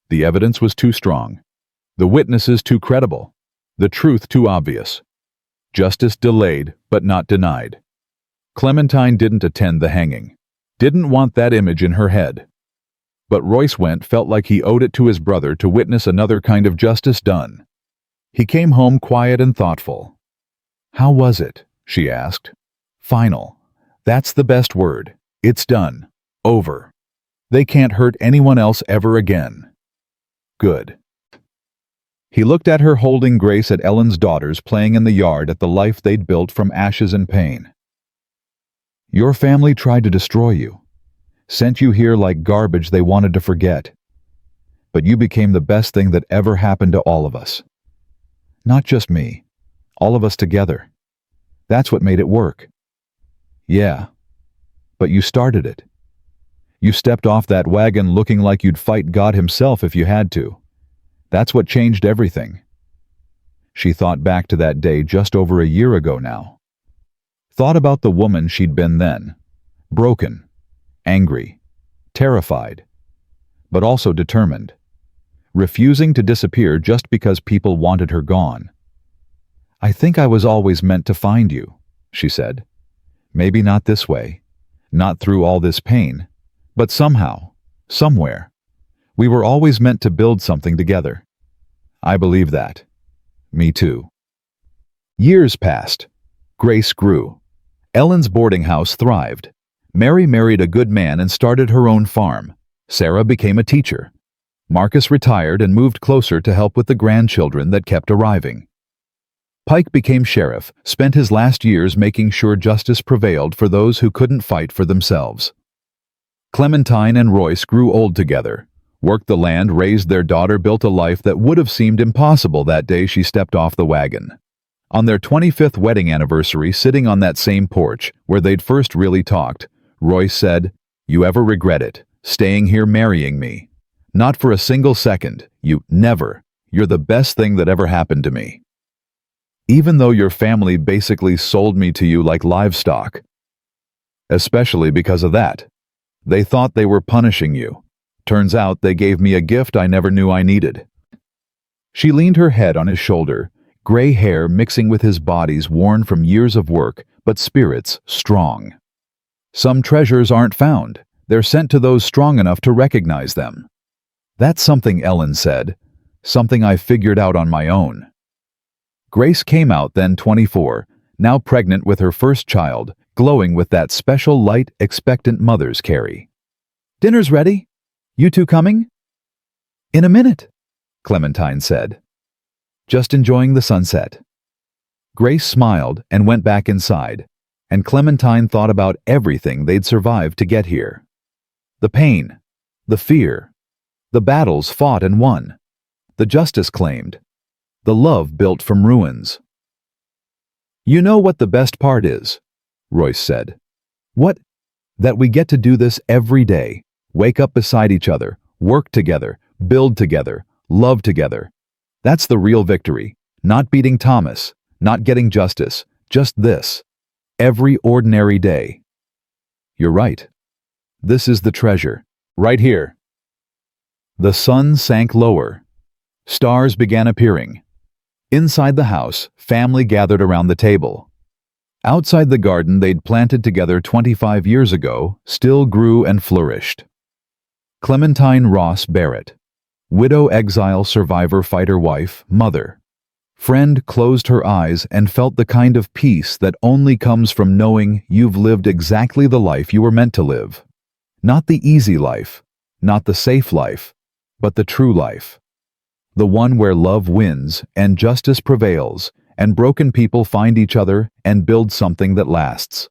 The evidence was too strong. The witnesses too credible. The truth too obvious. Justice delayed, but not denied. Clementine didn't attend the hanging. Didn't want that image in her head. But Royce felt like he owed it to his brother to witness another kind of justice done. He came home quiet and thoughtful. How was it? She asked. Final. That's the best word. It's done. Over. They can't hurt anyone else ever again. Good. He looked at her, holding Grace, at Ellen's daughters playing in the yard, at the life they'd built from ashes and pain. Your family tried to destroy you. Sent you here like garbage they wanted to forget. But you became the best thing that ever happened to all of us. Not just me. All of us together. That's what made it work. Yeah. But you started it. You stepped off that wagon looking like you'd fight God himself if you had to. That's what changed everything. She thought back to that day just over a year ago now. Thought about the woman she'd been then. Broken. Angry, terrified, but also determined, refusing to disappear just because people wanted her gone. I think I was always meant to find you, she said. Maybe not this way, not through all this pain, but somehow, somewhere. We were always meant to build something together. I believe that. Me too. Years passed. Grace grew. Ellen's boarding house thrived. Mary married a good man and started her own farm. Sarah became a teacher. Marcus retired and moved closer to help with the grandchildren that kept arriving. Pike became sheriff, spent his last years making sure justice prevailed for those who couldn't fight for themselves. Clementine and Royce grew old together, worked the land, raised their daughter, built a life that would have seemed impossible that day she stepped off the wagon. On their 25th wedding anniversary, sitting on that same porch where they'd first really talked, Royce said, "You ever regret it, staying here marrying me? Not for a single second, you never. You're the best thing that ever happened to me. Even though your family basically sold me to you like livestock. Especially because of that. They thought they were punishing you. Turns out they gave me a gift I never knew I needed." She leaned her head on his shoulder, gray hair mixing with his bodies worn from years of work, but spirits strong. Some treasures aren't found. They're sent to those strong enough to recognize them. That's something Ellen said. Something I figured out on my own. Grace came out then 24, now pregnant with her first child, glowing with that special light, expectant mothers carry. "Dinner's ready. You two coming?" "In a minute," Clementine said. "Just enjoying the sunset." Grace smiled and went back inside, and Clementine thought about everything they'd survived to get here. The pain, the fear, the battles fought and won, the justice claimed, the love built from ruins. "You know what the best part is?" Royce said. "What? That we get to do this every day, wake up beside each other, work together, build together, love together. That's the real victory. Not beating Thomas, not getting justice, just this. Every ordinary day." "You're right. This is the treasure. Right here." The sun sank lower. Stars began appearing. Inside the house, family gathered around the table. Outside the garden they'd planted together 25 years ago still grew and flourished. Clementine Ross Barrett, widow, exile, survivor, fighter, wife, mother. Friend closed her eyes and felt the kind of peace that only comes from knowing you've lived exactly the life you were meant to live. Not the easy life, not the safe life, but the true life. The one where love wins and justice prevails and broken people find each other and build something that lasts.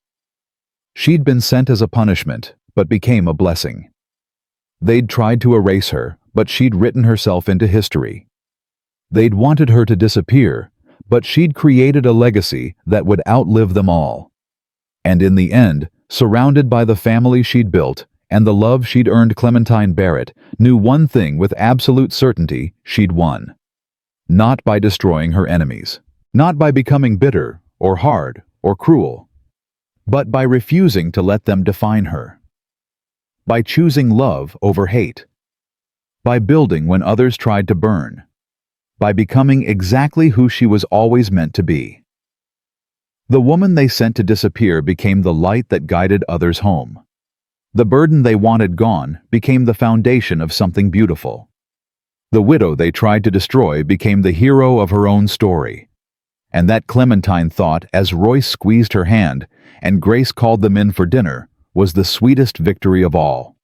She'd been sent as a punishment, but became a blessing. They'd tried to erase her, but she'd written herself into history. They'd wanted her to disappear, but she'd created a legacy that would outlive them all. And in the end, surrounded by the family she'd built and the love she'd earned, Clementine Barrett knew one thing with absolute certainty: she'd won. Not by destroying her enemies, not by becoming bitter or hard or cruel, but by refusing to let them define her. By choosing love over hate. By building when others tried to burn. By becoming exactly who she was always meant to be. The woman they sent to disappear became the light that guided others home. The burden they wanted gone became the foundation of something beautiful. The widow they tried to destroy became the hero of her own story. And that, Clementine thought as Royce squeezed her hand and Grace called them in for dinner, was the sweetest victory of all.